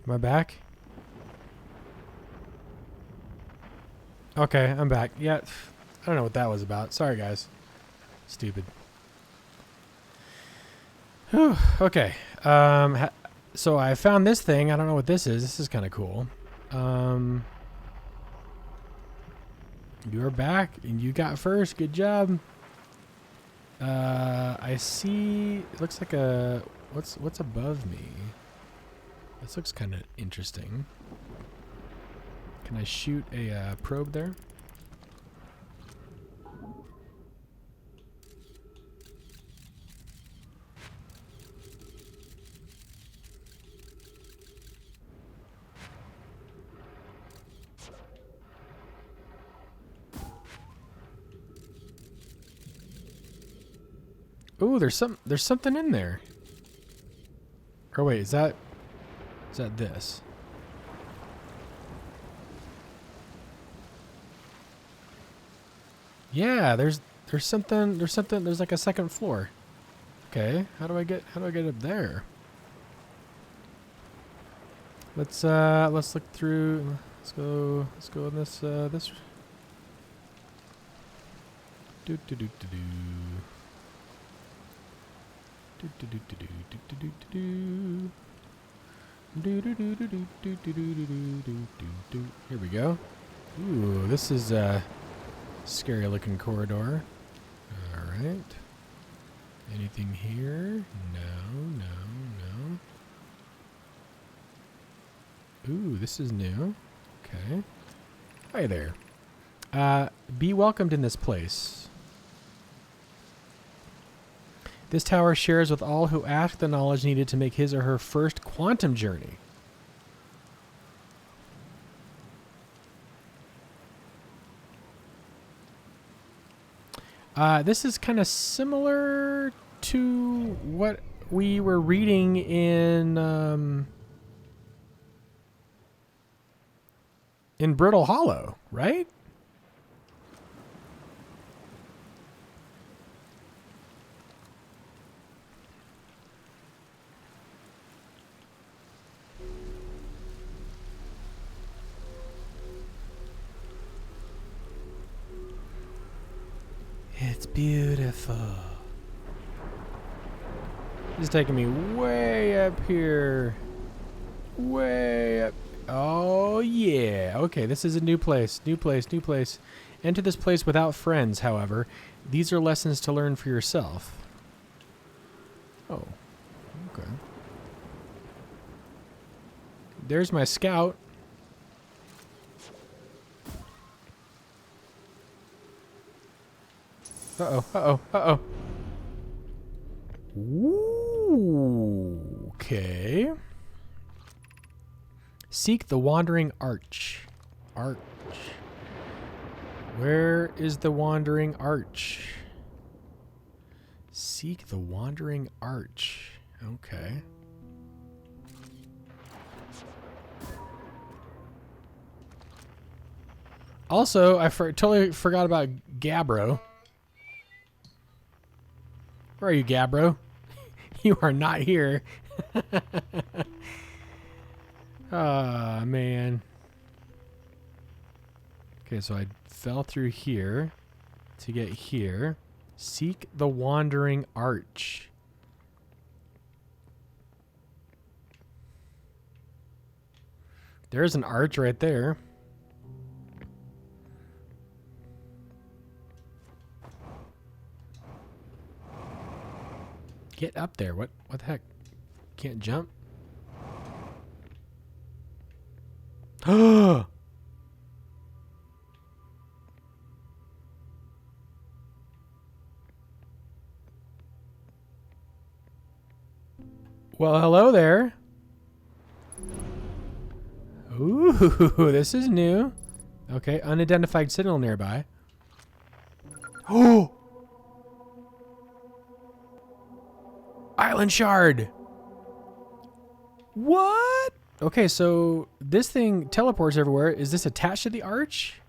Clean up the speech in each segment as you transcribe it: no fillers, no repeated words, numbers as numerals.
Am I back? Okay, I'm back. Yeah, I don't know what that was about. Sorry, guys. Stupid. Whew, okay. So I found this thing. I don't know what this is. This is kind of cool. You're back, and you got first. Good job. I see. It looks like a. What's above me? This looks kind of interesting. Can I shoot a probe there? Ooh, there's something in there. Or wait, is that this? Yeah, there's something there's like a second floor. Okay, how do I get up there? Let's look through. Let's go in this this. Do do do do do. Do do do do do do do do. Do do do do do do do do do do do. Here we go. Ooh, this is a scary looking corridor. All right. Anything here? No, no, no. Ooh, this is new. Okay. Hi there. Be welcomed in this place. This tower shares with all who ask the knowledge needed to make his or her first quantum journey. This is kind of similar to what we were reading in Brittle Hollow, right? It's beautiful. It's taking me way up here. Way up. Oh, yeah. Okay, this is a new place. New place, new place. Enter this place without friends, however. These are lessons to learn for yourself. Oh, okay. There's my scout. Uh-oh, uh-oh, uh-oh. Ooh, okay. Seek the Wandering Arch. Arch. Where is the Wandering Arch? Seek the Wandering Arch. Okay. Also, I totally forgot about Gabbro. Where are you, Gabbro? You are not here. Ah, man. Okay, so I fell through here to get here. Seek the Wandering Arch. There's an arch right there. Get up there. What the heck? Can't jump? Oh! Well, hello there. Ooh, this is new. Okay, unidentified signal nearby. Oh! Island shard! What? Okay, so this thing teleports everywhere. Is this attached to the arch?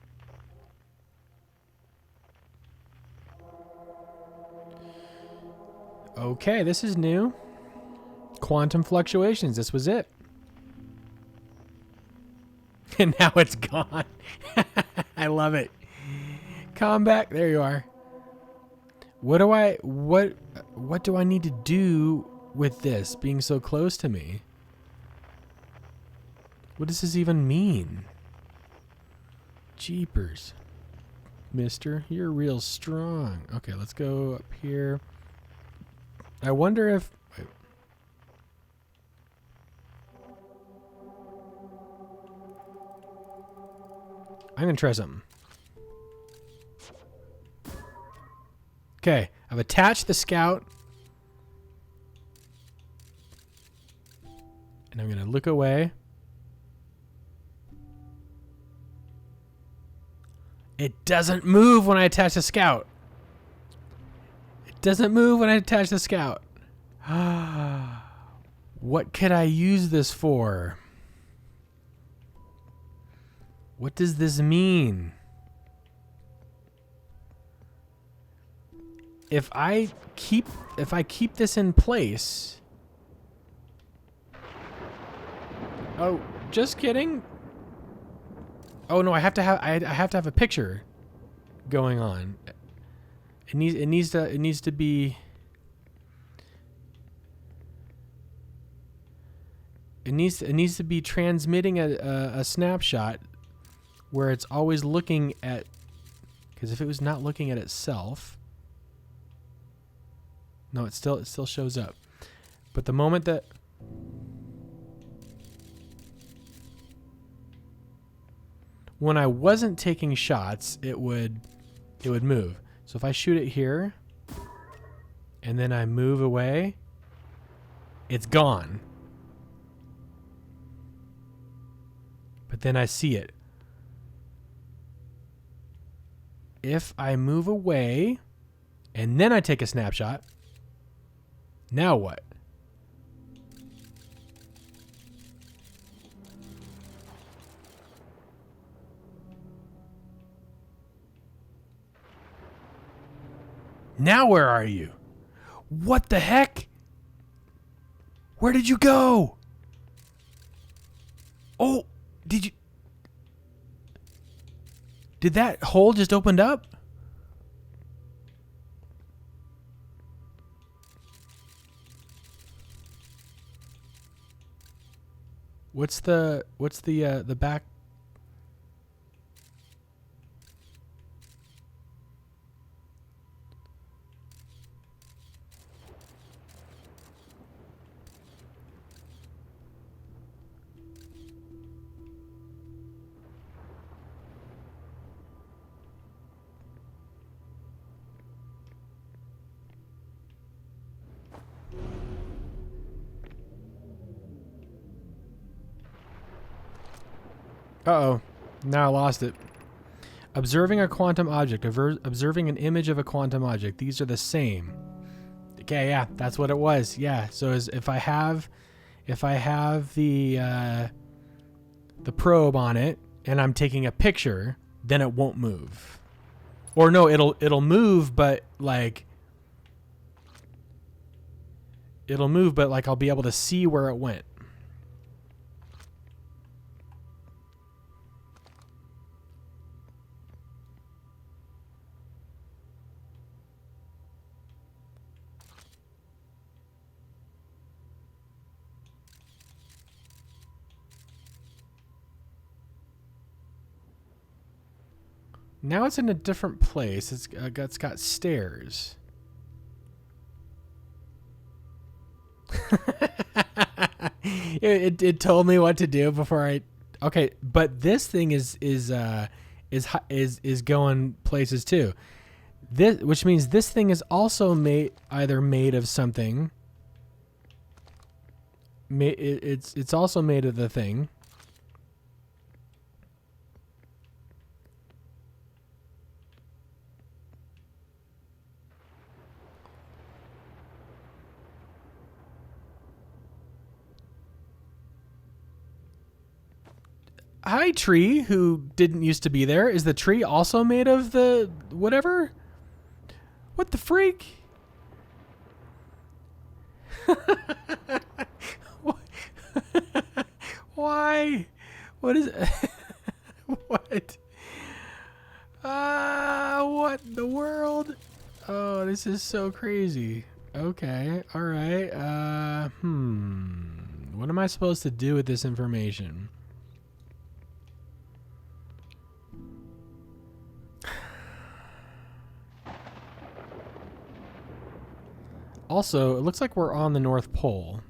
Okay, this is new. Quantum fluctuations. This was it. And now it's gone. I love it. Come back. There you are. What do I need to do with this being so close to me? What does this even mean? Jeepers. Mister, you're real strong. Okay, let's go up here. I wonder if... Wait. I'm going to try something. Okay, I've attached the scout. And I'm going to look away. It doesn't move when I attach the scout. It doesn't move when I attach the scout. What could I use this for? What does this mean? If I keep this in place. Oh, just kidding. Oh no, I have to have a picture going on. It needs to be transmitting a snapshot where it's always looking at, because if it was not looking at itself, no, it still shows up. But the moment that when I wasn't taking shots, it would move. So if I shoot it here and then I move away, it's gone. But then I see it. If I move away and then I take a snapshot, now what? Now where are you? What the heck? Where did you go? Oh, did that hole just opened up? What's the back? Uh-oh. Now I lost it. Observing a quantum object. Observing an image of a quantum object. These are the same. Okay, yeah, that's what it was. Yeah, so if I have the probe on it and I'm taking a picture, then it won't move. Or no, it'll move, but like I'll be able to see where it went. Now it's in a different place. It's got stairs. it told me what to do before I. Okay, but this thing is going places too. Which means this thing is also either made of something. It's also made of the thing. Hi, tree, who didn't used to be there. Is the tree also made of the whatever? What the freak? Why? What is it? What? What in the world? Oh, this is so crazy. Okay, all right. What am I supposed to do with this information? Also, it looks like we're on the North Pole.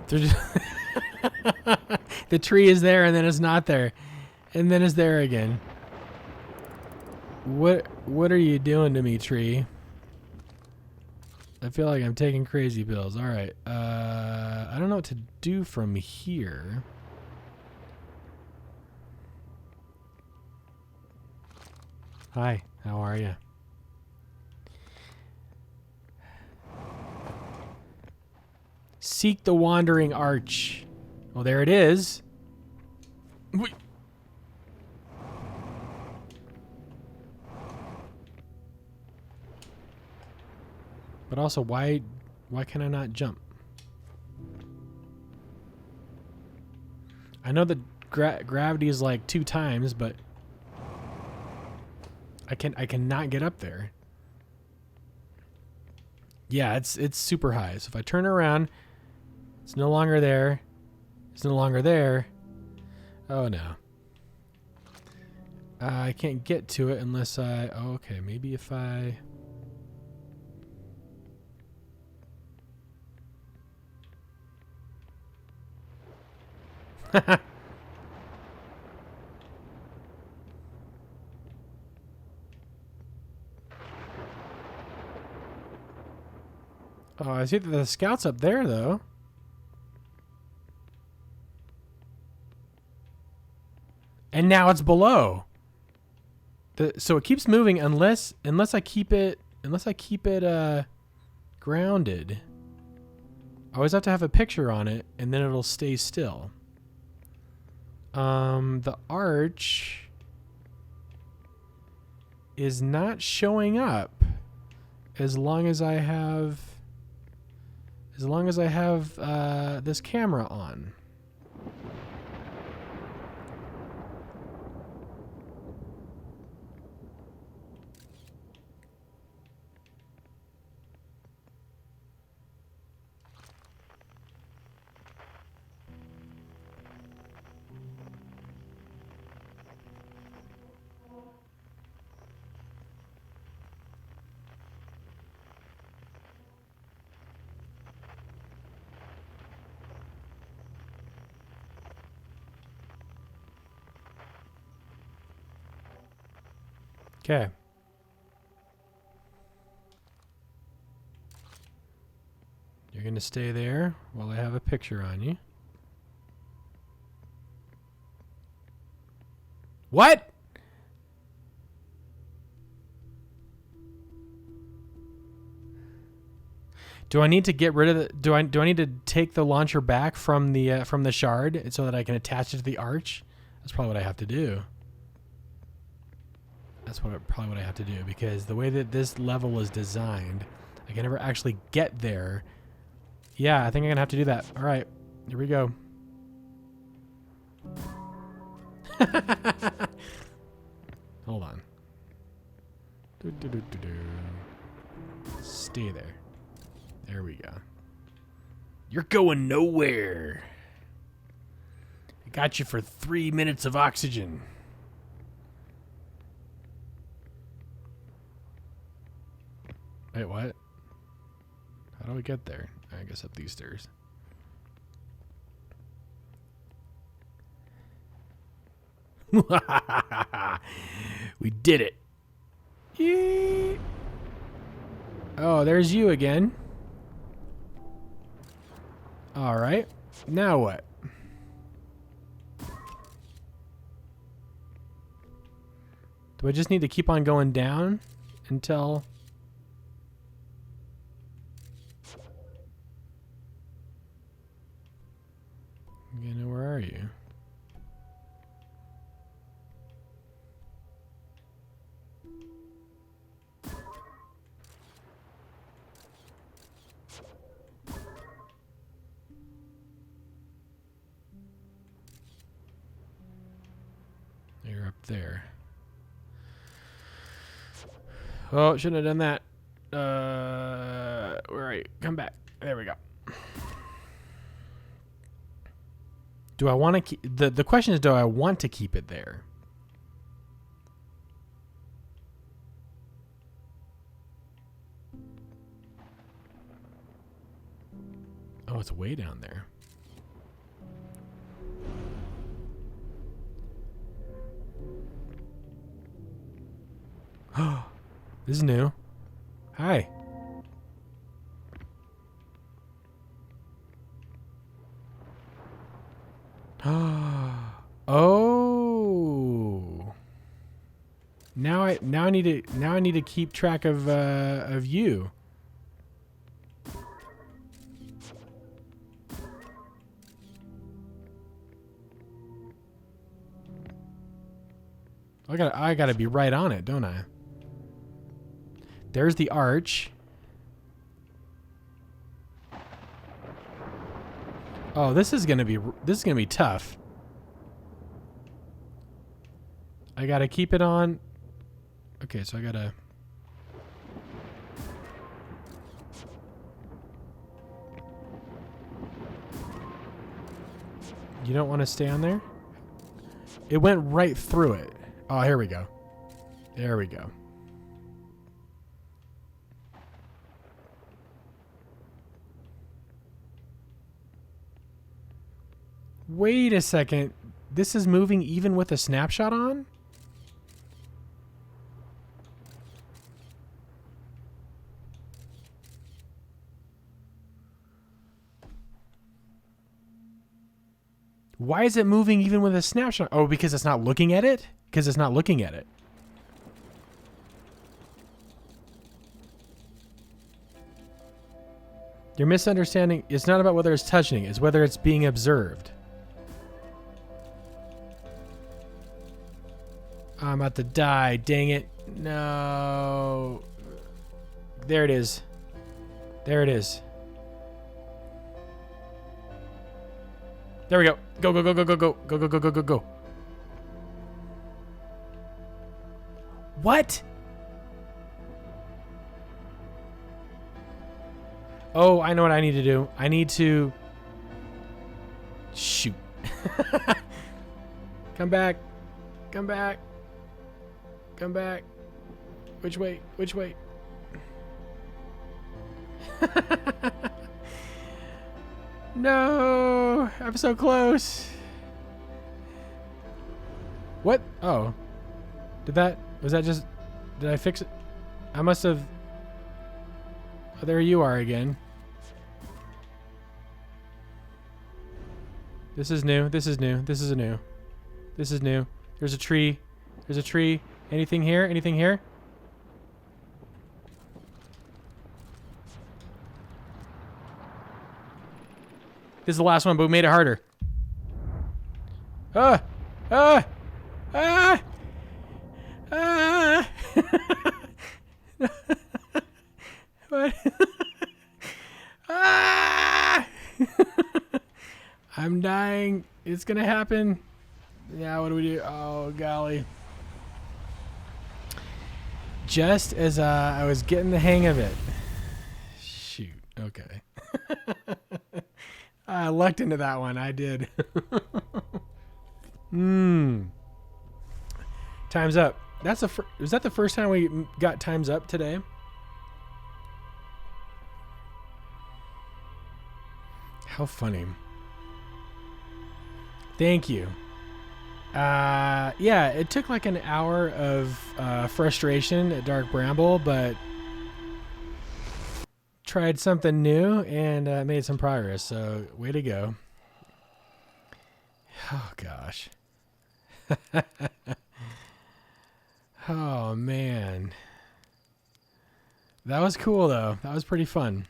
There's the tree is there and then it's not there. And then it's there again. What are you doing to me, tree? I feel like I'm taking crazy pills. All right. I don't know what to do from here. Hi, how are you? Seek the wandering arch. Well, there it is. Wait. But also, why can I not jump? I know that gravity is like 2 times, but I cannot get up there. Yeah, it's super high. So if I turn around, it's no longer there. It's no longer there. Oh no. I can't get to it unless I... Oh, okay, maybe if I... Oh, I see that the scout's up there, though. And now it's below. So it keeps moving unless I keep it grounded. I always have to have a picture on it, and then it'll stay still. The arch is not showing up as long as I have this camera on. Okay. You're going to stay there while I have a picture on you. What? Do I need to get rid of the do I need to take the launcher back from the shard so that I can attach it to the arch? That's probably what I have to do. That's probably what I have to do, because the way that this level is designed, I can never actually get there. Yeah, I think I'm going to have to do that. All right, here we go. Hold on. Stay there. There we go. You're going nowhere. I got you for 3 minutes of oxygen. Wait, what? How do we get there? I guess up these stairs. We did it. Yee. Oh, there's you again. All right. Now what? Do I just need to keep on going down until... You know, where are you? there. Oh, shouldn't have done that. All right, come back. There we go. Do I want to keep... The question is, do I want to keep it there? Oh, it's way down there. Oh, this is new. Hi. Oh. Now I need to keep track of you. I gotta be right on it, don't I? There's the arch. Oh, this is gonna be tough. I gotta keep it on. Okay, so I gotta. You don't want to stay on there? It went right through it. Oh, here we go. There we go. Wait a second. This is moving even with a snapshot on? Why is it moving even with a snapshot? Oh, because it's not looking at it? Because it's not looking at it. Your misunderstanding is not about whether it's touching, it's whether it's being observed. I'm about to die. Dang it. No. There it is. There it is. There we go. Go, go, go, go, go, go. Go, go, go, go, go, go. What? Oh, I know what I need to do. I need to... Shoot. Come back. Come back. Come back. Which way? Which way? No, I'm so close. What? Oh. Was that just, did I fix it? I must have, oh, there you are again. This is new, this is new, this is a new. This is new. There's a tree. There's a tree. Anything here? Anything here? This is the last one, but we made it harder. Ah! Ah! Ah! Ah! What? Ah! I'm dying. It's gonna happen. Yeah, what do we do? Oh, golly. Just as I was getting the hang of it. Shoot. Okay. I lucked into that one. I did. Time's up. Was that the first time we got times up today? How funny. Thank you. Yeah, it took like an hour of frustration at Dark Bramble, but tried something new and made some progress. So, way to go. Oh, gosh. Oh, man. That was cool, though. That was pretty fun.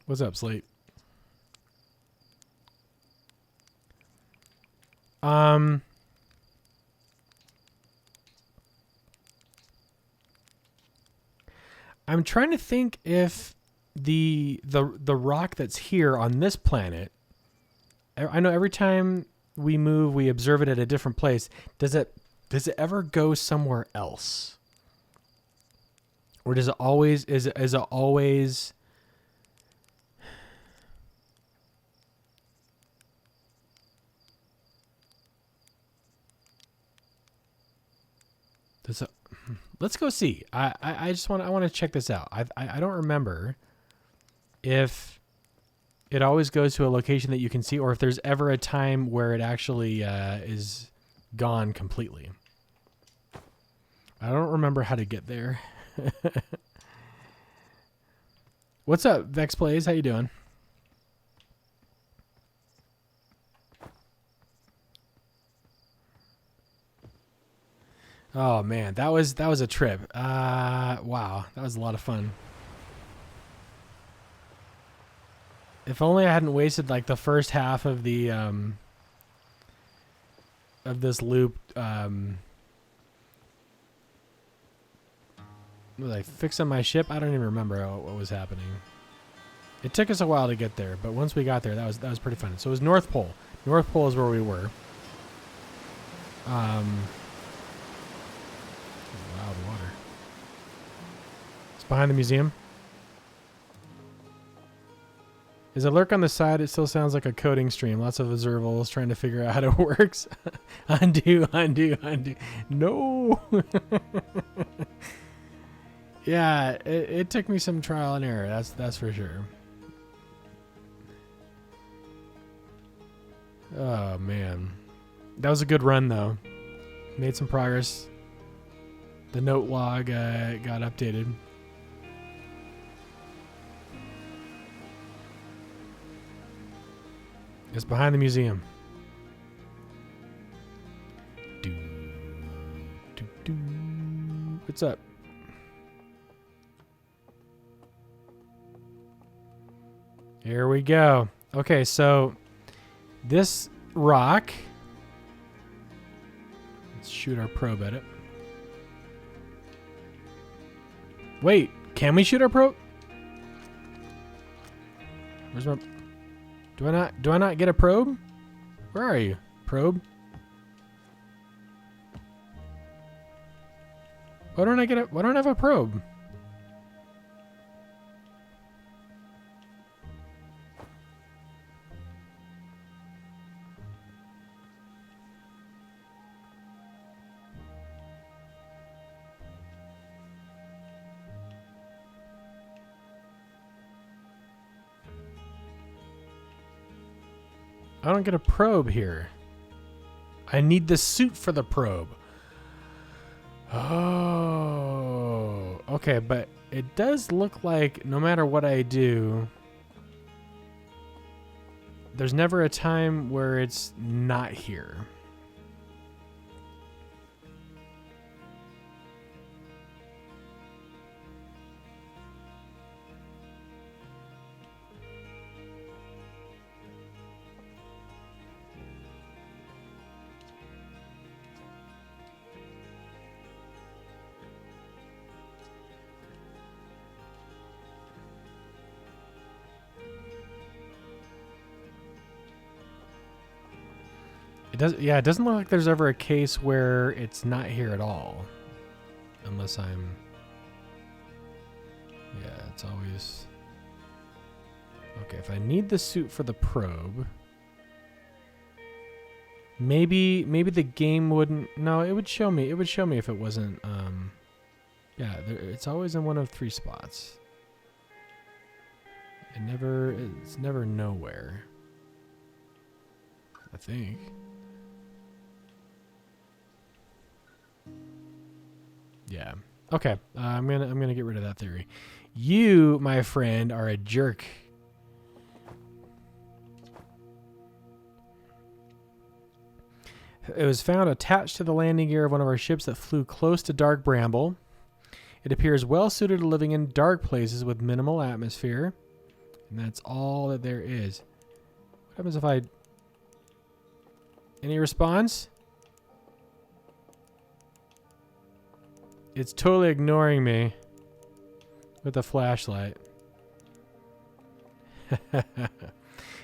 What's up, Slate? I'm trying to think if the rock that's here on this planet, I know every time we move, we observe it at a different place, does it ever go somewhere else? Or does it always is it always does it, let's go see. I just want to check this out. I don't remember if it always goes to a location that you can see, or if there's ever a time where it actually is gone completely. I don't remember how to get there. What's up, Vex Plays? How you doing? Oh man, that was a trip. Wow, that was a lot of fun. If only I hadn't wasted like the first half of the of this loop. Was I fixing my ship? I don't even remember what was happening. It took us a while to get there, but once we got there, that was pretty fun. So it was North Pole. North Pole is where we were. Wow, the water. It's behind the museum. Is it lurk on the side? It still sounds like a coding stream. Lots of observables trying to figure out how it works. Undo. No. Yeah, it took me some trial and error. That's for sure. Oh man, that was a good run though. Made some progress. The note log got updated. It's behind the museum. What's up? Here we go. Okay, so this rock. Let's shoot our probe at it. Wait, can we shoot our probe? Where's my... Do I not get a probe? Where are you? Probe? Why don't I have a probe? I don't get a probe here. I need the suit for the probe. Oh, okay, but it does look like no matter what I do, there's never a time where it's not here. It does, yeah, it doesn't look like there's ever a case where it's not here at all. Unless I'm... Yeah, it's always... Okay, if I need the suit for the probe... Maybe the game wouldn't... No, it would show me. It would show me if it wasn't... Yeah, it's always in one of 3 spots. It's never nowhere. I think. Yeah. Okay. I'm gonna get rid of that theory. You, my friend, are a jerk. It was found attached to the landing gear of one of our ships that flew close to Dark Bramble. It appears well suited to living in dark places with minimal atmosphere. And that's all that there is. What happens if I... Any response? It's totally ignoring me with a flashlight.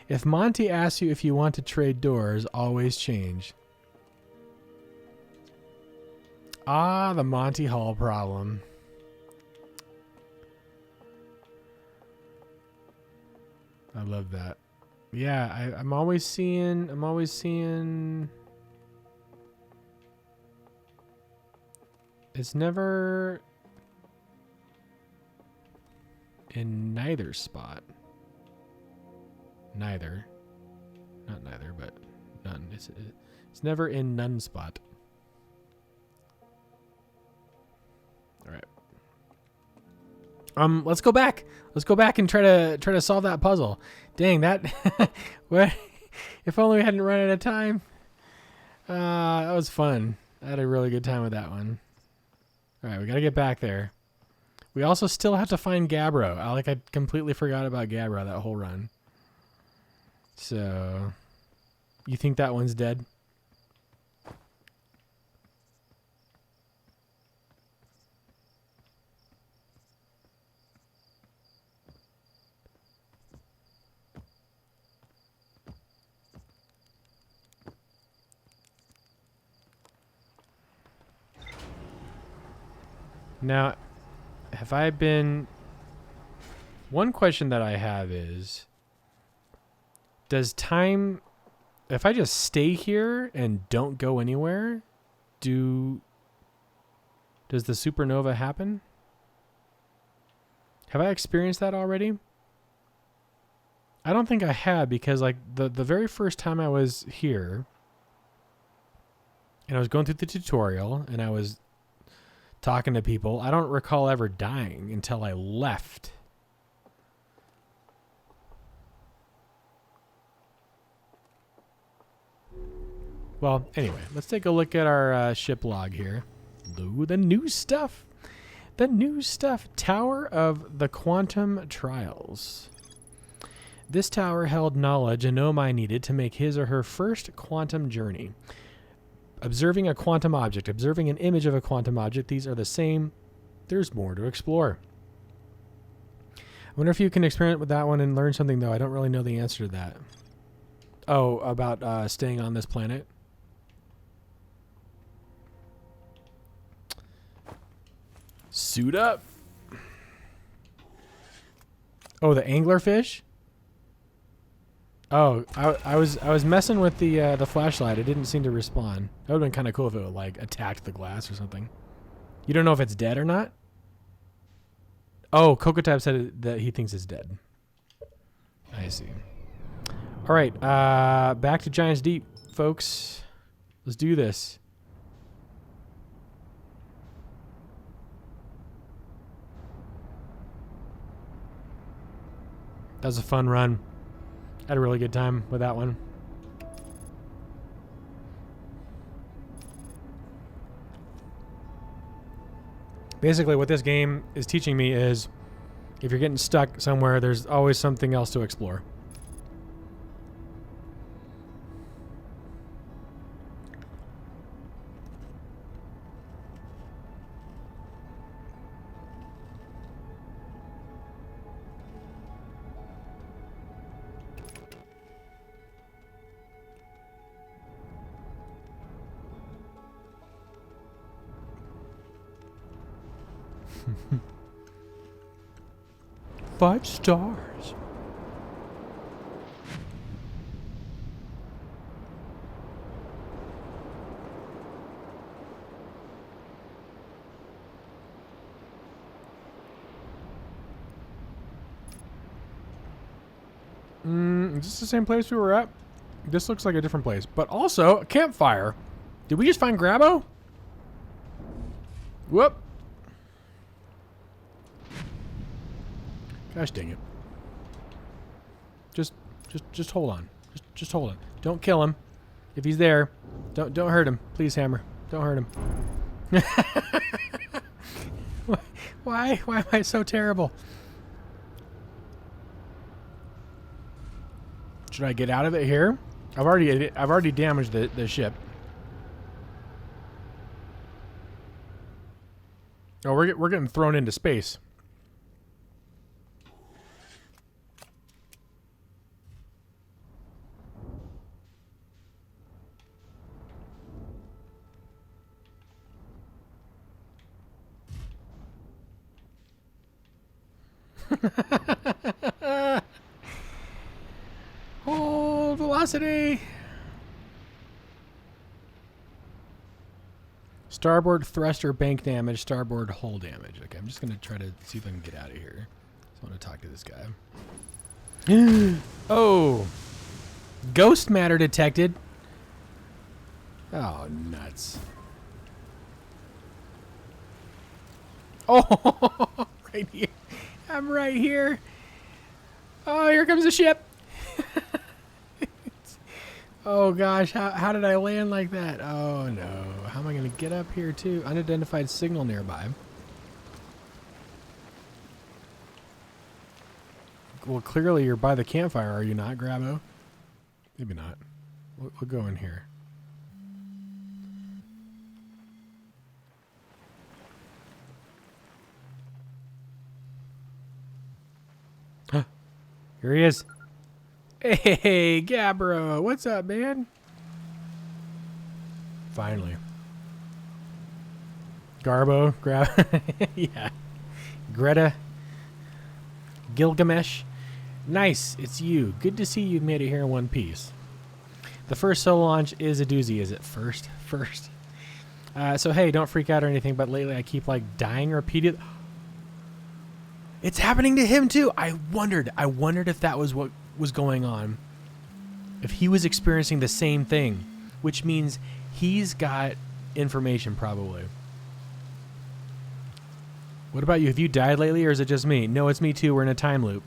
If Monty asks you if you want to trade doors, always change. Ah, the Monty Hall problem. I love that. Yeah, I'm always seeing. It's never in neither spot. Neither. Not neither, but none. It's never in none spot. All right. Let's go back. Let's go back and try to solve that puzzle. Dang, that what if only we hadn't run out of time. That was fun. I had a really good time with that one. All right, we got to get back there. We also still have to find Gabbro. I completely forgot about Gabbro that whole run. So, you think that one's dead? Now, have I been... One question that I have is, does time... If I just stay here and don't go anywhere, does the supernova happen? Have I experienced that already? I don't think I have, because like the very first time I was here, and I was going through the tutorial, and I was talking to people, I don't recall ever dying until I left. Well, anyway, let's take a look at our ship log here. Ooh, the new stuff. The new stuff. Tower of the Quantum Trials. This tower held knowledge a Nomai needed to make his or her first quantum journey. Observing a quantum object, observing an image of a quantum object, these are the same. There's more to explore. I wonder if you can experiment with that one and learn something, though. I don't really know the answer to that. Oh, about staying on this planet? Suit up. Oh, the anglerfish? Oh, I was messing with the flashlight. It didn't seem to respond. That would have been kind of cool if it would like attacked the glass or something. You don't know if it's dead or not? Oh, Kokotab said that he thinks it's dead. I see. All right, back to Giants Deep, folks. Let's do this. That was a fun run. Had a really good time with that one. Basically, what this game is teaching me is if you're getting stuck somewhere, there's always something else to explore. Five stars. Is this the same place we were at? This looks like a different place. But also, a campfire. Did we just find Grabo? Whoop. Gosh dang it. Just hold on. Just hold on. Don't kill him. If he's there, don't hurt him. Please, Hammer. Don't hurt him. Why am I so terrible? Should I get out of it here? I've already damaged the ship. Oh, we're getting thrown into space. Hold velocity. Starboard thruster bank damage, starboard hull damage. Okay, I'm just going to try to see if I can get out of here. I want to talk to this guy. Oh. Ghost matter detected. Oh, nuts. Oh, right here. I'm right here. Oh, here comes the ship. Oh, gosh. How did I land like that? Oh, no. How am I going to get up here, too? Unidentified signal nearby. Well, clearly you're by the campfire, are you not, Grabo? Maybe not. We'll go in here. Here he is. Hey, Gabbro. What's up, man? Finally. Garbo, yeah. Greta. Gilgamesh. Nice. It's you. Good to see you made it here in one piece. The first solo launch is a doozy, is it? First. So, hey, don't freak out or anything, but lately I keep, like, dying repeatedly. It's happening to him, too. I wondered if that was what was going on. If he was experiencing the same thing, which means he's got information, probably. What about you? Have you died lately, or is it just me? No, it's me, too. We're in a time loop.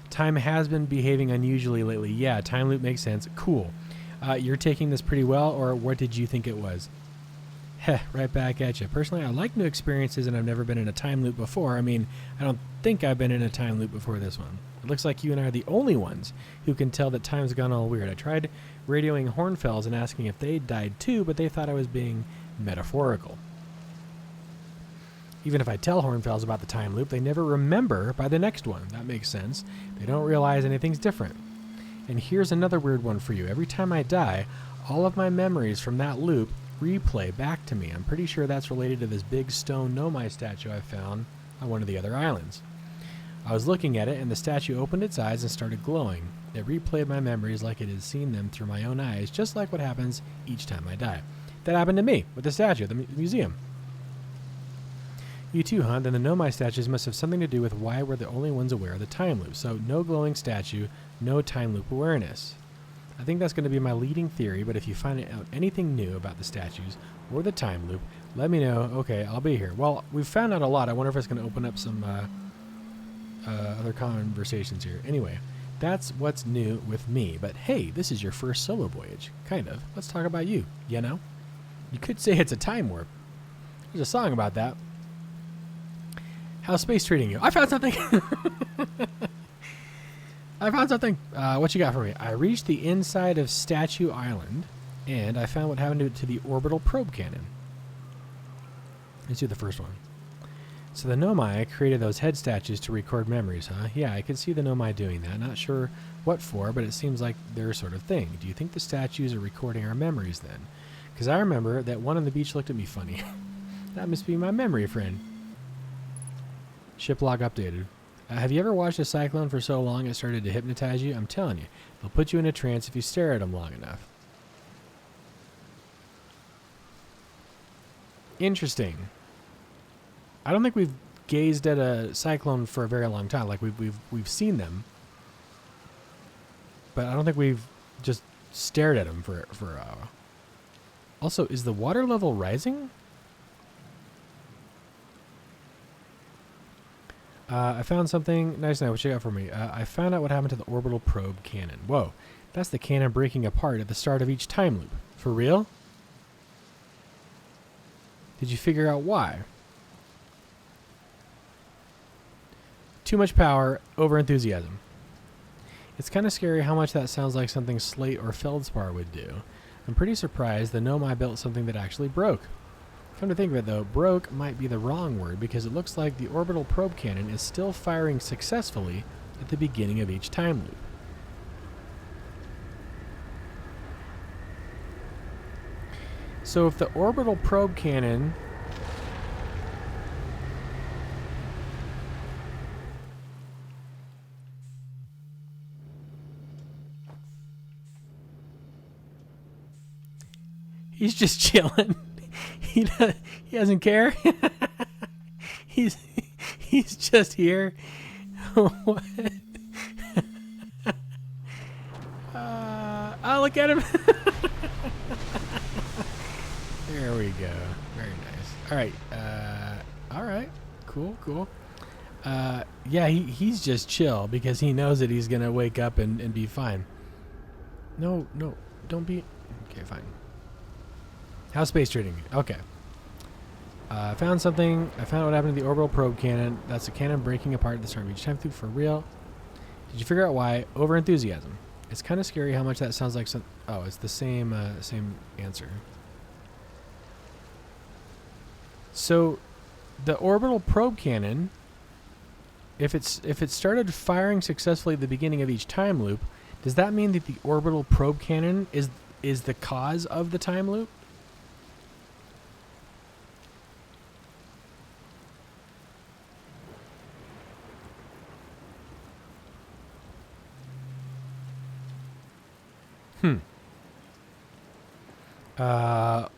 Time has been behaving unusually lately. Yeah, time loop makes sense. Cool. You're taking this pretty well, or what did you think it was? Heh, right back at you. Personally, I like new experiences, and I've never been in a time loop before. I mean, I don't think I've been in a time loop before this one. It looks like you and I are the only ones who can tell that time's gone all weird. I tried radioing Hornfells and asking if they died too, but they thought I was being metaphorical. Even if I tell Hornfells about the time loop, they never remember by the next one. That makes sense. They don't realize anything's different. And here's another weird one for you. Every time I die, all of my memories from that loop replay back to me. I'm pretty sure that's related to this big stone Nomai statue I found on one of the other islands. I was looking at it, and the statue opened its eyes and started glowing. It replayed my memories like it had seen them through my own eyes, just like what happens each time I die. That happened to me with the statue at the museum. You too, huh? Then the Nomai statues must have something to do with why we're the only ones aware of the time loop. So no glowing statue, no time loop awareness. I think that's going to be my leading theory, but if you find out anything new about the statues or the time loop, let me know. Okay, I'll be here. Well, we've found out a lot. I wonder if it's going to open up some other conversations here. Anyway, that's what's new with me. But hey, this is your first solo voyage. Kind of. Let's talk about you, you know? You could say it's a time warp. There's a song about that. How's space treating you? I found something. What you got for me? I reached the inside of Statue Island, and I found what happened to the orbital probe cannon. Let's do the first one. So the Nomai created those head statues to record memories, huh? Yeah, I could see the Nomai doing that. Not sure what for, but it seems like their sort of thing. Do you think the statues are recording our memories then? Because I remember that one on the beach looked at me funny. That must be my memory friend. Ship log updated. Have you ever watched a cyclone for so long it started to hypnotize you? I'm telling you, they'll put you in a trance if you stare at them long enough. Interesting. I don't think we've gazed at a cyclone for a very long time. Like we've seen them, but I don't think we've just stared at them for a while. Also, is the water level rising? I found something nice now. What you got for me? I found out what happened to the orbital probe cannon. Whoa, that's the cannon breaking apart at the start of each time loop. For real? Did you figure out why? Too much power, over enthusiasm. It's kind of scary how much that sounds like something Slate or Feldspar would do. I'm pretty surprised the Nomai built something that actually broke. Come to think of it though, broke might be the wrong word because it looks like the orbital probe cannon is still firing successfully at the beginning of each time loop. So if the orbital probe cannon He's just chilling. He doesn't care. he's he's just here. What? Oh, look at him. There we go. Very nice. All right. All right. Cool. Yeah, he's just chill because he knows that he's gonna wake up and be fine. No, don't be. Okay, fine. How's space trading? Okay. I found something. I found out what happened to the orbital probe cannon. That's the cannon breaking apart at the start of each time through for real. Did you figure out why? Over enthusiasm. It's kind of scary how much that sounds like some. Oh, it's the same answer. So, the orbital probe cannon, if it started firing successfully at the beginning of each time loop, does that mean that the orbital probe cannon is the cause of the time loop?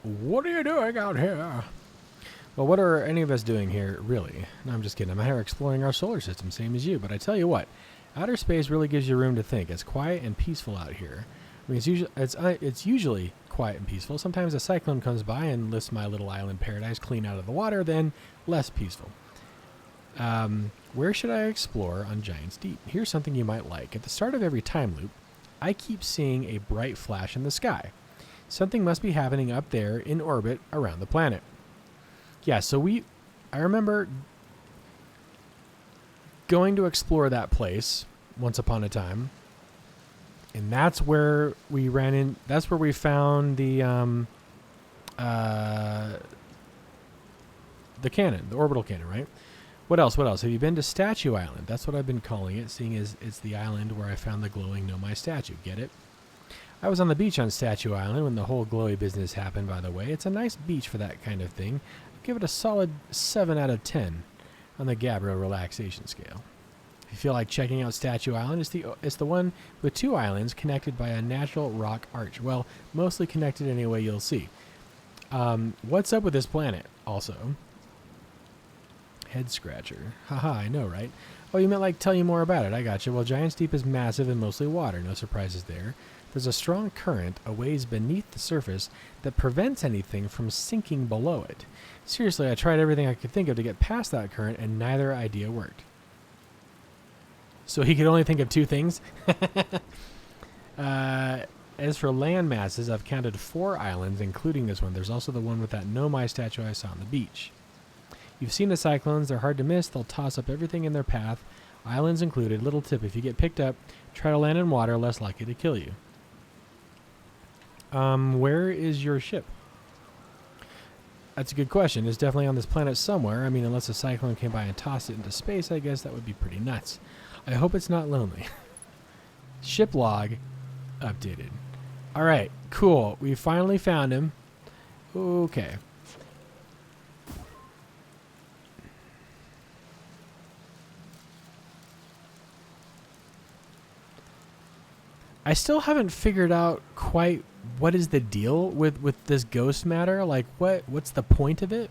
What are you doing out here? Well, what are any of us doing here, really? No, I'm just kidding. I'm out here exploring our solar system, same as you. But I tell you what, outer space really gives you room to think. It's quiet and peaceful out here. I mean, it's usually quiet and peaceful. Sometimes a cyclone comes by and lifts my little island paradise clean out of the water, then less peaceful. Where should I explore on Giant's Deep? Here's something you might like. At the start of every time loop, I keep seeing a bright flash in the sky. Something must be happening up there in orbit around the planet. Yeah, so I remember going to explore that place once upon a time. And that's where we that's where we found the cannon, the orbital cannon, right? What else? Have you been to Statue Island? That's what I've been calling it, seeing as it's the island where I found the glowing Nomai statue. Get it? I was on the beach on Statue Island when the whole glowy business happened, by the way. It's a nice beach for that kind of thing. I'd give it a solid 7 out of 10 on the Gabbro relaxation scale. If you feel like checking out Statue Island, it's the one with 2 islands connected by a natural rock arch. Well, mostly connected anyway, you'll see. What's up with this planet, also? Head scratcher. Haha, I know, right? Oh, you meant like tell you more about it. I got you. Well, Giant's Deep is massive and mostly water. No surprises there. There's a strong current a ways beneath the surface that prevents anything from sinking below it. Seriously, I tried everything I could think of to get past that current, and neither idea worked. So he could only think of 2 things? As for land masses, I've counted 4 islands, including this one. There's also the one with that Nomai statue I saw on the beach. You've seen the cyclones. They're hard to miss. They'll toss up everything in their path, islands included. Little tip, if you get picked up, try to land in water, less likely to kill you. Where is your ship? That's a good question. It's definitely on this planet somewhere. I mean, unless a cyclone came by and tossed it into space, I guess that would be pretty nuts. I hope it's not lonely. Ship log updated. All right, cool. We finally found him. Okay. I still haven't figured out quite what is the deal with this ghost matter. Like, what's the point of it?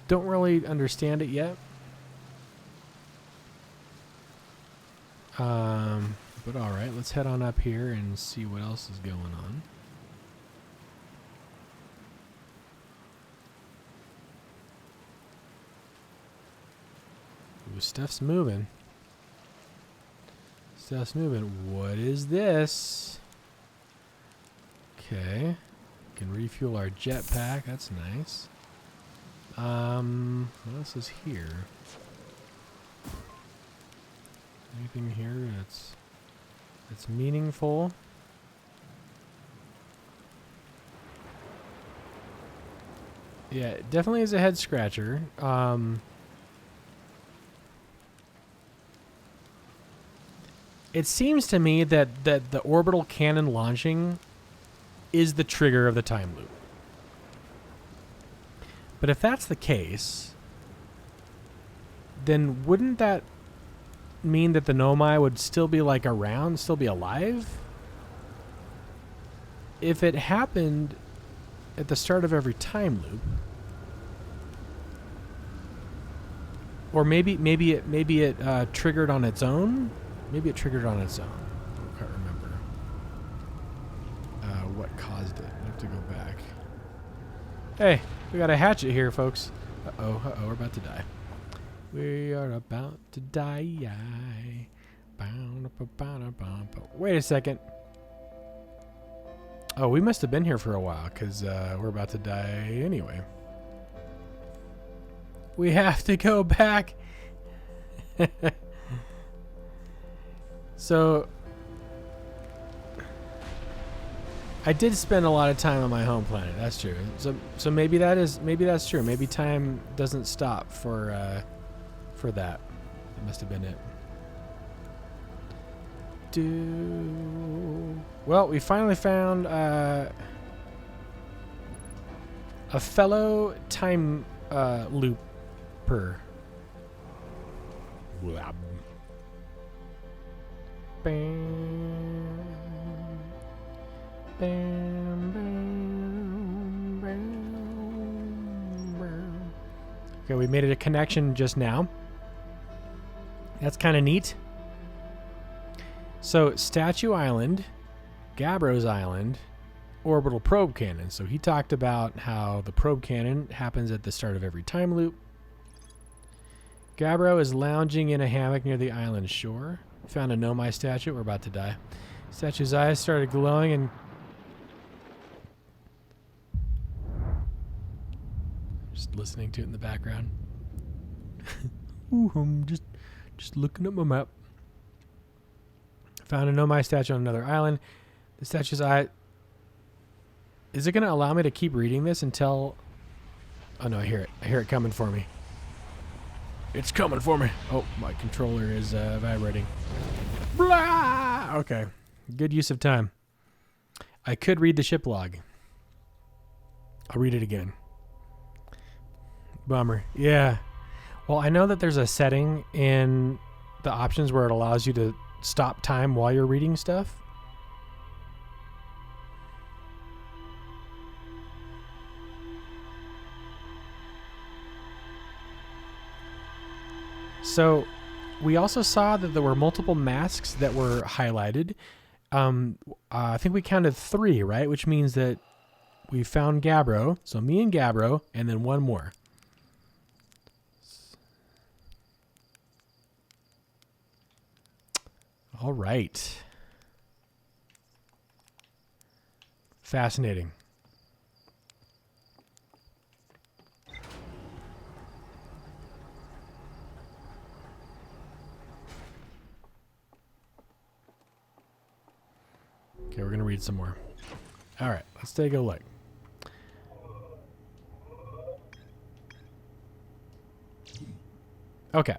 Don't really understand it yet. But all right, let's head on up here and see what else is going on. Ooh, stuff's moving. Stuff's moving. What is this? Okay. We can refuel our jetpack. That's nice. What else is here? Anything here that's meaningful? Yeah, it definitely is a head scratcher. It seems to me that the orbital cannon launching is the trigger of the time loop. But if that's the case, then wouldn't that mean that the Nomai would still be like around, still be alive? If it happened at the start of every time loop. Or maybe it triggered on its own. Maybe it triggered on its own. I can't remember what caused it. I have to go back. Hey, we got a hatchet here, folks. We're about to die. We are about to die. Wait a second. Oh, we must have been here for a while, because we're about to die anyway. We have to go back. So, I did spend a lot of time on my home planet. That's true. So maybe that's true. Maybe time doesn't stop for that. That must have been it. Well, we finally found a fellow time looper. Blab. Bam. Bam, bam, bam, bam. Okay, we made it a connection just now. That's kind of neat. So, Statue Island, Gabbro's Island, orbital probe cannon. So he talked about how the probe cannon happens at the start of every time loop. Gabbro is lounging in a hammock near the island shore. Found a Nomai statue. We're about to die. Statue's eyes started glowing and just listening to it in the background. Ooh, I'm just looking at my map. Found a Nomai statue on another island. The statue's eye... Is it going to allow me to keep reading this until... Oh no, I hear it. I hear it coming for me. It's coming for me. Oh, my controller is vibrating. Blah! Okay. Good use of time. I could read the ship log. I'll read it again. Bummer. Yeah. Well, I know that there's a setting in the options where it allows you to stop time while you're reading stuff. So we also saw that there were multiple masks that were highlighted. I think we counted 3, right? Which means that we found Gabbro. So me and Gabbro, and then one more. All right. Fascinating. Okay, we're going to read some more. All right, let's take a look. Okay.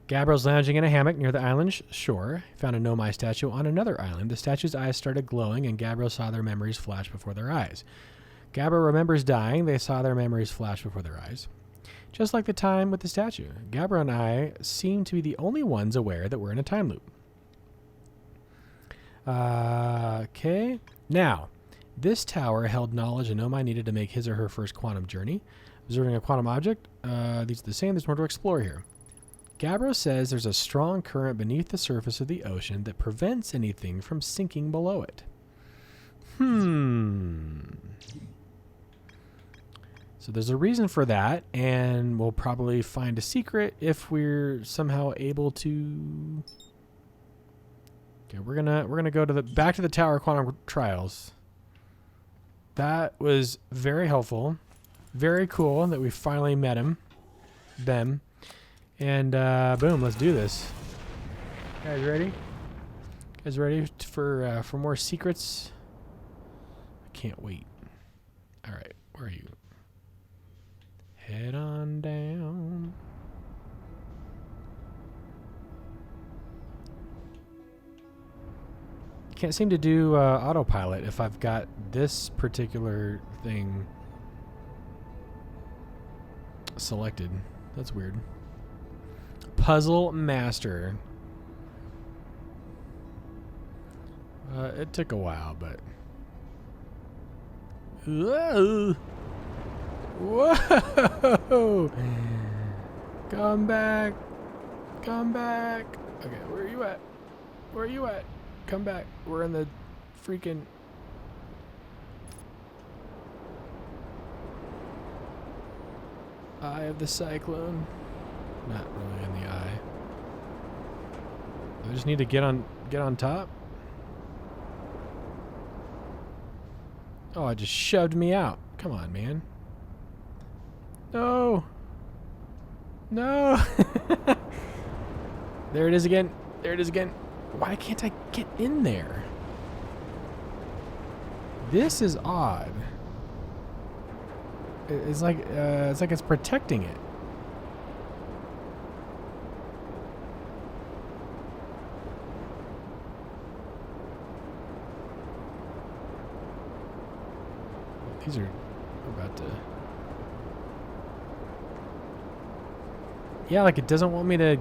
Gabbro's lounging in a hammock near the island shore. Found a Nomai statue on another island. The statue's eyes started glowing, and Gabbro saw their memories flash before their eyes. Gabbro remembers dying. They saw their memories flash before their eyes. Just like the time with the statue, Gabbro and I seem to be the only ones aware that we're in a time loop. Okay. Now, this tower held knowledge and Nomai needed to make his or her first quantum journey. Observing a quantum object. These are the same. There's more to explore here. Gabbro says there's a strong current beneath the surface of the ocean that prevents anything from sinking below it. So there's a reason for that, and we'll probably find a secret if we're somehow able to... Okay, we're gonna go to back to the Tower Quantum Trials. That was very helpful. Very cool that we finally met them. And boom, let's do this. Guys ready? Guys ready for more secrets? I can't wait. All right, where are you? Head on down. Can't seem to do autopilot if I've got this particular thing selected. That's weird. Puzzle Master. It took a while, but Whoa! Whoa! Come back! Come back! Okay, where are you at? Where are you at? Come back. We're in the freaking... eye of the cyclone. Not really in the eye. I just need to get on top. Oh, it just shoved me out. Come on, man. No. No. There it is again. There it is again. Why can't I get in there? This is odd. It's like it's protecting it. These are about to... Yeah, like it doesn't want me to...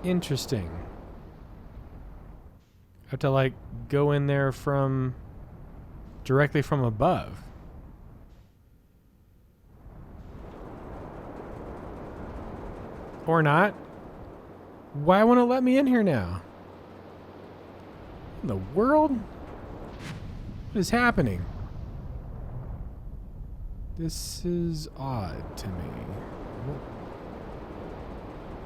Interesting. I have to like go in there from... directly from above. Or not. Why won't it let me in here now? In the world? What is happening? This is odd to me.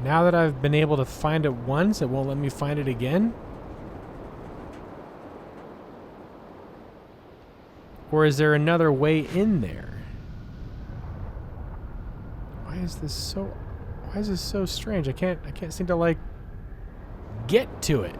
Now that I've been able to find it once, it won't let me find it again? Or is there another way in there? Why is this so strange? I can't seem to like get to it.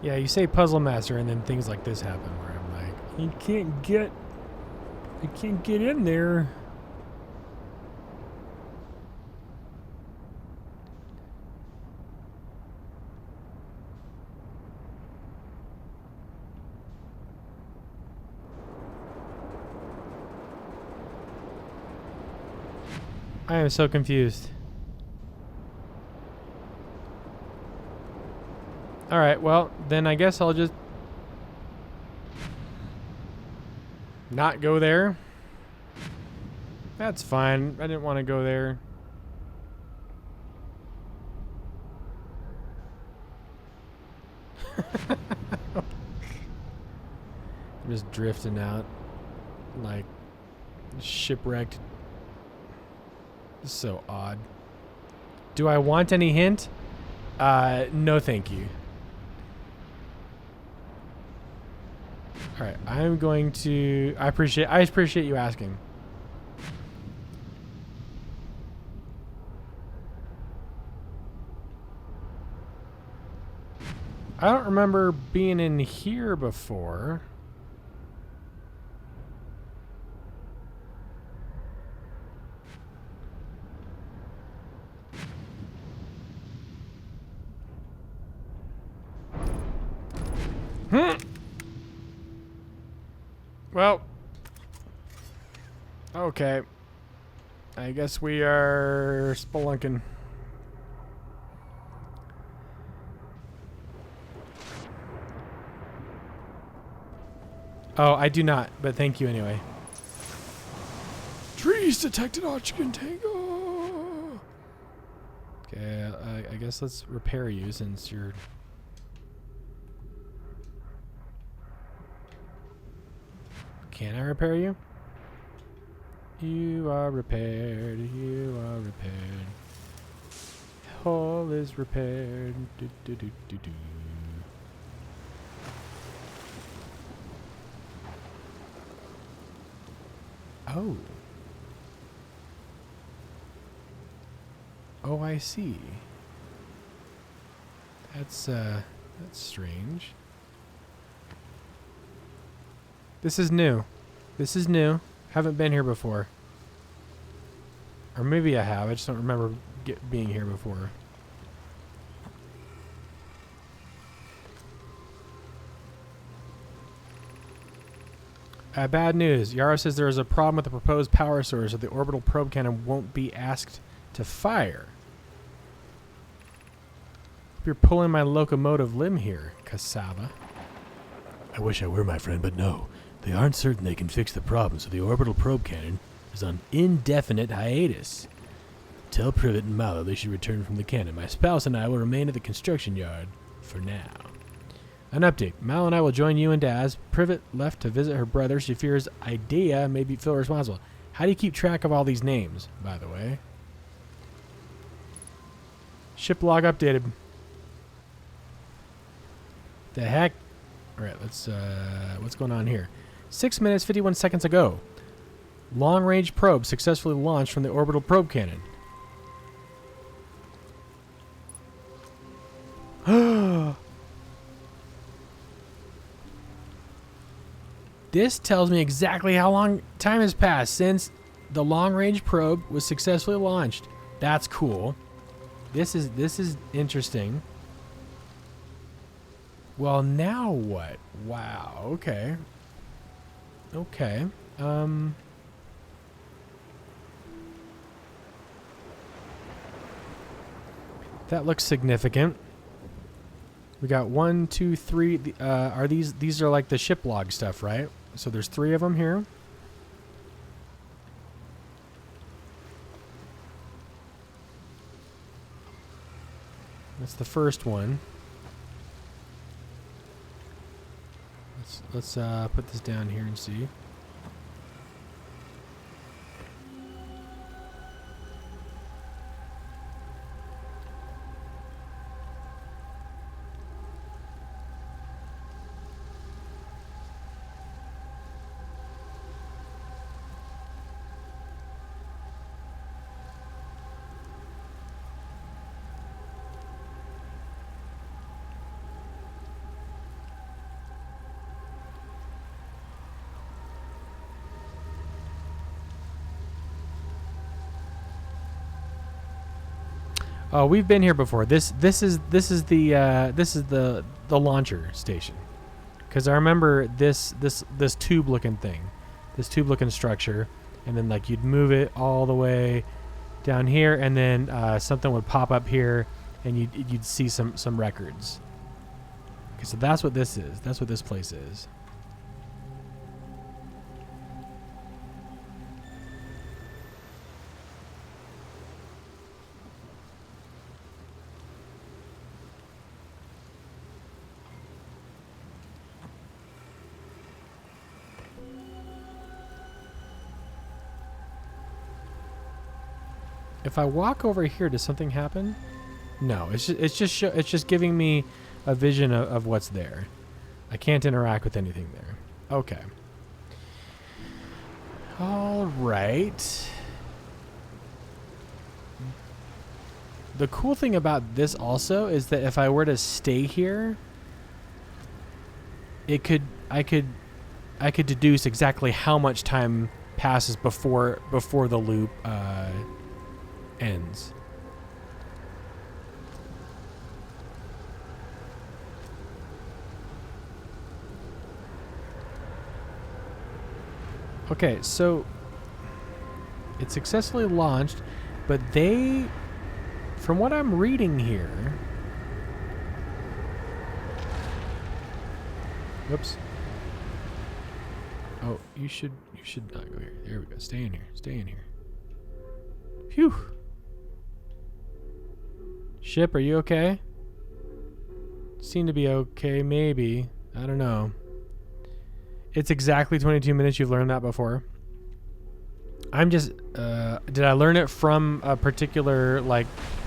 Yeah, you say puzzle master and then things like this happen where I'm like, I can't get in there. I am so confused. Alright, well, then I guess I'll just not go there. That's fine. I didn't want to go there. I'm just drifting out like shipwrecked. This is so odd. Do I want any hint? No thank you. Alright, I'm going to... I appreciate you asking. I don't remember being in here before. Well, okay. I guess we are spelunking. Oh, I do not, but thank you anyway. Trees detected oxygen tank. Oh. Okay, I guess let's repair you since you're... Can I repair you? You are repaired. You are repaired. Hull is repaired. Do, do, do, do, do. Oh. Oh, I see. That's That's strange. This is new. This is new. Haven't been here before. Or maybe I have. I just don't remember being here before. Bad news. Yarrow says there is a problem with the proposed power source, so the orbital probe cannon won't be asked to fire. You're pulling my locomotive limb here, Cassava. I wish I were, my friend, but no. They aren't certain they can fix the problem, so the orbital probe cannon is on indefinite hiatus. Tell Privet and Mallow they should return from the cannon. My spouse and I will remain at the construction yard for now. An update. Mallow and I will join you and Daz. Privet left to visit her brother. She fears Idea may feel responsible. How do you keep track of all these names, by the way? Ship log updated. The heck? Alright, let's, what's going on here? 6 minutes, 51 seconds ago. Long-range probe successfully launched from the orbital probe cannon. This tells me exactly how long time has passed since the long-range probe was successfully launched. That's cool. This is interesting. Well, now what? Wow. Okay. Okay. That looks significant. We got 1, 2, 3. Are these are like the ship log stuff, right? So there's 3 of them here. That's the first one. Let's put this down here and see. Oh, we've been here before. This is the launcher station, because I remember this tube looking thing, this tube looking structure, and then like you'd move it all the way down here, and then something would pop up here, and you'd see some records. Okay, so that's what this is. That's what this place is. If I walk over here, does something happen? No, it's just giving me a vision of what's there. I can't interact with anything there. Okay. All right. The cool thing about this also is that if I were to stay here, I could deduce exactly how much time passes before the loop ends. Okay, so it's successfully launched, but they, from what I'm reading here, whoops. Oh, you should not go here. There we go. Stay in here. Stay in here. Phew. Ship, are you okay? Seem to be okay, maybe. I don't know. It's exactly 22 minutes. You've learned that before. I'm just... did I learn it from a particular, like,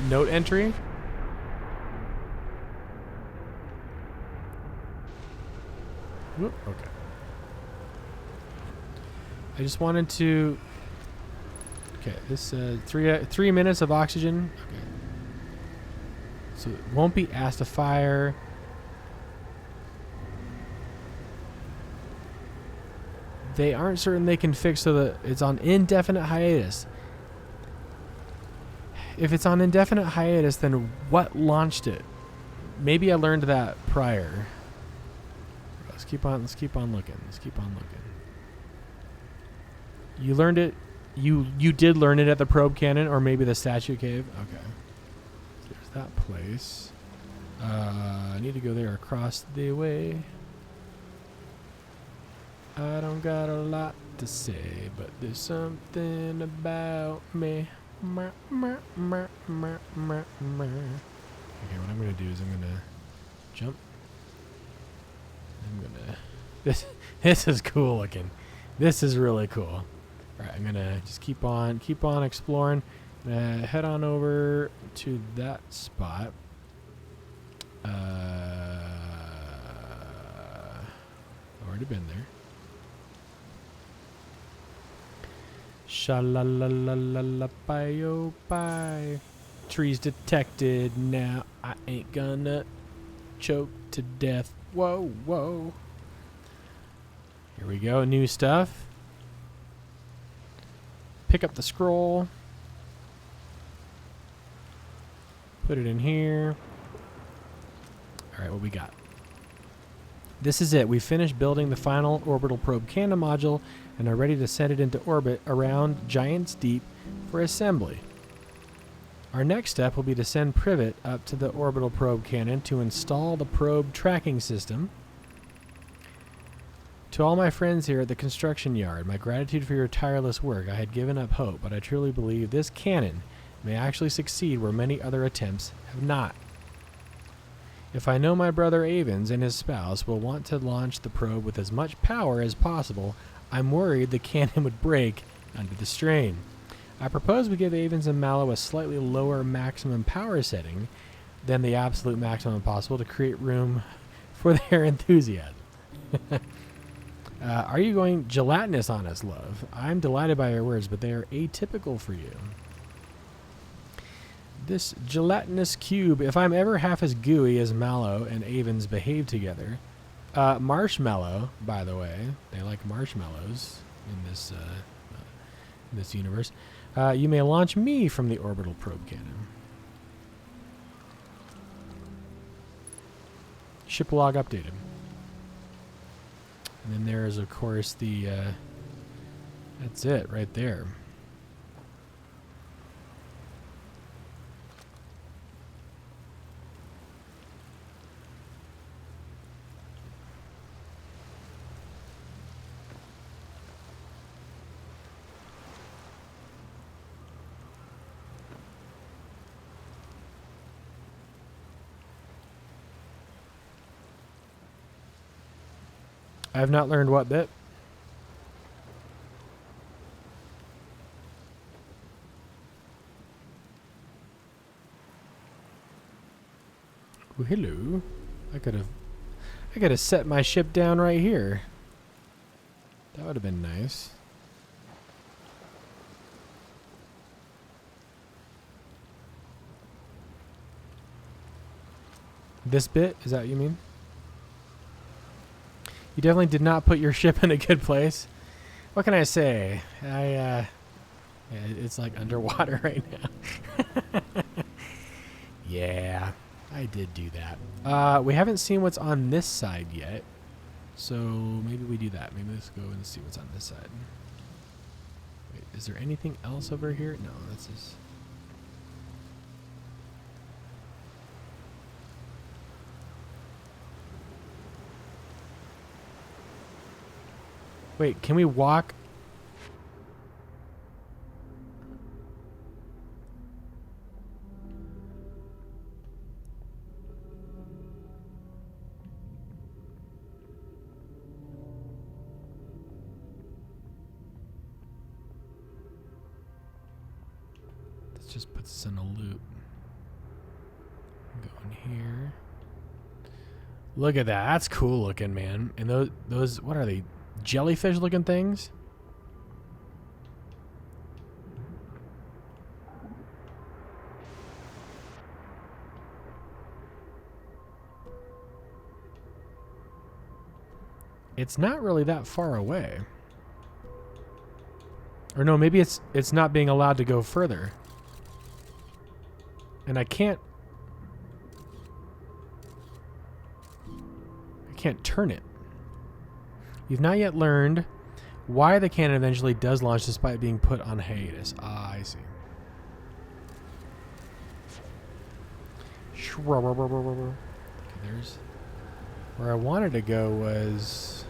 note entry? Whoop, okay. I just wanted to... Okay, this 3 minutes of oxygen. Okay. So it won't be asked to fire. They aren't certain they can fix so that it's on indefinite hiatus. If it's on indefinite hiatus, then what launched it? Maybe I learned that prior. Let's keep on looking. You learned it. You did learn it at the probe cannon, or maybe the statue cave. Okay. There's that place. I need to go there across the way. I don't got a lot to say, but there's something about me. Okay, what I'm gonna do is I'm gonna jump. This is cool looking. This is really cool. Alright, I'm gonna just keep on exploring. Head on over to that spot. Already been there. Sha-la-la-la-la-la-bye-oh-bye. Trees detected. Now I ain't gonna choke to death. Whoa, whoa. Here we go. New stuff. Pick up the scroll. Put it in here. Alright, what we got? This is it. We finished building the final orbital probe cannon module and are ready to send it into orbit around Giant's Deep for assembly. Our next step will be to send Privet up to the orbital probe cannon to install the probe tracking system. To all my friends here at the construction yard, my gratitude for your tireless work. I had given up hope, but I truly believe this cannon may actually succeed where many other attempts have not. If I know my brother Avens and his spouse will want to launch the probe with as much power as possible, I'm worried the cannon would break under the strain. I propose we give Avens and Mallow a slightly lower maximum power setting than the absolute maximum possible to create room for their enthusiasm. Are you going gelatinous on us, love? I'm delighted by your words, but they are atypical for you. This gelatinous cube, if I'm ever half as gooey as Mallow and Avens behave together. Marshmallow, by the way. They like marshmallows in this universe. You may launch me from the orbital probe cannon. Ship log updated. And then there is, of course, the... that's it right there. I have not learned what bit. Oh, hello. I could have set my ship down right here. That would have been nice. This bit? Is that what you mean? You definitely did not put your ship in a good place. What can I say? Yeah, it's like underwater right now. Yeah, I did do that. We haven't seen what's on this side yet. So maybe we do that. Maybe let's go and see what's on this side. Wait, is there anything else over here? No, that's just... Wait, can we walk? This just puts us in a loop. Go in here. Look at that. That's cool looking, man. And those what are they? Jellyfish looking things? It's not really that far away. Or no, maybe it's not being allowed to go further. And I can't turn it. You've not yet learned why the cannon eventually does launch despite being put on hiatus. Ah, I see. Okay, there's where I wanted to go was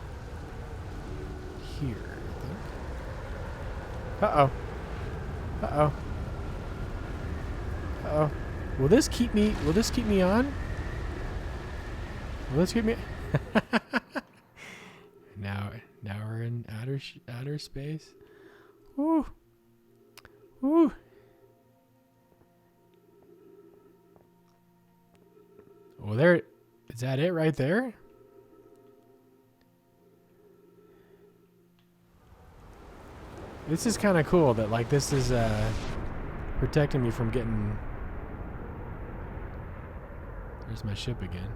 here, I think. Uh-oh. Uh-oh. Uh-oh. Will this keep me on? Will this keep me Now we're in outer space. Woo. Woo. Well, there. Is that it right there? This is kind of cool that like this is protecting me from getting. There's my ship again.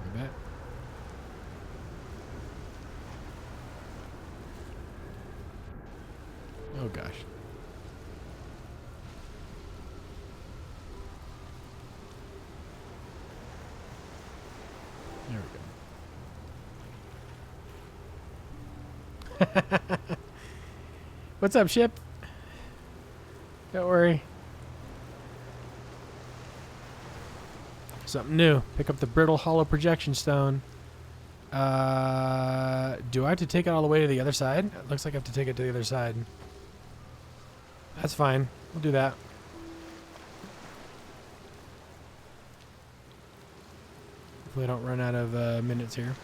Look at that. Oh gosh. There we go. What's up, ship? Don't worry. Something new. Pick up the brittle hollow projection stone. Do I have to take it all the way to the other side? It looks like I have to take it to the other side. That's fine. We'll do that. Hopefully I don't run out of minutes here.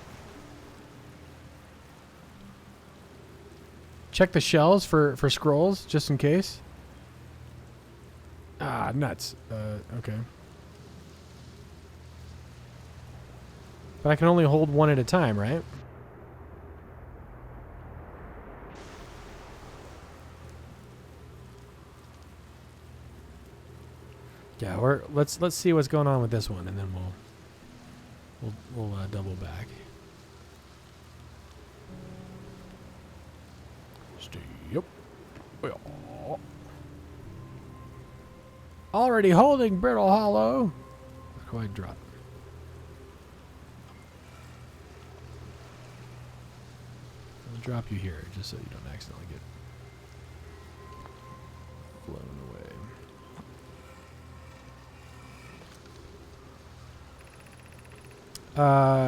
Check the shells for scrolls, just in case. Ah, nuts. Okay. But I can only hold one at a time, right? Yeah, let's see what's going on with this one, and then we'll double back. Yep. Already holding brittle hollow. Quite drop. I'll drop you here just so you don't accidentally get blown away.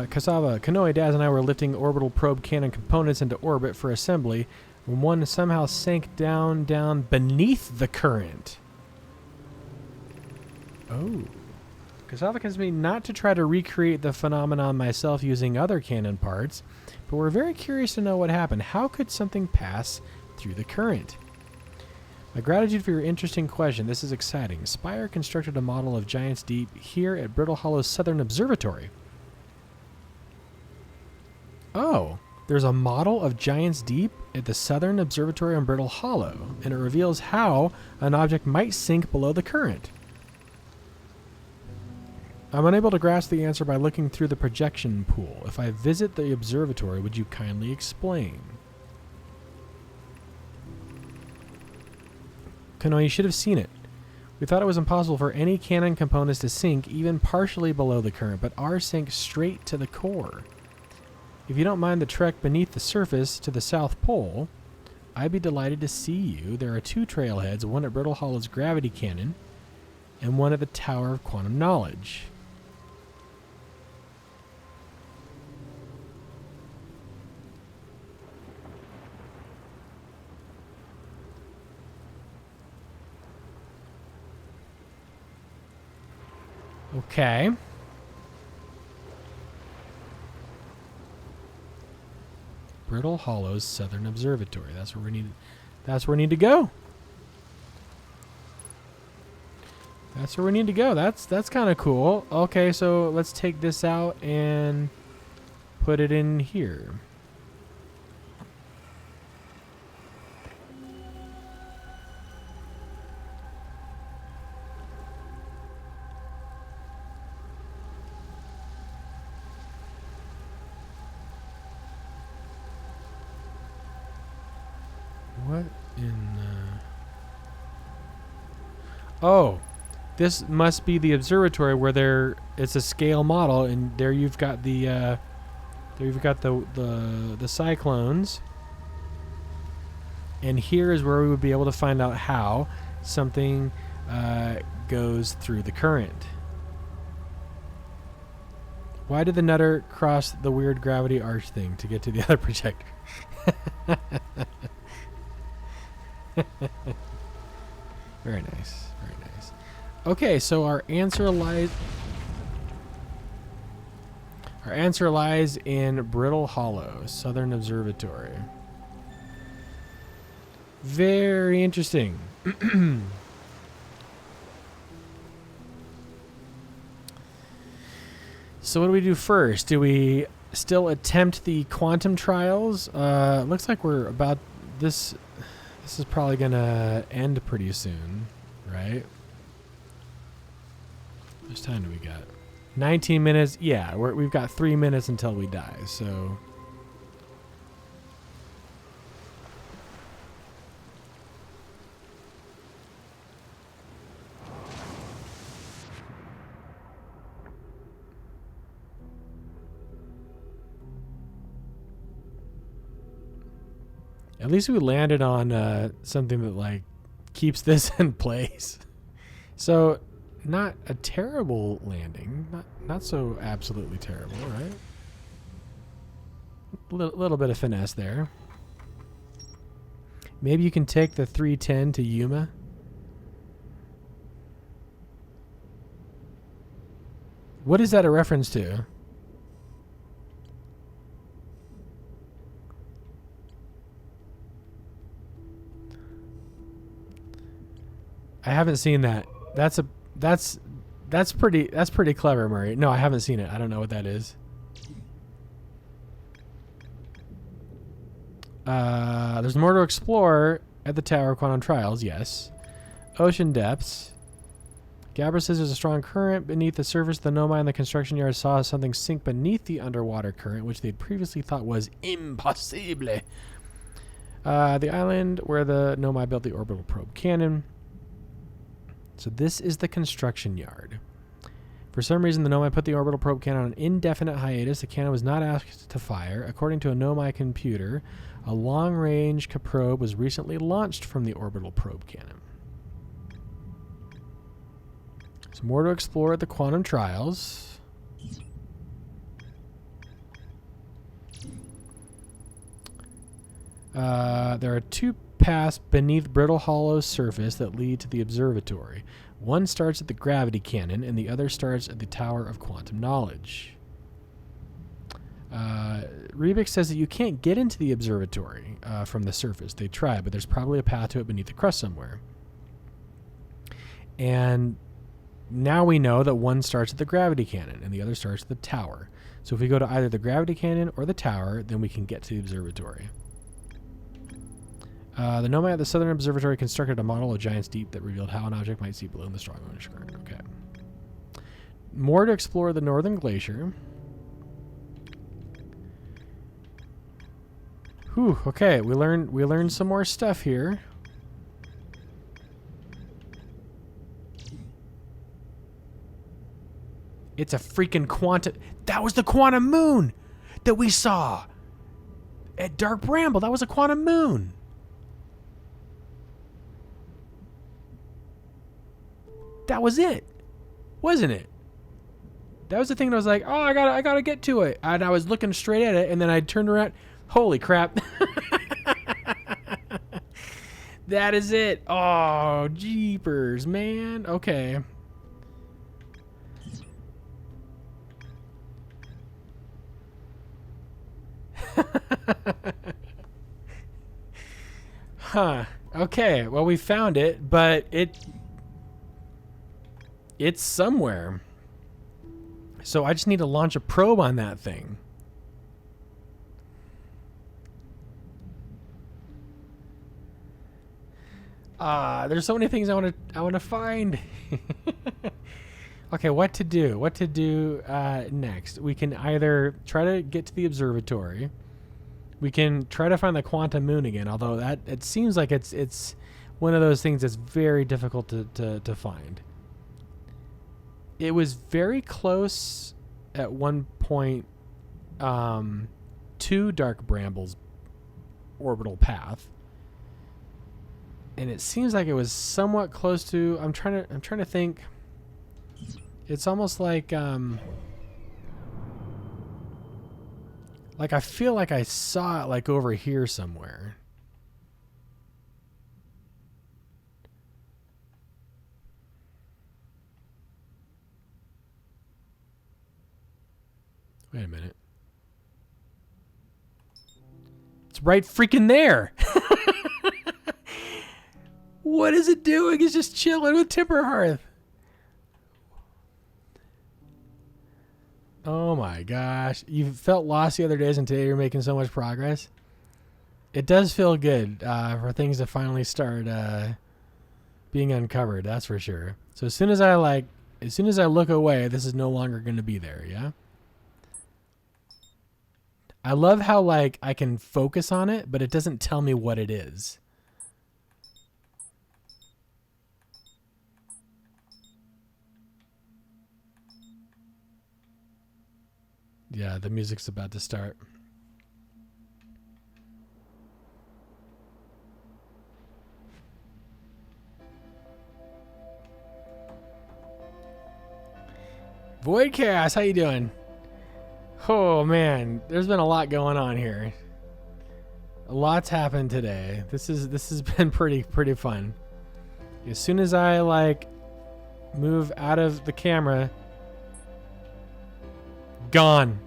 Cassava, Kanoe, Daz, and I were lifting orbital probe cannon components into orbit for assembly when one somehow sank down beneath the current. Oh. Cassava convinced me not to try to recreate the phenomenon myself using other cannon parts, but we're very curious to know what happened. How could something pass through the current? My gratitude for your interesting question. This is exciting. Spire constructed a model of Giant's Deep here at Brittle Hollow's Southern Observatory. Oh, there's a model of Giant's Deep at the Southern Observatory on Brittle Hollow, and it reveals how an object might sink below the current. I'm unable to grasp the answer by looking through the projection pool. If I visit the observatory, would you kindly explain? Kano, you should have seen it. We thought it was impossible for any cannon components to sink even partially below the current, but ours sank straight to the core. If you don't mind the trek beneath the surface to the South Pole, I'd be delighted to see you. There are 2 trailheads, one at Brittle Hollow's gravity cannon and one at the Tower of Quantum Knowledge. Okay. Brittle Hollow's Southern Observatory. That's where we need. That's where we need to go. That's where we need to go. That's kind of cool. Okay, so let's take this out and put it in here. What Oh, this must be the observatory where it's a scale model, and there you've got the the cyclones. And here is where we would be able to find out how something goes through the current. Why did the Nutter cross the weird gravity arch thing to get to the other projector? Very nice. Very nice. Okay, so our answer lies in Brittle Hollow, Southern Observatory. Very interesting. So what do we do first? Do we still attempt the quantum trials? Looks like we're about this. This is probably gonna end pretty soon, right? How much time do we got? 19 minutes. Yeah, we've got 3 minutes until we die. So. At least we landed on something that like keeps this in place. So not a terrible landing. Not so absolutely terrible, right? Little bit of finesse there. Maybe you can take the 310 to Yuma. What is that a reference to? I haven't seen that. That's pretty clever, Murray. No, I haven't seen it. I don't know what that is. There's more to explore at the Tower of Quantum Trials, yes. Ocean depths. Gabra says there's a strong current beneath the surface. The Nomai in the construction yard saw something sink beneath the underwater current, which they'd previously thought was impossible. The island where the Nomai built the orbital probe cannon. So this is the construction yard. For some reason, the Nomai put the orbital probe cannon on an indefinite hiatus. The cannon was not asked to fire. According to a Nomai computer, a long-range probe was recently launched from the orbital probe cannon. So more to explore at the quantum trials. There are two paths beneath Brittle Hollow's surface that lead to the observatory. One starts at the gravity cannon, and the other starts at the Tower of Quantum Knowledge. Rebik says that you can't get into the observatory from the surface. They tried, but there's probably a path to it beneath the crust somewhere. And now we know that one starts at the gravity cannon, and the other starts at the tower. So if we go to either the gravity cannon or the tower, then we can get to the observatory. The Nomai at the Southern Observatory constructed a model of Giant's Deep that revealed how an object might see below in the strong orange current. Okay. More to explore the Northern Glacier. Whew, okay, we learned some more stuff here. It's a freaking quantum. That was the quantum moon that we saw at Dark Bramble. That was a quantum moon. That was it, wasn't it? That was the thing that was like, oh, I gotta get to it. And I was looking straight at it, and then I turned around. Holy crap. That is it. Oh, jeepers, man. Okay. Huh. Okay, well, we found it, but it's somewhere. So I just need to launch a probe on that thing. There's so many things I want to find. Okay, what to do? What to do next? We can either try to get to the observatory, we can try to find the quantum moon again. Although that it seems like it's one of those things that's very difficult to find. It was very close at one point to Dark Bramble's orbital path, and it seems like it was somewhat close to. I'm trying to think. It's almost like I feel like I saw it like over here somewhere. Wait a minute. It's right freaking there. What is it doing? It's just chilling with Timber Hearth. Oh my gosh. You felt lost the other days and today you're making so much progress. It does feel good for things to finally start being uncovered, that's for sure. So as soon as I look away, this is no longer going to be there, yeah? I love how like I can focus on it, but it doesn't tell me what it is. Yeah, the music's about to start. Voidcast, how you doing? Oh man, there's been a lot going on here. A lot's happened today. This has been pretty fun. As soon as I like move out of the camera, gone.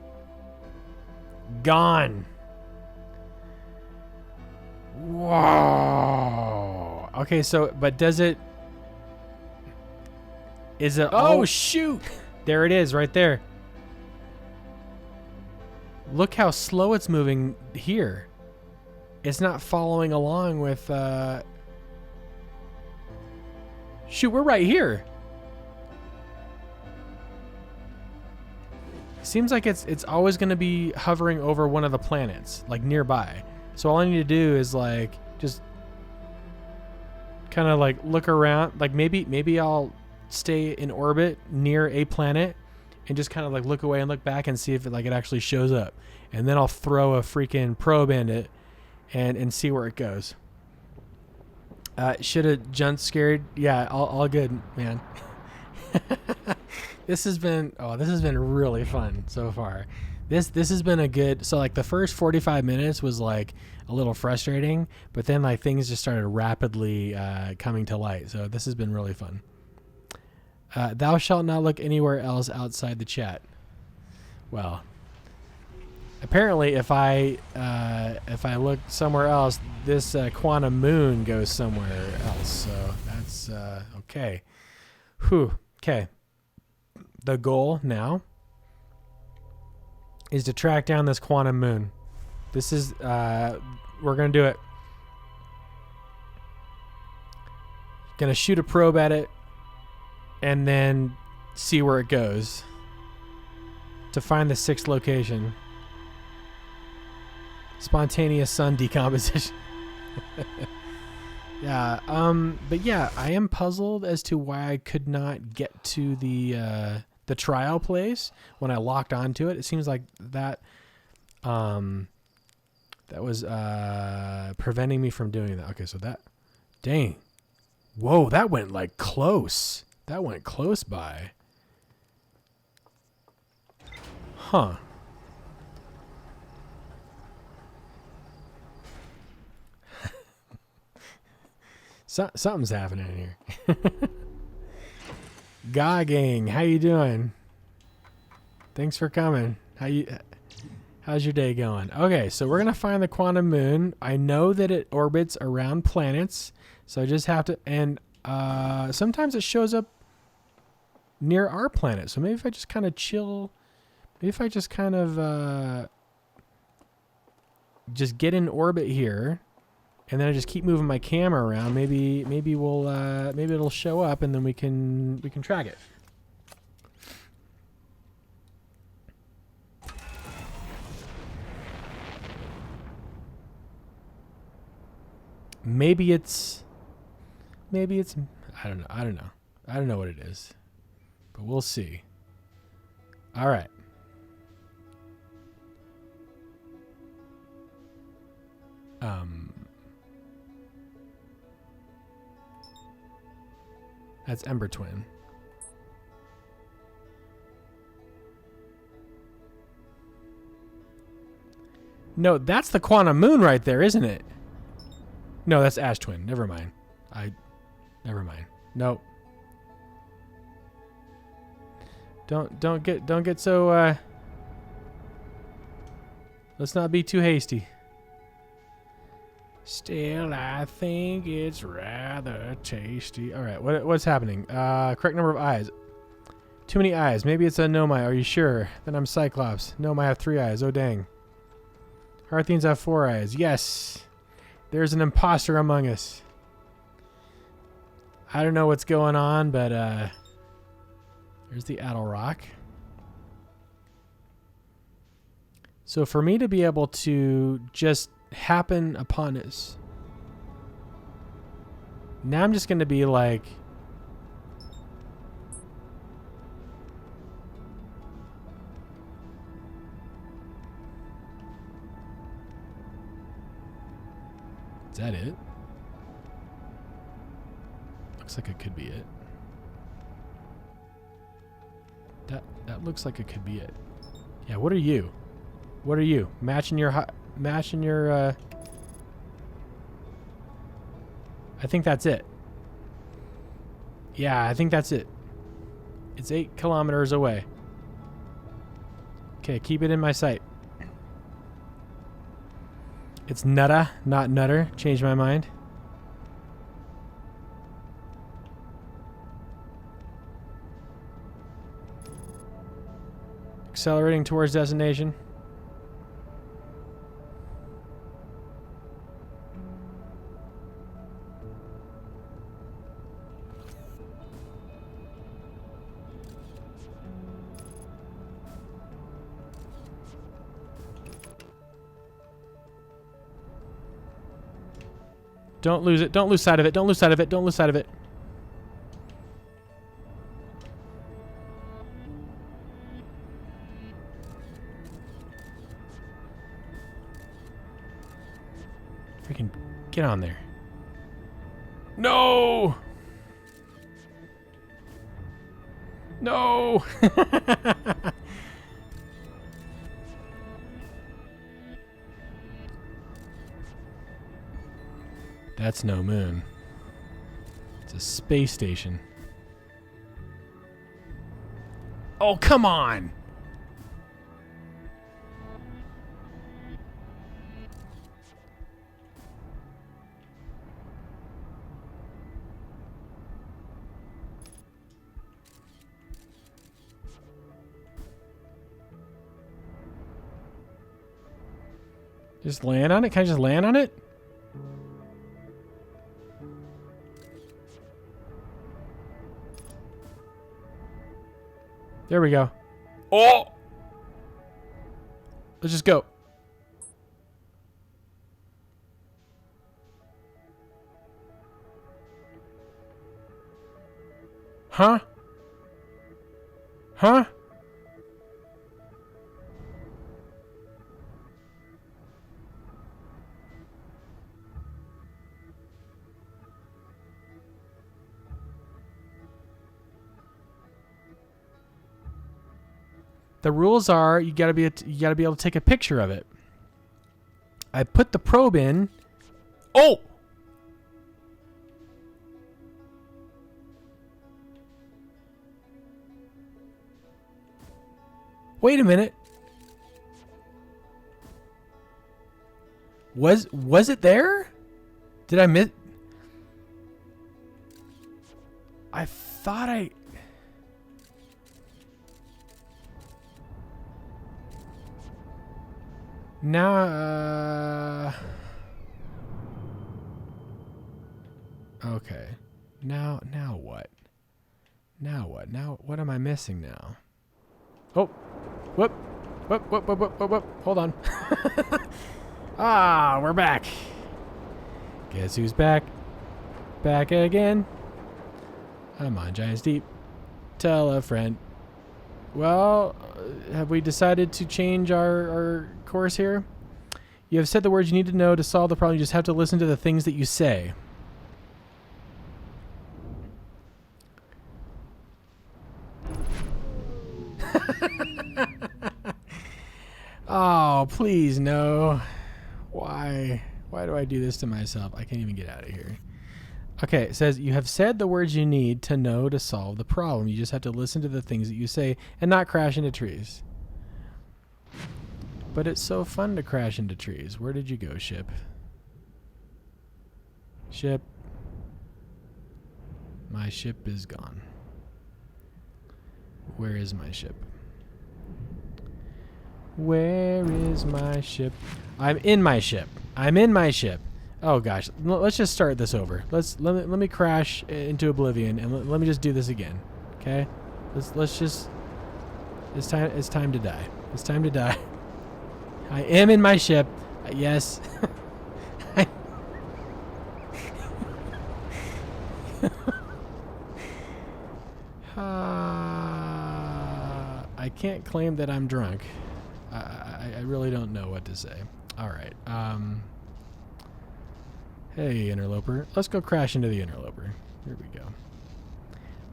Whoa. Okay, so but is it oh shoot. There it is right there. Look how slow it's moving here. It's not following along with shoot, we're right here. Seems like it's always going to be hovering over one of the planets, like nearby. So all I need to do is like just kind of like look around, like maybe I'll stay in orbit near a planet and just kind of like look away and look back and see if it actually shows up. And then I'll throw a freaking probe in it and see where it goes. Should have jump scared. Yeah, all good, man. This has been really fun so far. This has been a good, so like the first 45 minutes was like a little frustrating, but then like things just started rapidly coming to light. So this has been really fun. Thou shalt not look anywhere else outside the chat. Well, apparently if I look somewhere else, this quantum moon goes somewhere else. So that's okay. Whew. Okay. The goal now is to track down this quantum moon. This is we're gonna do it. Gonna shoot a probe at it and then see where it goes to find the 6th location. Spontaneous sun decomposition. Yeah, but yeah, I am puzzled as to why I could not get to the trial place when I locked onto it. It seems like that that was preventing me from doing that. Okay, so that, dang, whoa, that went like close. That went close by. Huh. Something's happening here. Gogging, how you doing? Thanks for coming. How's your day going? Okay, so we're gonna find the quantum moon. I know that it orbits around planets, so I just have to, and sometimes it shows up near our planet. So maybe if I just kind of chill, maybe if I just kind of just get in orbit here, and then I just keep moving my camera around, maybe we'll maybe it'll show up, and then we can track it. Maybe it's I don't know. I don't know what it is. But we'll see. All right. That's Ember Twin. No, that's the Quantum Moon right there, isn't it? No, that's Ash Twin. Never mind. Never mind. Nope. Don't get so let's not be too hasty. Still, I think it's rather tasty. All right, what's happening? Correct number of eyes. Too many eyes. Maybe it's a Nomai. Are you sure? Then I'm Cyclops. Nomai have 3 eyes. Oh, dang. Hearthians have 4 eyes. Yes. There's an imposter among us. I don't know what's going on, but there's the Addle Rock. So for me to be able to just happen upon us, now I'm just going to be like, is that it? Looks like it could be it. That looks like it could be it. Yeah, what are you? What are you? Matching your I think that's it. Yeah, I think that's it. It's 8 kilometers away. Okay, keep it in my sight. It's Nutta, not Nutter. Changed my mind. Accelerating towards destination. Don't lose it. Don't lose sight of it. Don't lose sight of it. Don't lose sight of it. Freaking get on there. No! No! That's no moon. It's a space station. Oh, come on! Just land on it? Can I just land on it? There we go. Oh! Let's just go. Huh? Huh? The rules are you gotta be able to take a picture of it. I put the probe in. Oh! Wait a minute. Was it there? Did I miss? I thought I... Now, okay. Now what? Now what? Now what am I missing now? Oh, whoop. Hold on. Ah, we're back. Guess who's back? Back again. I'm on Giants Deep. Tell a friend. Well, have we decided to change our course here? You have said the words you need to know to solve the problem. You just have to listen to the things that you say. Oh, please, no. Why? Why do I do this to myself? I can't even get out of here. Okay, it says, you have said the words you need to know to solve the problem. You just have to listen to the things that you say and not crash into trees. But it's so fun to crash into trees. Where did you go, ship? Ship. My ship is gone. Where is my ship? Where is my ship? I'm in my ship. I'm in my ship. Oh gosh, let's just start this over. Let me crash into oblivion and let me just do this again. Okay? Let's just. It's time to die. It's time to die. I am in my ship. Yes. I can't claim that I'm drunk. I really don't know what to say. All right. Hey, interloper. Let's go crash into the interloper. Here we go.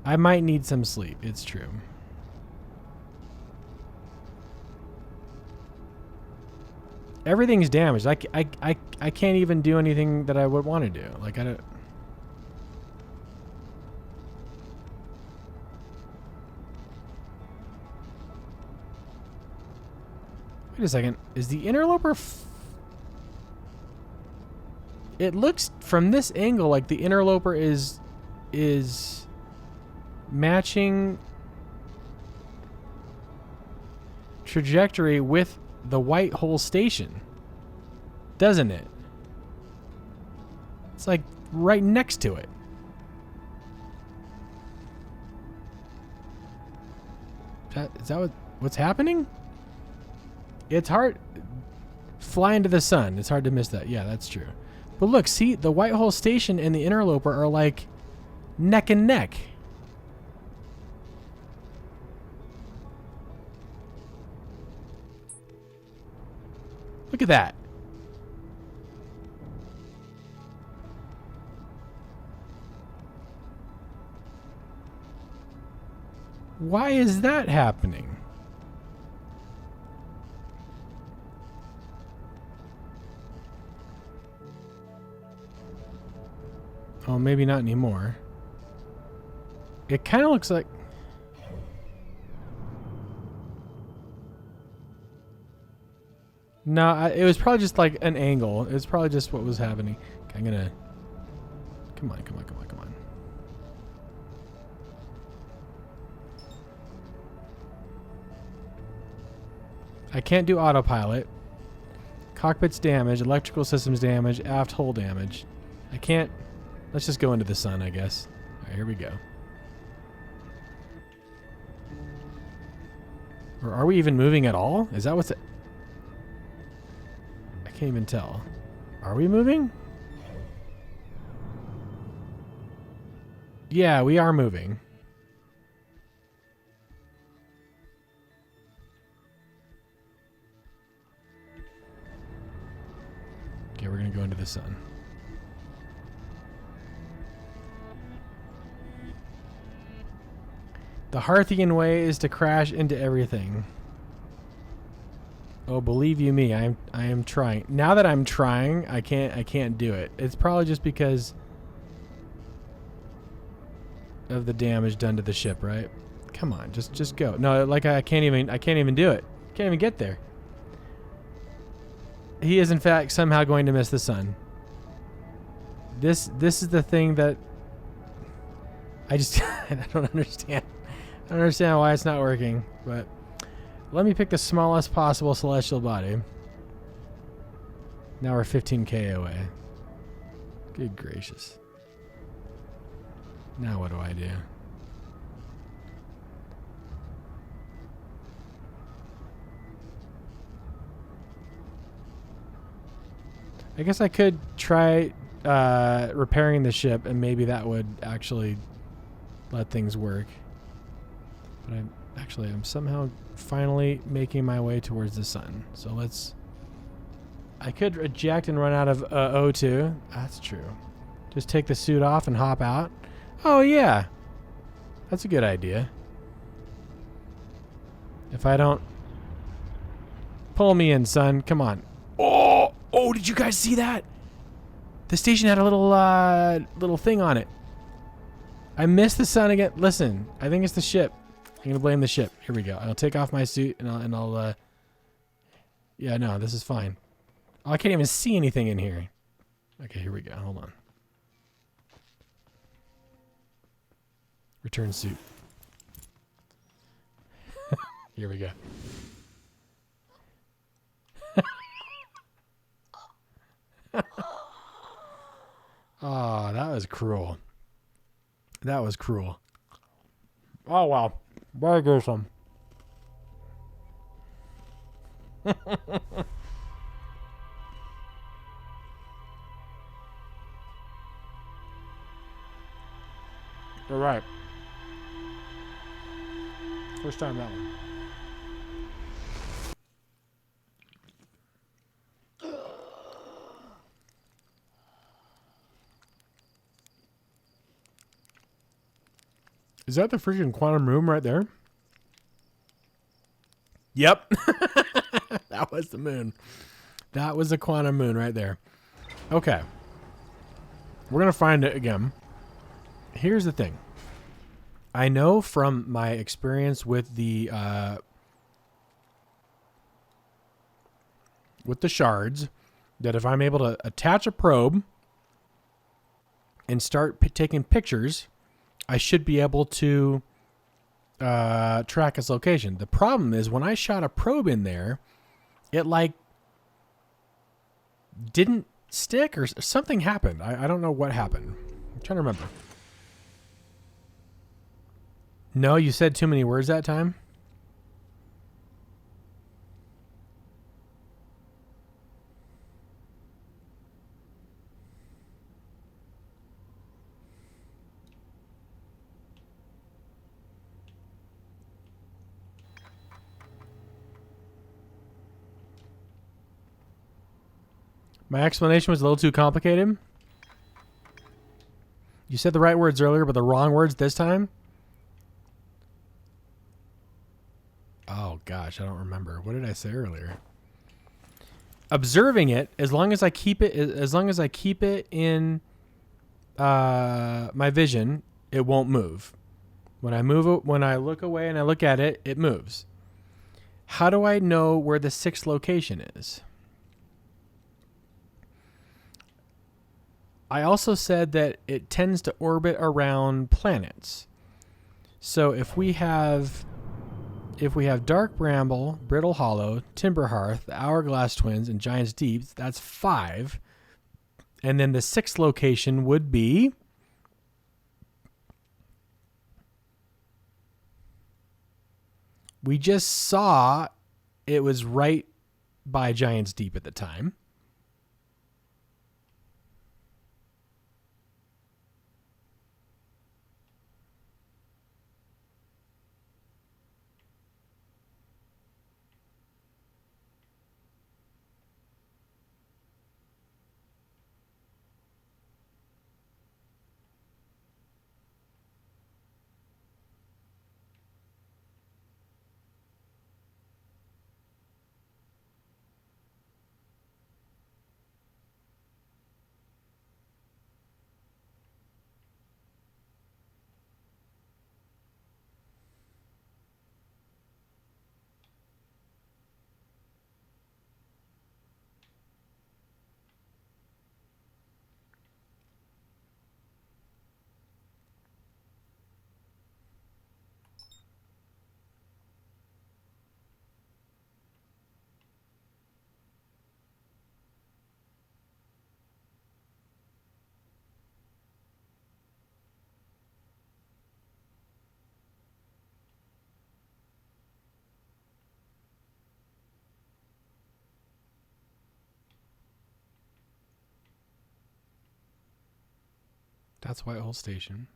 I might need some sleep. It's true. Everything's damaged. I can't even do anything that I would want to do. Like, I don't... Wait a second. Is the interloper... It looks from this angle like the interloper is matching trajectory with the White Hole Station, doesn't it? It's like right next to it. Is that what's happening? It's hard. Fly into the sun. It's hard to miss that. Yeah, that's true. But look, see, the White Hole Station and the interloper are like neck and neck. Look at that. Why is that happening? Oh, maybe not anymore. It kind of looks like... No, it was probably just like an angle. It was probably just what was happening. Okay, I'm gonna... Come on, come on, come on, come on. I can't do autopilot. Cockpit's damaged, electrical systems damaged, aft hull damage. I can't... Let's just go into the sun, I guess. Alright, here we go. Or are we even moving at all? Is that what's... I can't even tell. Are we moving? Yeah, we are moving. Okay, we're gonna go into the sun. The Harthian way is to crash into everything. Oh, believe you me, I am trying. Now that I'm trying, I can't do it. It's probably just because of the damage done to the ship, right? Come on, just go. No, like I can't even do it. Can't even get there. He is in fact somehow going to miss the sun. This is the thing that I just I don't understand. I don't understand why it's not working, but let me pick the smallest possible celestial body. Now we're 15K away. Good gracious. Now what do I do? I guess I could try repairing the ship, and maybe that would actually let things work. But I'm somehow finally making my way towards the sun. So let's... I could eject and run out of O2. That's true. Just take the suit off and hop out. Oh, yeah. That's a good idea. If I don't... Pull me in, son. Come on. Oh! Oh, did you guys see that? The station had a little thing on it. I missed the sun again. Listen, I think it's the ship. I'm going to blame the ship. Here we go. I'll take off my suit and I'll yeah, no, this is fine. Oh, I can't even see anything in here. Okay, here we go. Hold on. Return suit. Here we go. Oh, that was cruel. That was cruel. Oh, wow. Very gruesome. You're right. First time that one. Is that the freaking quantum room right there? Yep. That was the moon. That was the quantum moon right there. Okay. We're going to find it again. Here's the thing. I know from my experience with the shards that if I'm able to attach a probe and start taking pictures, I should be able to track its location. The problem is when I shot a probe in there, it like didn't stick or something happened. I don't know what happened. I'm trying to remember. No, you said too many words that time? My explanation was a little too complicated. You said the right words earlier, but the wrong words this time? Oh gosh, I don't remember. What did I say earlier? Observing it, as long as I keep it in my vision, it won't move. When I look away and I look at it, it moves. How do I know where the sixth location is? I also said that it tends to orbit around planets. So if we have Dark Bramble, Brittle Hollow, Timberhearth, the Hourglass Twins, and Giant's Deep, that's 5. And then the 6th location would be... We just saw it was right by Giant's Deep at the time. That's Whitehall Station.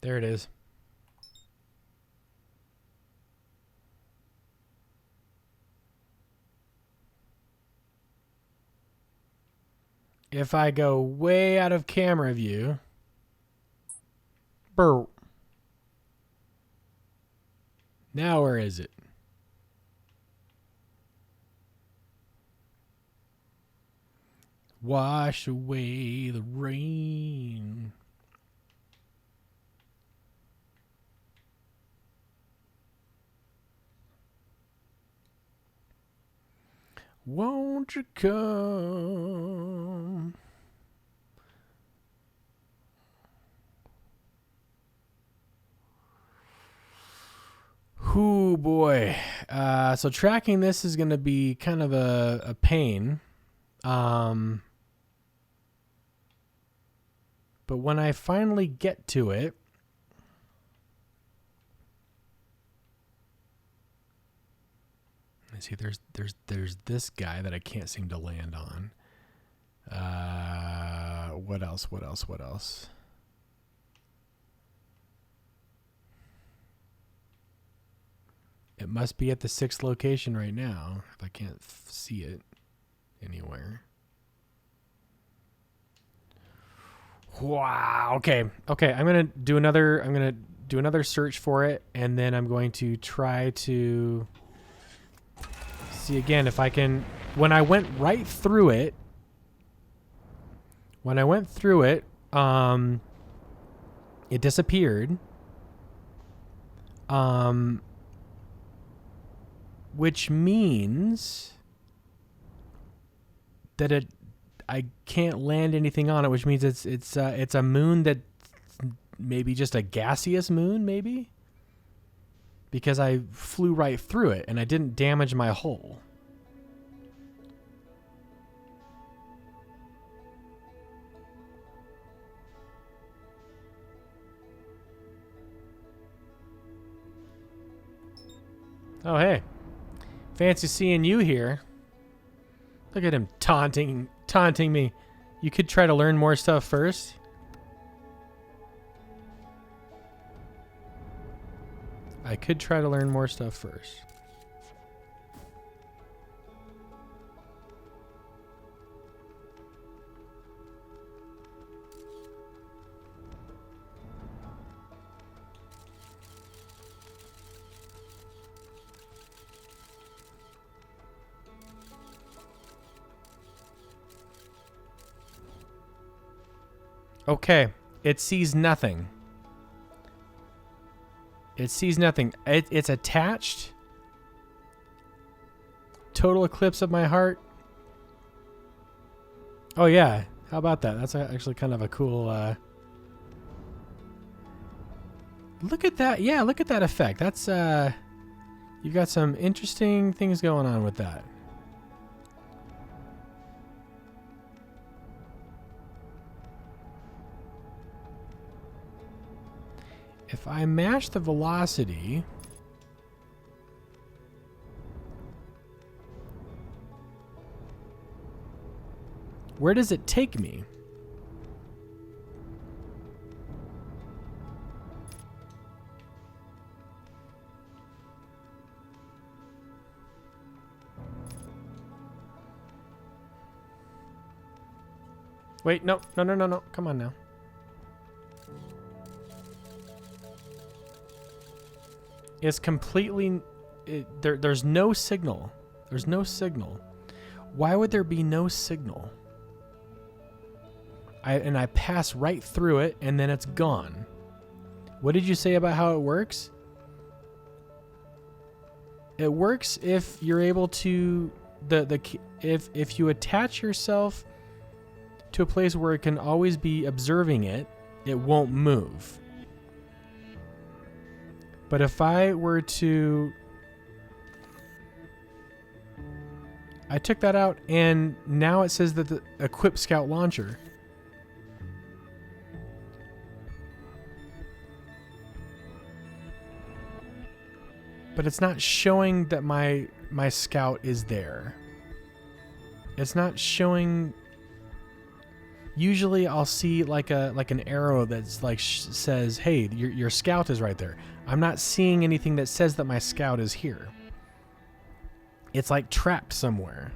There it is. If I go way out of camera view, burr. Now where is it? Wash away the rain. Won't you come? Ooh, boy. So tracking this is going to be kind of a pain. But when I finally get to it, see, there's this guy that I can't seem to land on. What else? It must be at the 6th location right now, if I can't see it anywhere. Wow. Okay. I'm gonna do another search for it, and then I'm going to try to see again if I can. When I went right through it, it disappeared. Which means that I can't land anything on it, which means it's a moon that maybe just a gaseous moon, maybe, because I flew right through it and I didn't damage my hull. Oh, hey. Fancy seeing you here. Look at him taunting me. You could try to learn more stuff first. I could try to learn more stuff first. Okay, it sees nothing. It's attached. Total eclipse of my heart. Oh yeah, how about that? That's actually kind of a cool. Look at that! Yeah, look at that effect. That's you've got some interesting things going on with that. If I mash the velocity, where does it take me? Wait, no. Come on now. It's completely... there's no signal. There's no signal. Why would there be no signal? I pass right through it, and then it's gone. What did you say about how it works? It works if you're able to... if you attach yourself to a place where it can always be observing it, it won't move. But if I were to... I took that out, and now it says that the equip scout launcher. But it's not showing that my scout is there. It's not showing. Usually I'll see like an arrow that's like says, "Hey, your scout is right there." I'm not seeing anything that says that my scout is here. It's like trapped somewhere.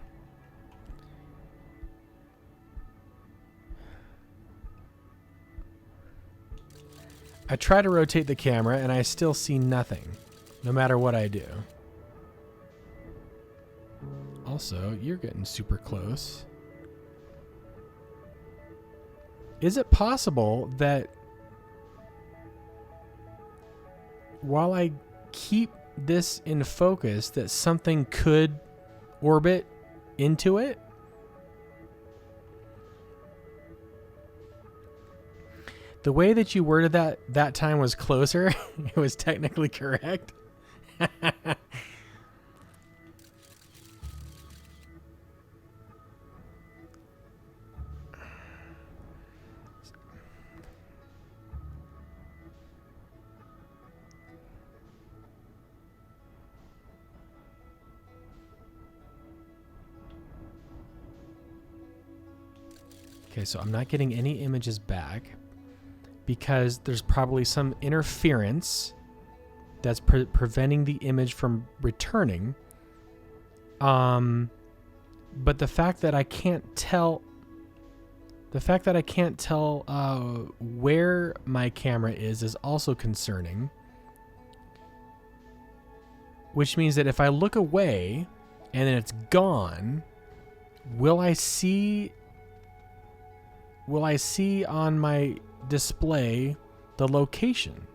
I try to rotate the camera and I still see nothing, no matter what I do. Also, you're getting super close. Is it possible that while I keep this in focus, that something could orbit into it? The way that you worded that time was closer. It was technically correct. Okay, so I'm not getting any images back because there's probably some interference that's preventing the image from returning. But the fact that I can't tell where my camera is also concerning. Which means that if I look away and then it's gone, will I see on my display the location?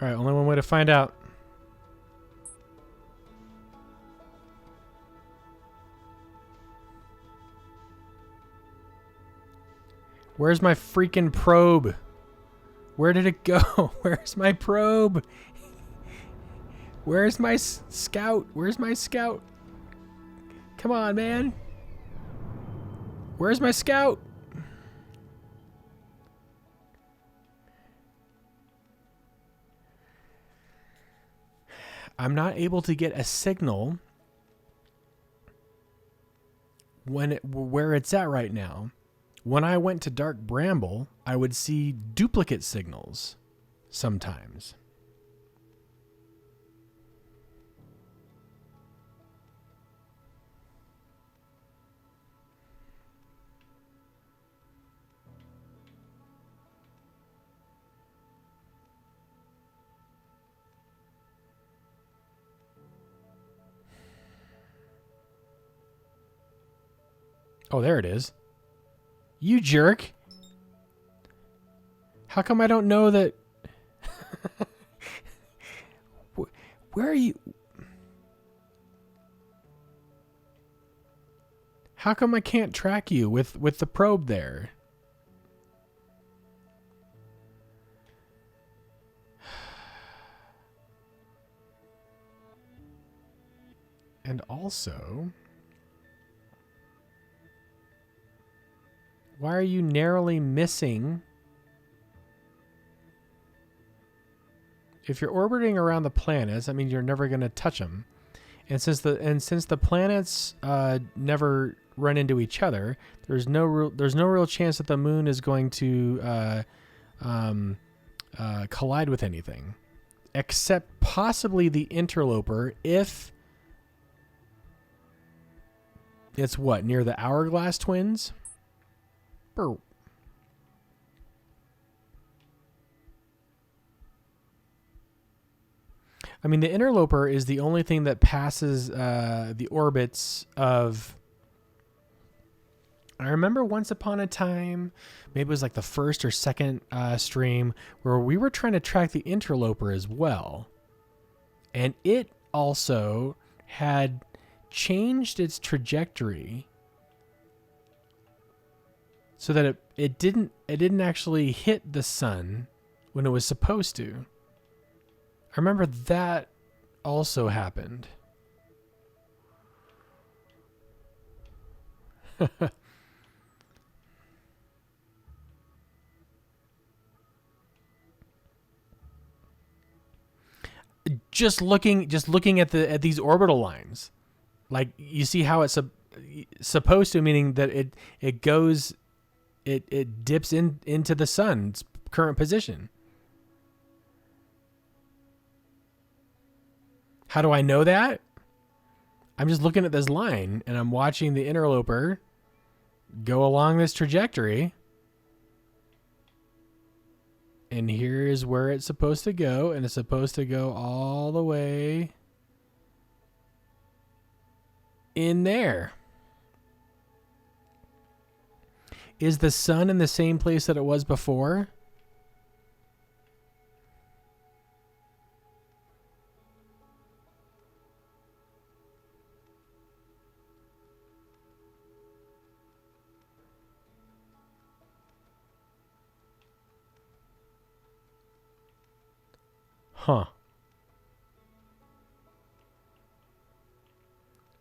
All right, only one way to find out. Where's my freaking probe? Where did it go? Where's my probe? Where's my scout? Where's my scout? Come on, man. Where's my scout? I'm not able to get a signal where it's at right now. When I went to Dark Bramble, I would see duplicate signals sometimes. Oh, there it is. You jerk. How come I don't know that? Where are you? How come I can't track you with the probe there? And also, why are you narrowly missing? If you're orbiting around the planets, I mean, you're never going to touch them. And since the planets never run into each other, there's no real chance that the moon is going to collide with anything, except possibly the interloper if it's near the Hourglass Twins. Burr. I mean, the interloper is the only thing that passes the orbits of... I remember once upon a time, maybe it was like the first or second stream, where we were trying to track the interloper as well. And it also had changed its trajectory so that it didn't actually hit the sun when it was supposed to. I remember that also happened. just looking at these orbital lines, like you see how it's supposed to, meaning that it goes, it dips into the sun's current position. How do I know that? I'm just looking at this line and I'm watching the interloper go along this trajectory. And here's where it's supposed to go, and it's supposed to go all the way in there. Is the sun in the same place that it was before? Huh.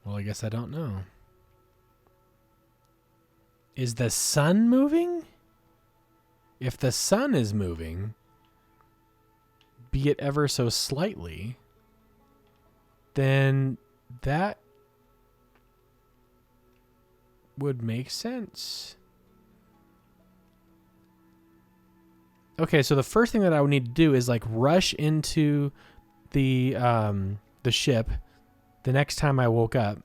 Well, I guess I don't know. Is the sun moving? If the sun is moving, be it ever so slightly, then that would make sense. Okay, so the first thing that I would need to do is like rush into the ship the next time I woke up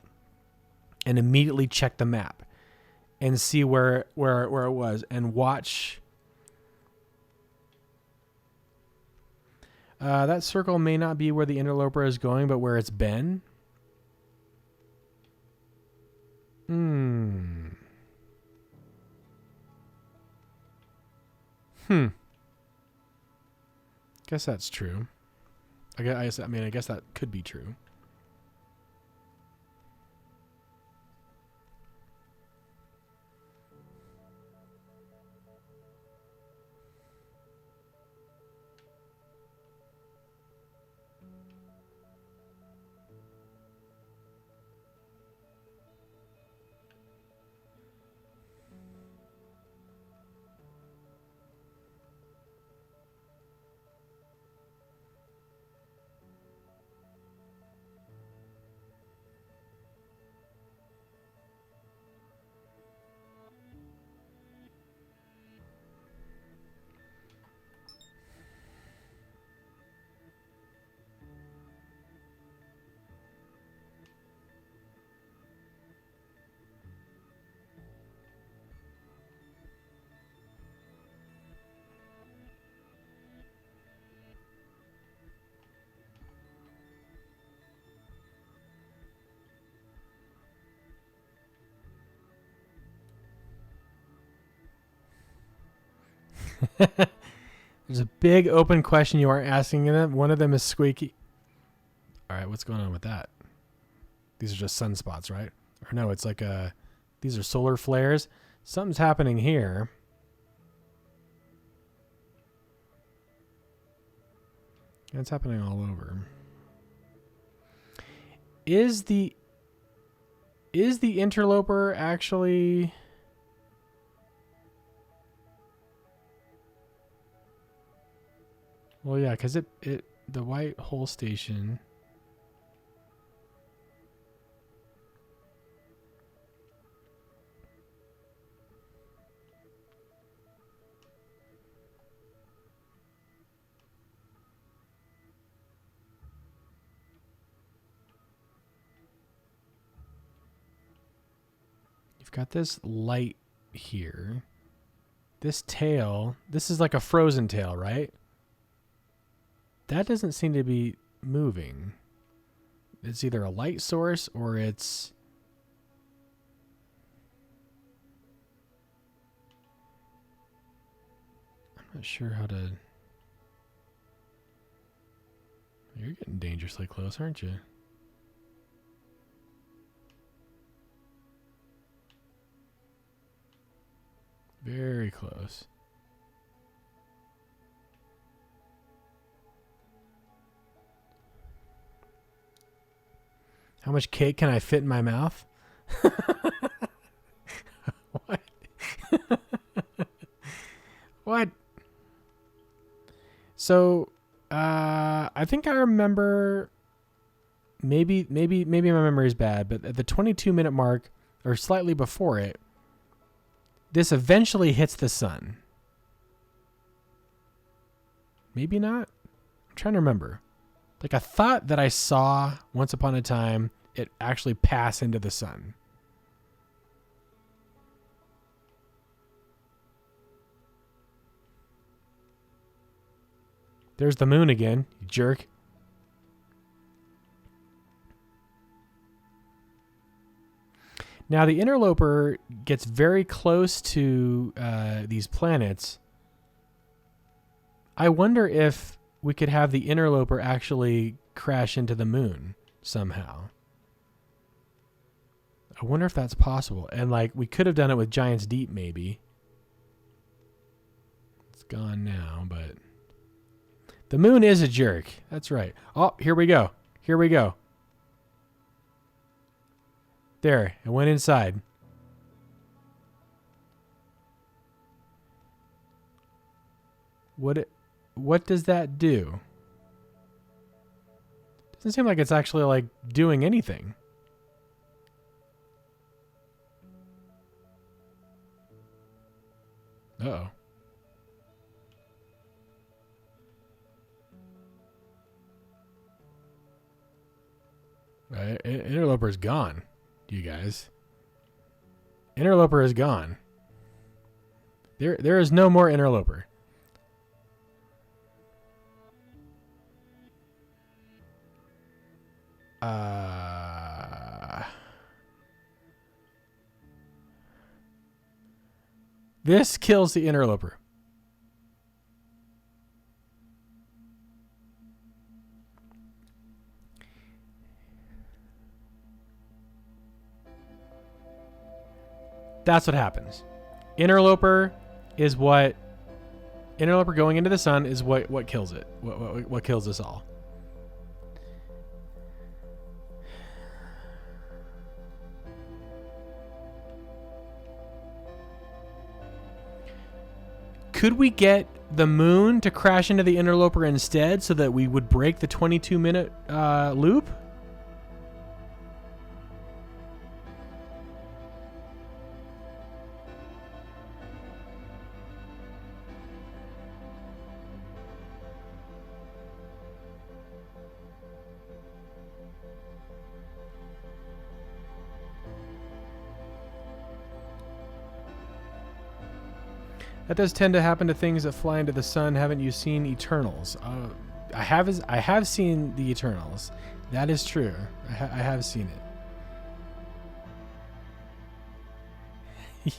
and immediately check the map and see where it was and watch. That circle may not be where the interloper is going, but where it's been. Guess that's true. I guess that could be true. There's a big open question you aren't asking in it. One of them is squeaky. All right, what's going on with that? These are just sunspots, right? Or no, it's like these are solar flares. Something's happening here. It's happening all over. Is the interloper actually... Well, yeah, because the white hole station... You've got this light here. This tail, this is like a frozen tail, right? That doesn't seem to be moving. It's either a light source or it's... I'm not sure how to... You're getting dangerously close, aren't you? Very close. How much cake can I fit in my mouth? What? What? So, I think I remember. Maybe my memory is bad, but at the 22-minute mark, or slightly before it, this eventually hits the sun. Maybe not. I'm trying to remember. Like, I thought that I saw once upon a time it actually pass into the sun. There's the moon again, you jerk. Now, the interloper gets very close to these planets. I wonder if we could have the interloper actually crash into the moon somehow. I wonder if that's possible. And, like, we could have done it with Giant's Deep, maybe. It's gone now, but... The moon is a jerk. That's right. Oh, here we go. Here we go. There, it went inside. What does that do? Doesn't seem like it's actually like doing anything. Uh-oh. Interloper's gone, you guys. Interloper is gone. There is no more interloper. This kills the interloper. That's what happens. Interloper going into the sun is what kills it. What kills us all. Could we get the moon to crash into the interloper instead so that we would break the 22-minute loop? That does tend to happen to things that fly into the sun. Haven't you seen Eternals? I have seen the Eternals. That is true. I have seen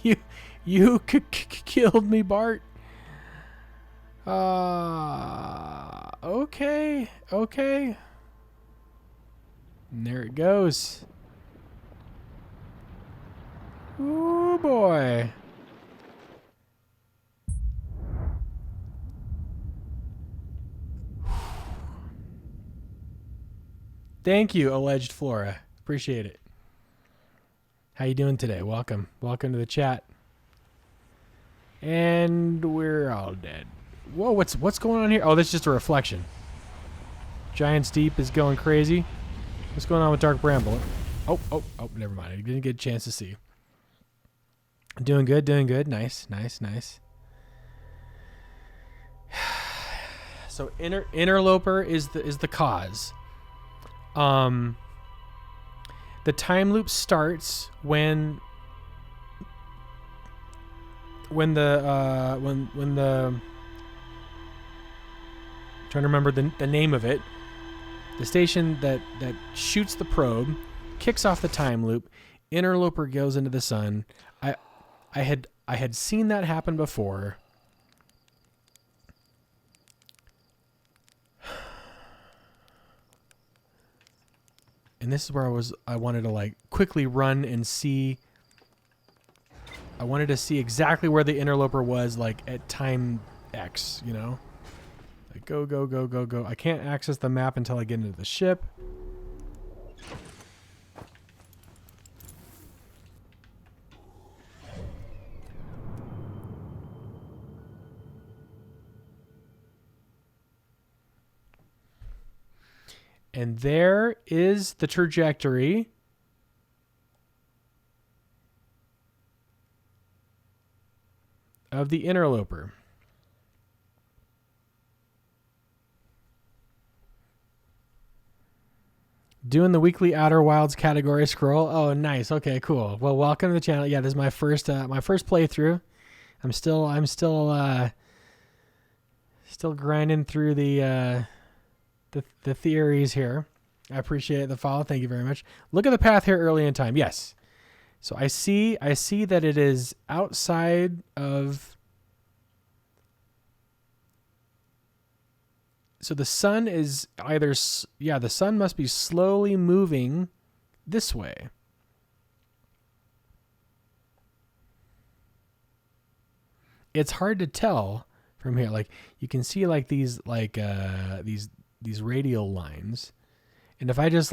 it. You killed me, Bart. Okay. And there it goes. Ooh, boy. Thank you, Alleged Flora. Appreciate it. How you doing today? Welcome to the chat. And we're all dead. Whoa, what's going on here? Oh, that's just a reflection. Giant's Deep is going crazy. What's going on with Dark Bramble? Oh, never mind. I didn't get a chance to see. Doing good. Nice. So interloper is the cause. The time loop starts when the I'm trying to remember the name of it. The station that shoots the probe kicks off the time loop. Interloper goes into the sun. I had seen that happen before. And this is where I wanted to like quickly run and see. I wanted to see exactly where the interloper was, like at time X, you know? Like go. I can't access the map until I get into the ship. And there is the trajectory of the interloper. Doing the weekly Outer Wilds category scroll. Oh, nice. Okay, cool. Well, welcome to the channel. Yeah, this is my first playthrough. I'm still grinding through the theories here. I appreciate the follow. Thank you very much. Look at the path here early in time. Yes. So I see that it is outside of. So the sun is either, the sun must be slowly moving this way. It's hard to tell from here. Like you can see like these radial lines. And if I just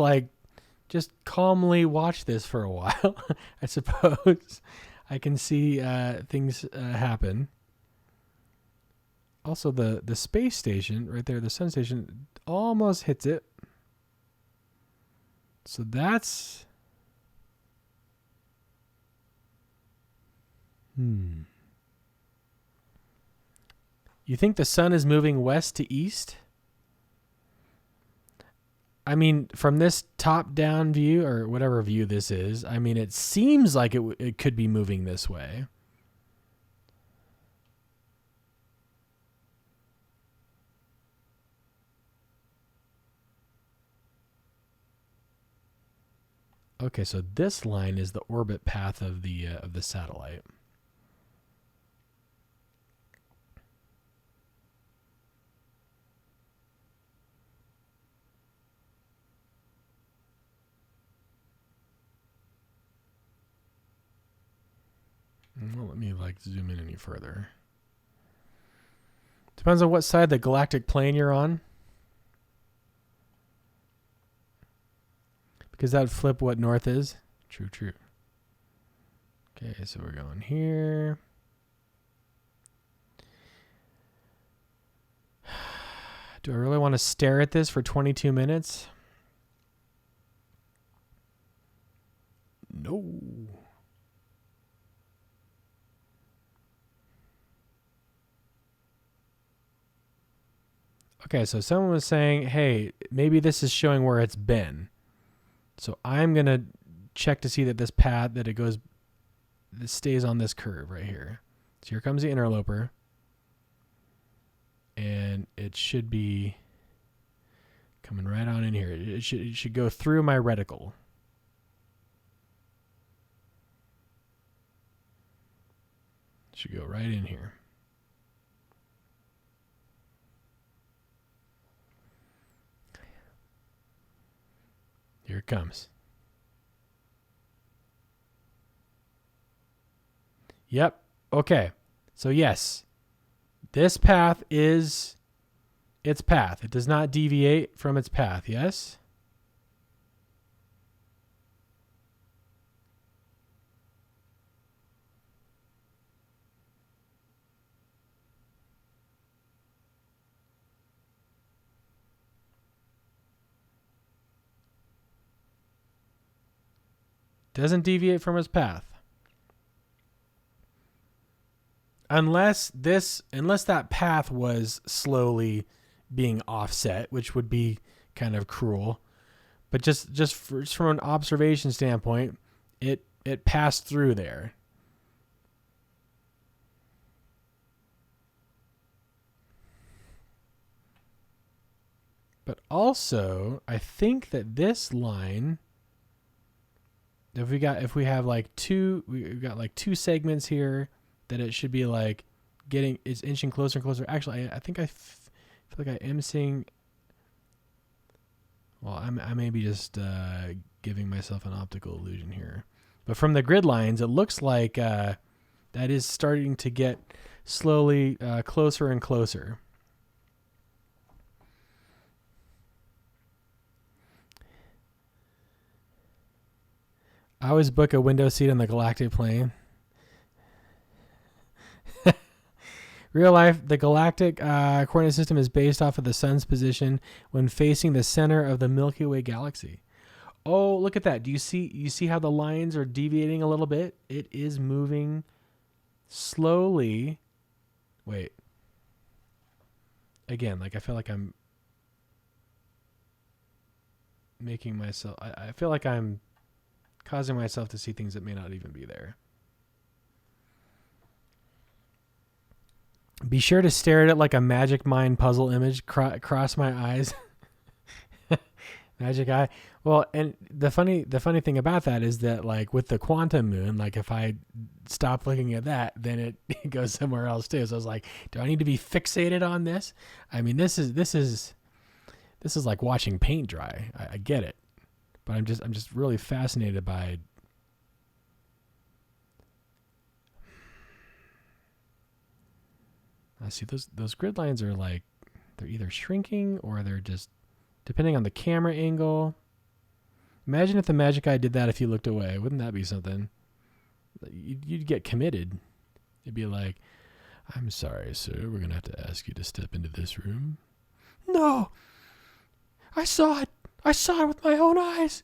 calmly watch this for a while, I suppose I can see things happen. Also, the space station right there, the sun station, almost hits it. So that's... You think the sun is moving west to east? I mean, from this top-down view, or whatever view this is, I mean, it seems like it could be moving this way. Okay, so this line is the orbit path of the satellite. Well, let me zoom in any further. Depends on what side of the galactic plane you're on. Because that would flip what north is. True. Okay, so we're going here. Do I really want to stare at this for 22 minutes? No. Okay, so someone was saying, hey, maybe this is showing where it's been. So I'm going to check to see that this path, this stays on this curve right here. So here comes the interloper. And it should be coming right on in here. It should go through my reticle. It should go right in here. Here it comes. Yep. Okay. So yes, this path is its path. It does not deviate from its path. Yes? Doesn't deviate from its path. Unless that path was slowly being offset, which would be kind of cruel. But just from an observation standpoint, it passed through there. But also, I think that this line, if we have we've got two segments here, that it should be it's inching closer and closer. Actually, I think I feel like I am seeing. Well, I may be just giving myself an optical illusion here, but from the grid lines, it looks like that is starting to get slowly closer and closer. I always book a window seat on the galactic plane. Real life, the galactic coordinate system is based off of the sun's position when facing the center of the Milky Way galaxy. Oh, look at that. Do you see how the lines are deviating a little bit? It is moving slowly. Wait. Again, like I feel like I'm making myself I feel like I'm causing myself to see things that may not even be there. Be sure to stare at it like a magic mind puzzle image. Cross my eyes. Magic eye. Well, and the funny thing about that is that, like, with the quantum moon, like, if I stop looking at that, then it goes somewhere else too. So I was like, do I need to be fixated on this? I mean, this is like watching paint dry. I get it, but I'm just really fascinated by. I see those grid lines are like, they're either shrinking or they're just, depending on the camera angle. Imagine if the magic eye did that if you looked away. Wouldn't that be something? You'd get committed. It'd be like, I'm sorry, sir. We're going to have to ask you to step into this room. No! I saw it. I saw it with my own eyes.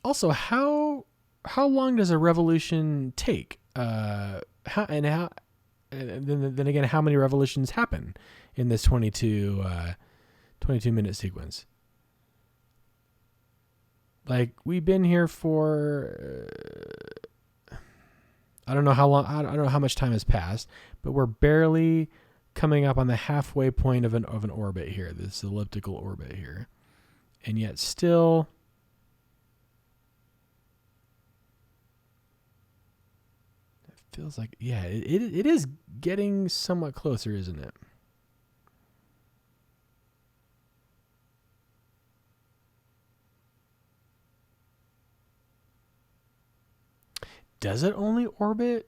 Also, how long does a revolution take? Then again, how many revolutions happen in this 22 minute sequence? Like, we've been here for I don't know how long. I don't know how much time has passed, but we're barely coming up on the halfway point of an orbit here. This elliptical orbit here, and yet still. Feels like, yeah, it is getting somewhat closer, isn't it? Does it only orbit?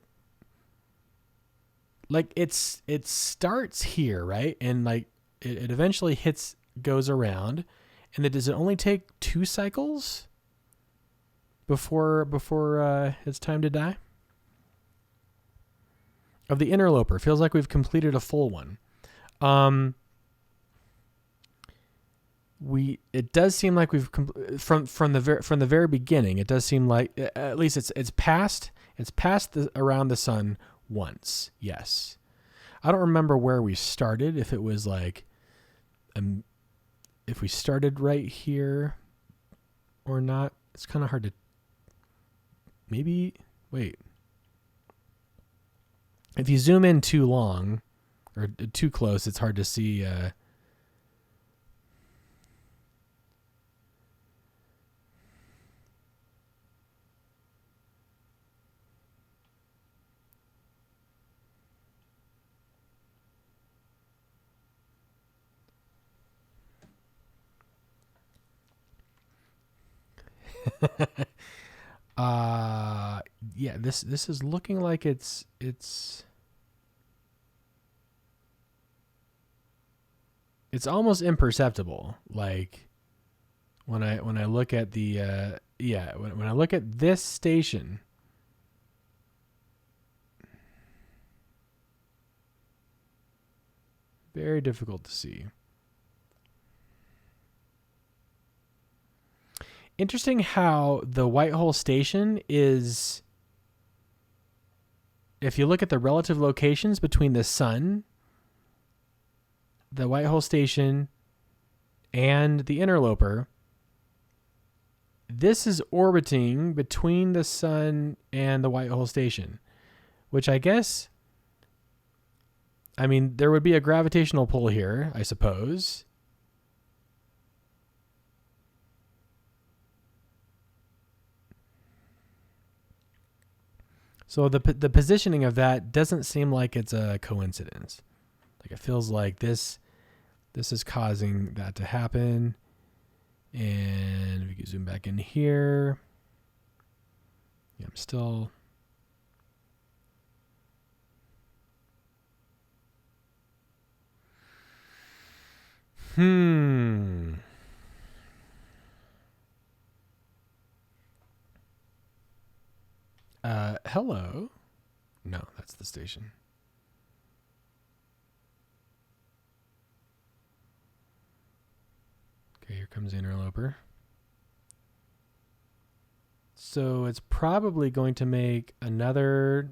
Like, it starts here, right? And like it eventually goes around, and then does it only take 2 cycles before it's time to die? Of the interloper, feels like we've completed a full one. It does seem like we've from the very beginning. It does seem like, at least it's passed around the sun once. Yes, I don't remember where we started. If it was like, if we started right here or not. It's kind of hard to. Maybe wait. If you zoom in too long or too close, it's hard to see. Yeah, this is looking like it's almost imperceptible. Like when I look at the when I look at this station, very difficult to see. Interesting how the White Hole Station is, if you look at the relative locations between the sun, the White Hole Station, and the interloper, this is orbiting between the sun and the White Hole Station, which I guess, I mean, there would be a gravitational pull here, I suppose. So the positioning of that doesn't seem like it's a coincidence. Like, it feels like this is causing that to happen. And if you can zoom back in here, yeah, I'm still. hello. No, that's the station. Okay, here comes the interloper. So it's probably going to make another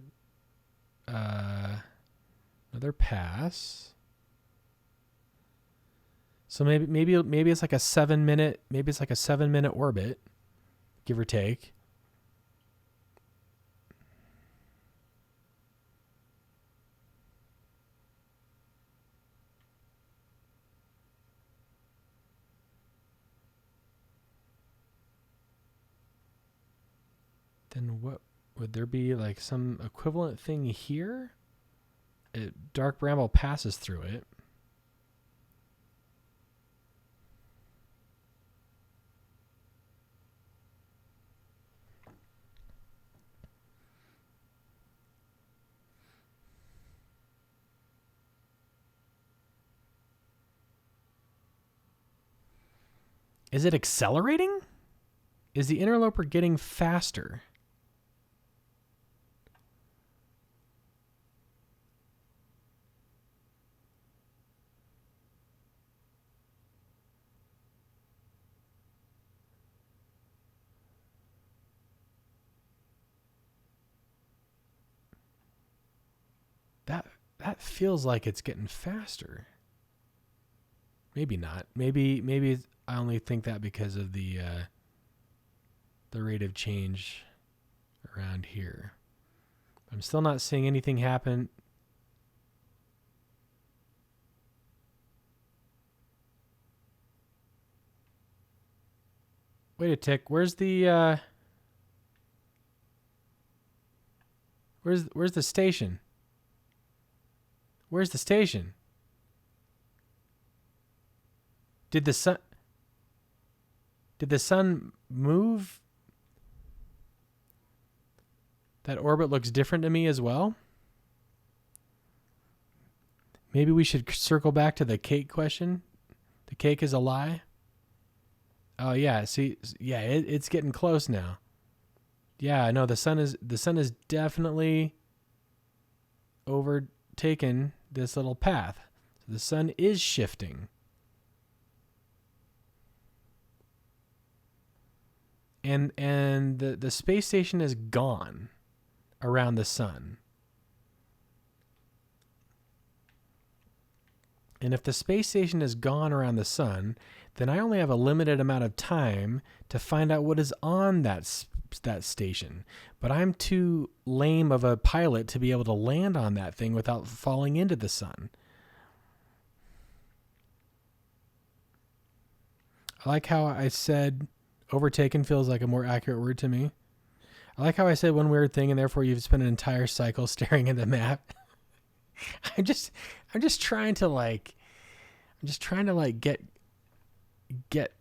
pass. So maybe it's like a 7 minute, orbit, give or take. Then what would there be, like some equivalent thing here? Dark Bramble passes through it. Is it accelerating? Is the interloper getting faster? That feels like it's getting faster. Maybe not. Maybe I only think that because of the rate of change around here. I'm still not seeing anything happen. Wait a tick. Where's the where's the station? Where's the station? Did the sun move? That orbit looks different to me as well. Maybe we should circle back to the cake question. The cake is a lie. Oh yeah, see, yeah, it's getting close now. Yeah, no, the sun is definitely overtaken this little path. So the sun is shifting. And the space station is gone around the sun. And if the space station is gone around the sun, then I only have a limited amount of time to find out what is on that station. But I'm too lame of a pilot to be able to land on that thing without falling into the sun. I like how I said overtaken feels like a more accurate word to me. I like how I said one weird thing and therefore you've spent an entire cycle staring at the map. I'm just trying to get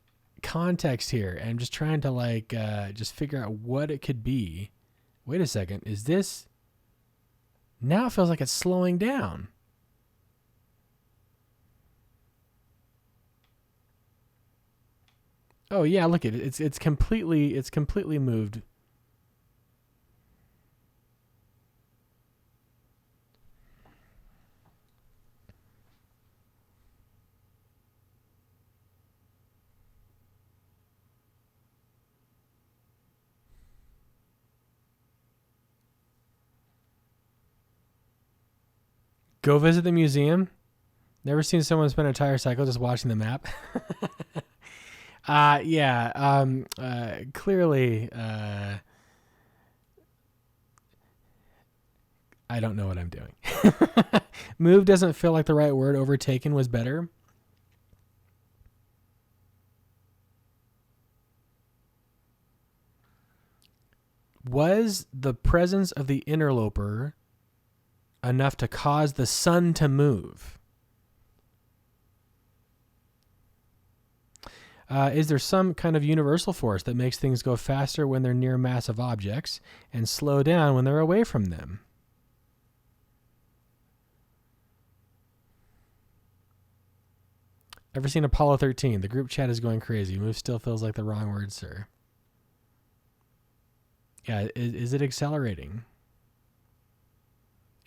context here. And I'm just trying to just figure out what it could be. Wait a second. Is this now? It feels like it's slowing down. Oh yeah, look at it. It's completely moved. Go visit the museum. Never seen someone spend an entire cycle just watching the map. Clearly, I don't know what I'm doing. Move doesn't feel like the right word. Overtaken was better. Was the presence of the interloper enough to cause the sun to move? Is there some kind of universal force that makes things go faster when they're near massive objects and slow down when they're away from them? Ever seen Apollo 13? The group chat is going crazy. Move still feels like the wrong word, sir. Yeah, is it accelerating?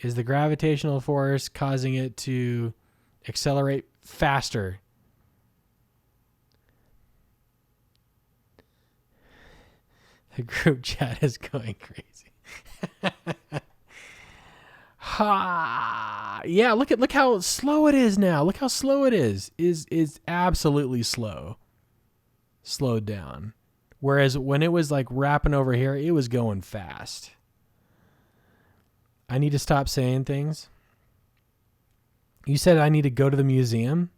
Is the gravitational force causing it to accelerate faster? The group chat is going crazy. Ha! Yeah, look how slow it is now. Look how slow it is. Is absolutely slow. Slowed down. Whereas when it was like wrapping over here, it was going fast. I need to stop saying things. You said I need to go to the museum?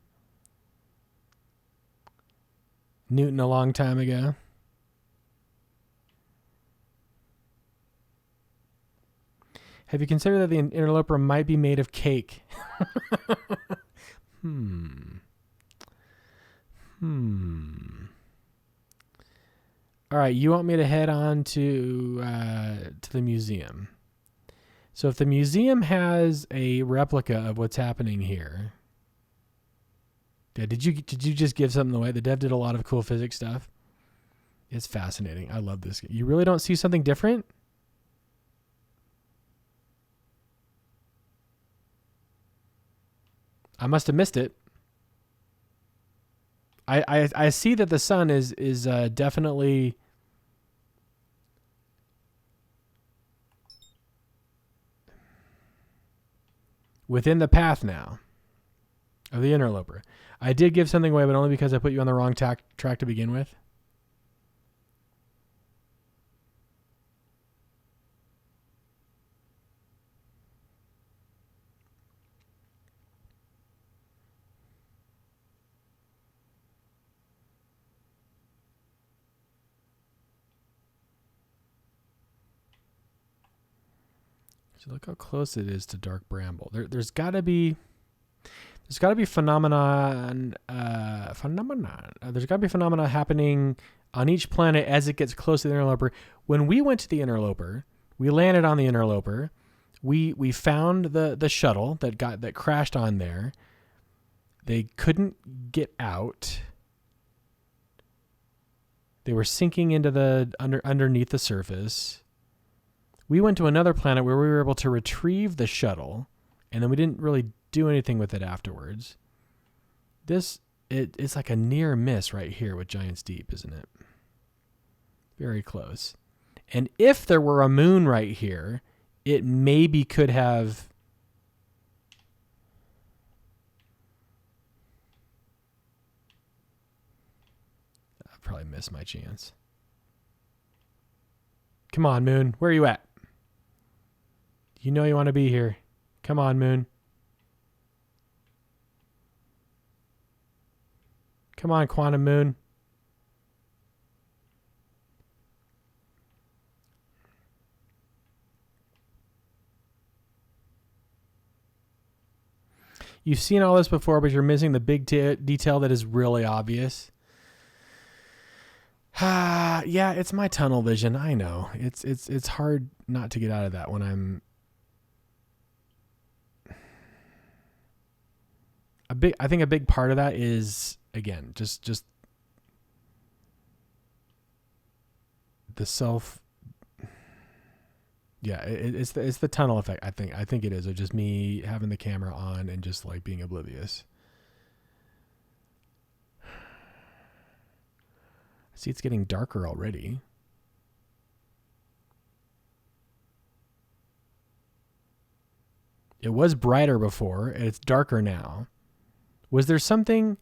Newton a long time ago. Have you considered that the interloper might be made of cake? All right, you want me to head on to the museum. So if the museum has a replica of what's happening here, yeah, did you just give something away? The dev did a lot of cool physics stuff. It's fascinating. I love this. You really don't see something different? I must have missed it. I see that the sun is definitely within the path now of the interloper. I did give something away, but only because I put you on the wrong track to begin with. So look how close it is to dark bramble. There's got to be phenomenon. There's got to be phenomena happening on each planet as it gets close to the interloper. When we went to the interloper, we landed on the interloper. We found the shuttle that crashed on there. They couldn't get out. They were sinking into the underneath the surface. We went to another planet where we were able to retrieve the shuttle, and then we didn't really do anything with it afterwards. It's like a near miss right here with Giants Deep, isn't it? Very close. And if there were a moon right here, it maybe could have... I'll probably miss my chance. Come on, moon. Where are you at? You know you want to be here. Come on, moon. Come on, quantum moon. You've seen all this before, but you're missing the big detail that is really obvious. Yeah, it's my tunnel vision. I know. It's hard not to get out of that when I'm I think a big part of that is, again, just the self. Yeah, it's the tunnel effect. I think it is. Or just me having the camera on and just like being oblivious. See, it's getting darker already. It was brighter before, and it's darker now. Was there something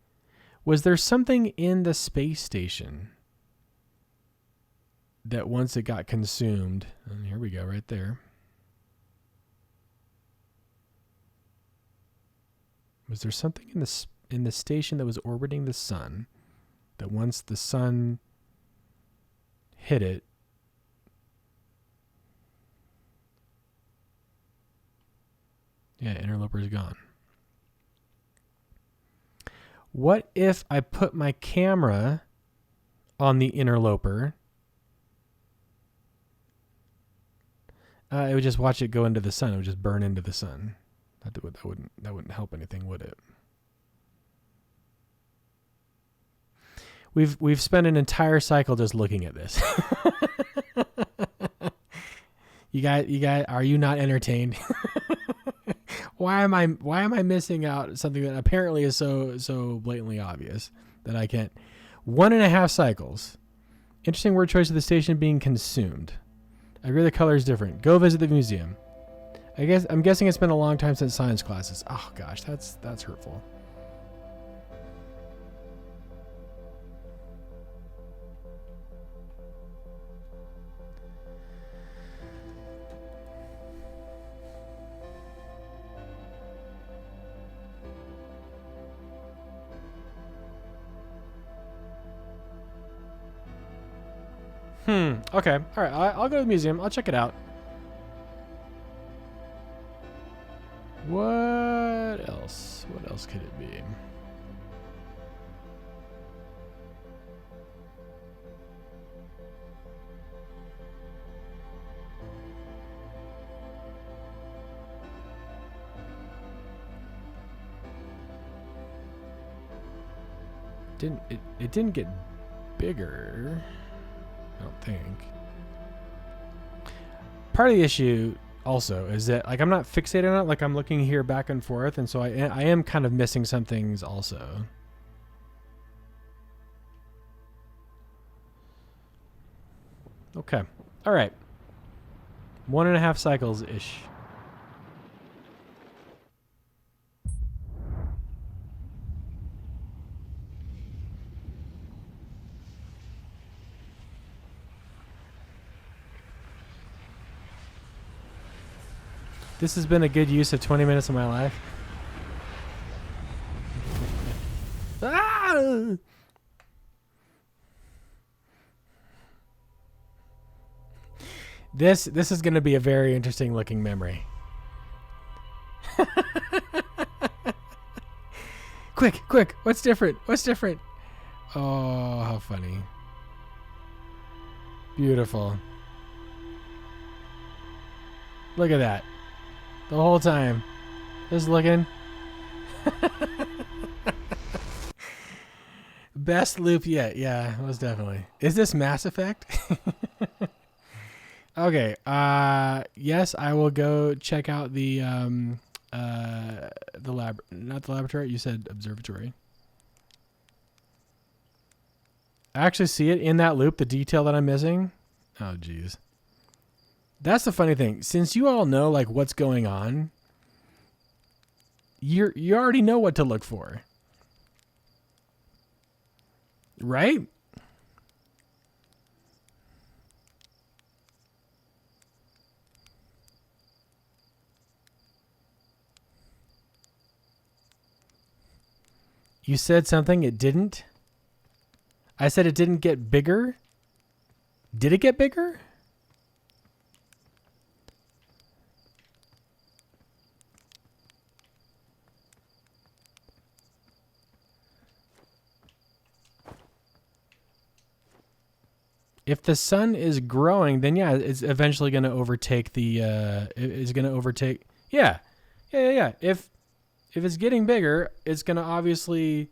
in the space station that once it got consumed, and here we go, right there. Was there something in the station that was orbiting the sun that once the sun hit it, yeah, interloper is gone. What if I put my camera on the interloper? It would just watch it go into the sun. It would just burn into the sun. That wouldn't help anything, would it? We've spent an entire cycle just looking at this. You guys, are you not entertained? why am I missing out something that apparently is so blatantly obvious that I can't? 1.5 cycles. Interesting word choice of the station being consumed. I agree the color is different. Go visit the museum. I'm guessing it's been a long time since science classes. Oh gosh, that's hurtful. Okay. All right. I'll go to the museum. I'll check it out. What else? What else could it be? It didn't get bigger. I don't think. Part of the issue also is that like I'm not fixated on it. Like I'm looking here back and forth, and so I am kind of missing some things also. Okay. All right. 1.5 cycles ish. This has been a good use of 20 minutes of my life. Ah! This is going to be a very interesting looking memory. Quick. What's different? Oh, how funny. Beautiful. Look at that. The whole time. Just looking. Best loop yet. Yeah, most definitely. Is this Mass Effect? Okay. Yes, I will go check out the lab, not the laboratory. You said observatory. I actually see it in that loop, the detail that I'm missing. Oh, geez. That's the funny thing. Since you all know like what's going on, you already know what to look for. Right? You said something, it didn't? I said it didn't get bigger? Did it get bigger? If the sun is growing, then yeah, it's eventually going to overtake the. It's going to overtake. Yeah. If it's getting bigger, it's going to obviously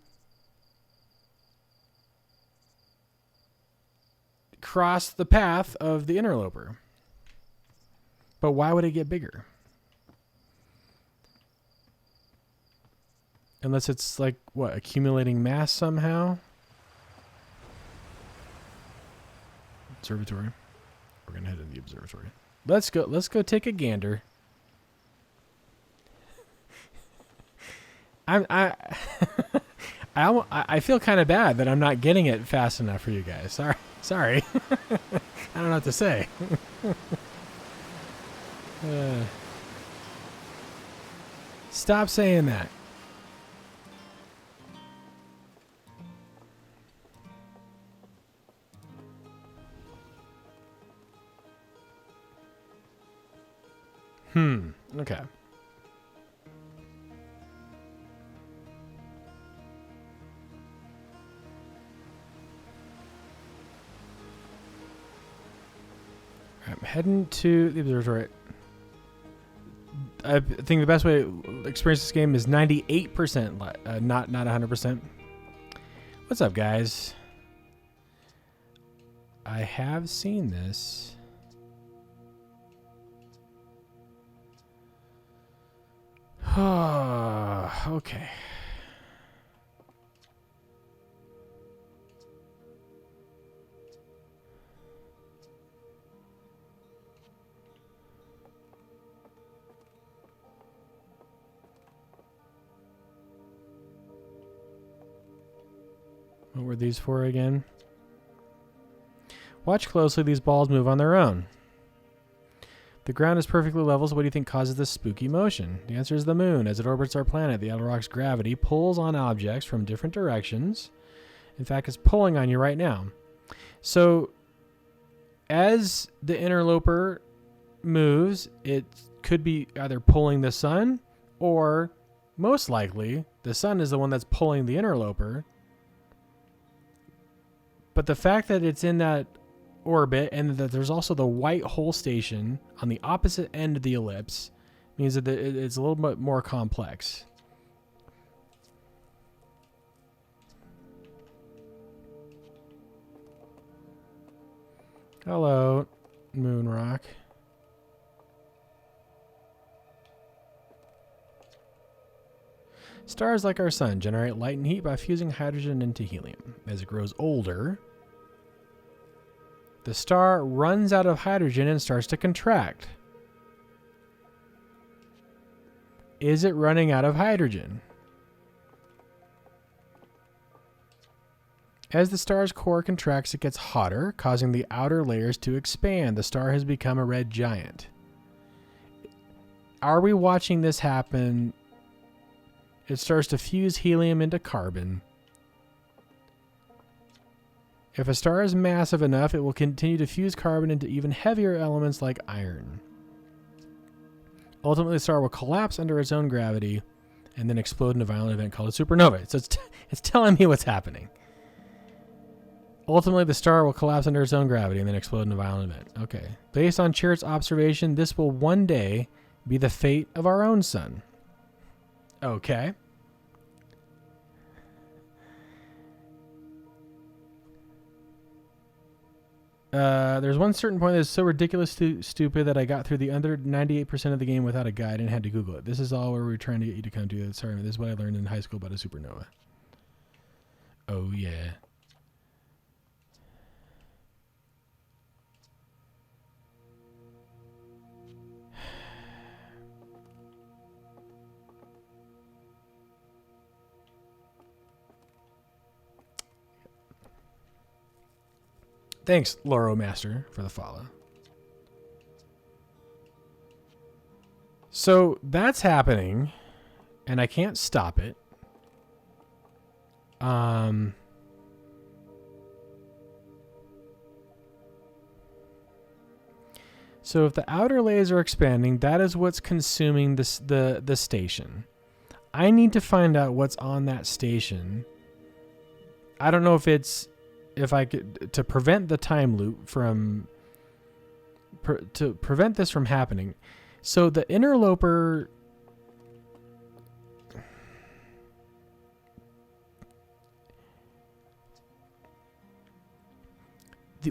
cross the path of the interloper. But why would it get bigger? Unless it's like what, accumulating mass somehow. Observatory. We're gonna head in the observatory. Let's go take a gander. I feel kind of bad that I'm not getting it fast enough for you guys. Sorry. I don't know what to say. Stop saying that. Okay. I'm heading to the observatory. I think the best way to experience this game is 98%, not 100%. What's up, guys? I have seen this. Okay. What were these for again? Watch closely. These balls move on their own. The ground is perfectly level, so what do you think causes this spooky motion? The answer is the moon. As it orbits our planet, the outer rock's gravity pulls on objects from different directions. In fact, it's pulling on you right now. So, as the interloper moves, it could be either pulling the sun, or most likely, the sun is the one that's pulling the interloper. But the fact that it's in that orbit and that there's also the white hole station on the opposite end of the ellipse means that it's a little bit more complex. Hello, moon rock. Stars like our sun generate light and heat by fusing hydrogen into helium. As it grows older, the star runs out of hydrogen and starts to contract. Is it running out of hydrogen? As the star's core contracts, it gets hotter, causing the outer layers to expand. The star has become a red giant. Are we watching this happen? It starts to fuse helium into carbon. If a star is massive enough, it will continue to fuse carbon into even heavier elements like iron. Ultimately, the star will collapse under its own gravity and then explode in a violent event called a supernova. So it's telling me what's happening. Ultimately, the star will collapse under its own gravity and then explode in a violent event. Okay. Based on Chirrut's observation, this will one day be the fate of our own sun. Okay. There's one certain point that is so ridiculously stupid that I got through the under 98% of the game without a guide and had to Google it. This is all where we're trying to get you to come to. Sorry, this is what I learned in high school about a supernova. Oh, yeah. Thanks, Loro Master, for the follow. So that's happening, and I can't stop it. So if the outer layers are expanding, that is what's consuming the station. I need to find out what's on that station. I don't know if I could, to prevent the time loop from, to prevent this from happening. So the interloper,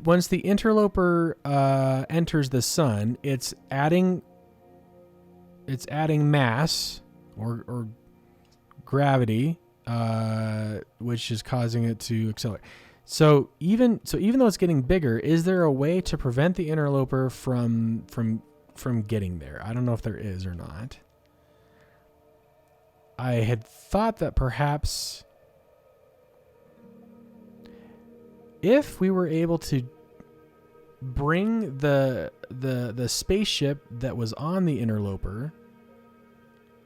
once the interloper enters the sun, it's adding mass or gravity, which is causing it to accelerate. So even though it's getting bigger, is there a way to prevent the interloper from getting there? I don't know if there is or not. I had thought that perhaps if we were able to bring the spaceship that was on the interloper,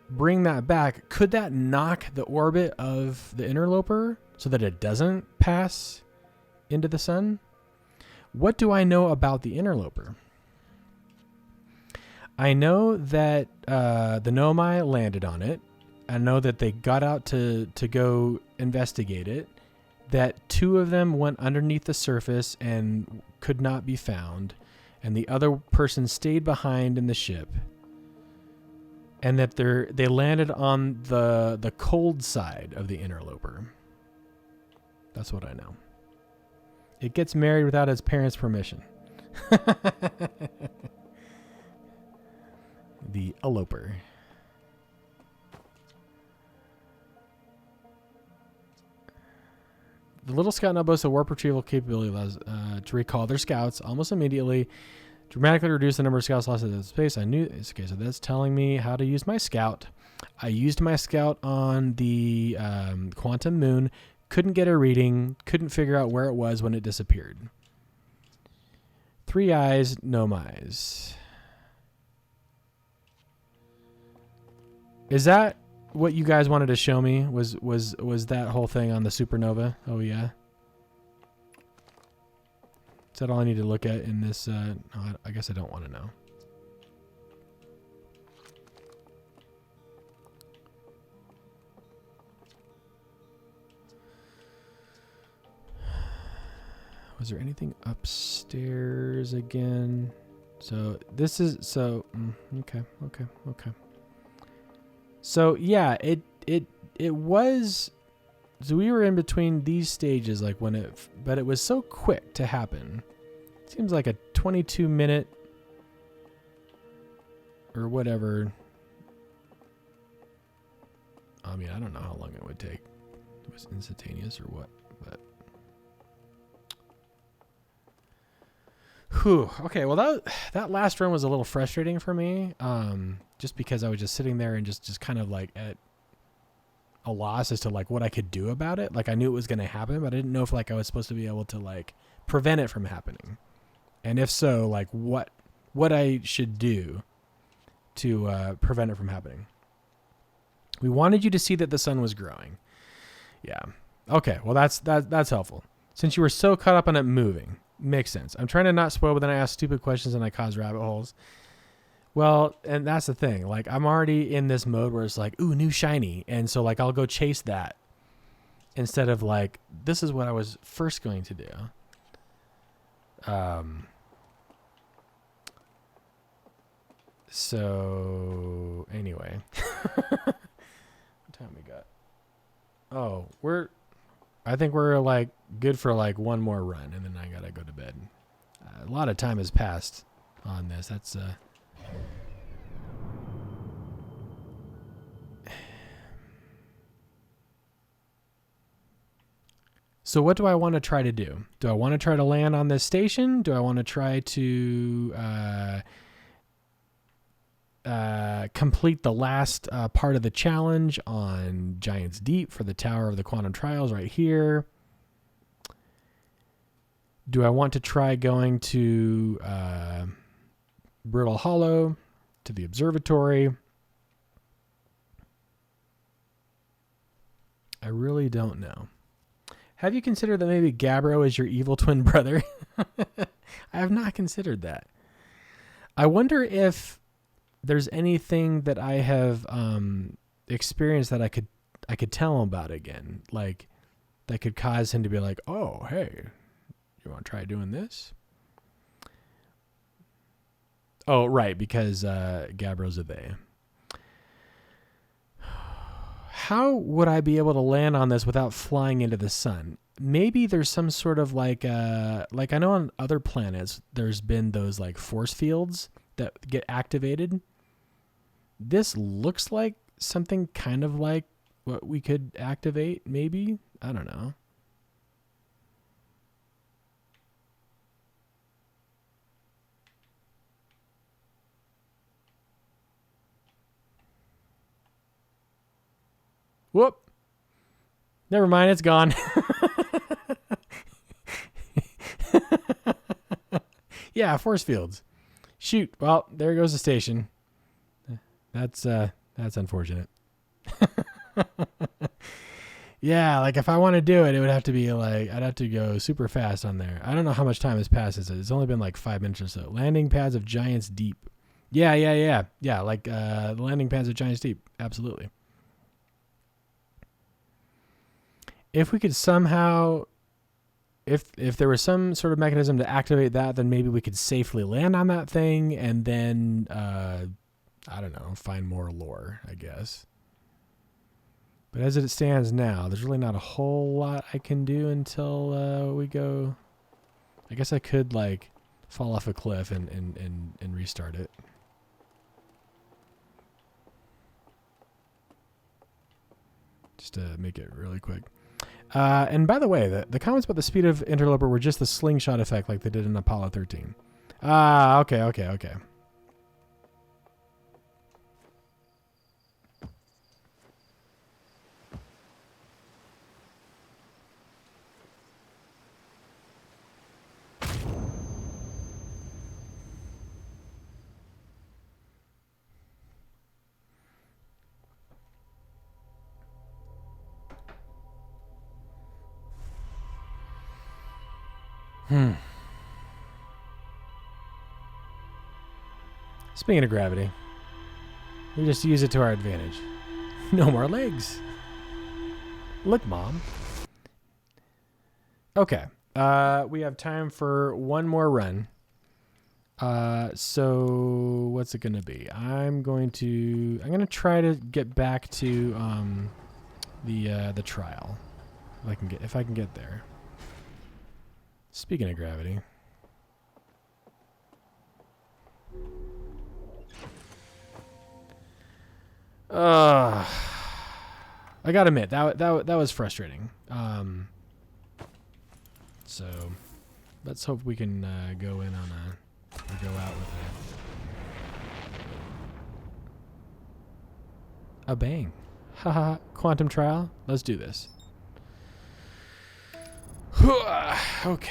bring that back, could that knock the orbit of the interloper so that it doesn't pass into the sun? What do I know about the interloper? I know that the Nomai landed on it. I know that they got out to go investigate it. That 2 of them went underneath the surface and could not be found. And the other person stayed behind in the ship. And that they landed on the cold side of the interloper. That's what I know. It gets married without its parents' permission. The eloper. The little scout now boasts a warp retrieval capability allows to recall their scouts almost immediately, dramatically reduce the number of scouts lost in space. I knew. Okay, so that's telling me how to use my scout. I used my scout on the quantum moon. Couldn't get a reading. Couldn't figure out where it was when it disappeared. 3 eyes, no eyes. Is that what you guys wanted to show me? Was that whole thing on the supernova? Oh yeah. Is that all I need to look at in this? No, I guess I don't want to know. Was there anything upstairs again? So this is okay. So yeah, it was. So we were in between these stages, like when but it was so quick to happen. Seems like a 22-minute or whatever. I mean, I don't know how long it would take. It was instantaneous or what, but. Whew. Okay, well that last run was a little frustrating for me, just because I was just sitting there and just kind of like at a loss as to like what I could do about it. Like I knew it was going to happen, but I didn't know if like I was supposed to be able to like prevent it from happening, and if so, like what I should do to prevent it from happening. We wanted you to see that the sun was growing. Yeah. Okay. Well, that's helpful. Since you were so caught up on it moving. Makes sense. I'm trying to not spoil, but then I ask stupid questions and I cause rabbit holes. Well, and that's the thing. Like, I'm already in this mode where it's like, ooh, new shiny. And so, like, I'll go chase that instead of, like, this is what I was first going to do. So, anyway. What time we got? Oh, I think we're like good for like one more run, and then I gotta go to bed. A lot of time has passed on this. That's So what do I want to try to do? Do I want to try to land on this station? Do I want to try to complete the last part of the challenge on Giant's Deep for the Tower of the Quantum Trials right here? Do I want to try going to Brittle Hollow, to the observatory? I really don't know. Have you considered that maybe Gabbro is your evil twin brother? I have not considered that. I wonder if there's anything that I have experienced that I could tell him about again, like that could cause him to be like, oh, hey, you want to try doing this? Oh, right, because Gabbro's a they. How would I be able to land on this without flying into the sun? Maybe there's some sort of like I know on other planets there's been those like force fields that get activated. This looks like something kind of like what we could activate, maybe? I don't know. Whoop. Never mind, it's gone. Yeah, force fields. Shoot. Well, there goes the station. That's unfortunate. Yeah, like if I want to do it would have to be like, I'd have to go super fast on there. I don't know how much time has passed. It's only been like 5 minutes or so. Landing pads of Giant's Deep. Yeah, like the landing pads of Giant's Deep. Absolutely. If we could somehow, if there was some sort of mechanism to activate that, then maybe we could safely land on that thing and then, I don't know, find more lore, I guess. But as it stands now, there's really not a whole lot I can do until we go. I guess I could like fall off a cliff and restart it. Just to make it really quick. And by the way, the comments about the speed of Interloper were just the slingshot effect like they did in Apollo 13. Ah, okay. Speaking of gravity, we just use it to our advantage. No more legs. Look, Mom. Okay. We have time for one more run. So what's it gonna be? I'm gonna try to get back to the trial. If I can get there. Speaking of gravity. I gotta admit that was frustrating. So let's hope we can go in on or go out with a bang. Haha, quantum trial. Let's do this. Okay.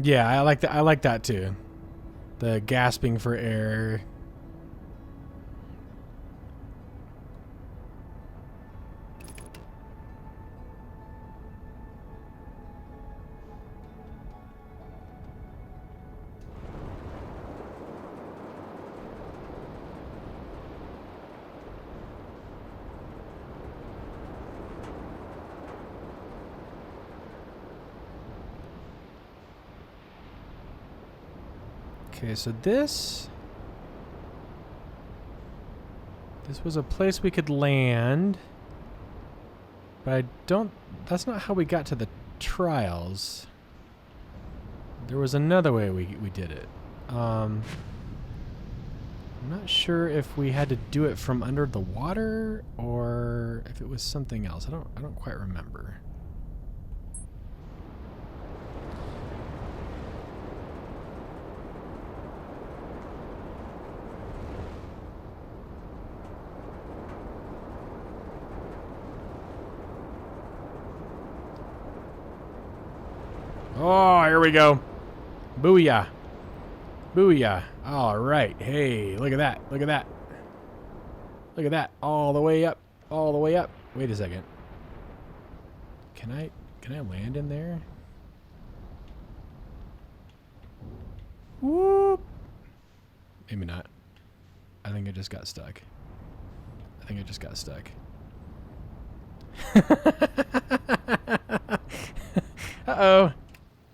Yeah, I like that. I like that too. The gasping for air. Okay, so this was a place we could land, but that's not how we got to the trials. There was another way we did it. I'm not sure if we had to do it from under the water or if it was something else. I don't quite remember. Oh, here we go. Booyah. Booyah. All right. Hey, look at that. Look at that. Look at that. All the way up. All the way up. Wait a second. Can I land in there? Whoop. Maybe not. I think I just got stuck. Uh-oh.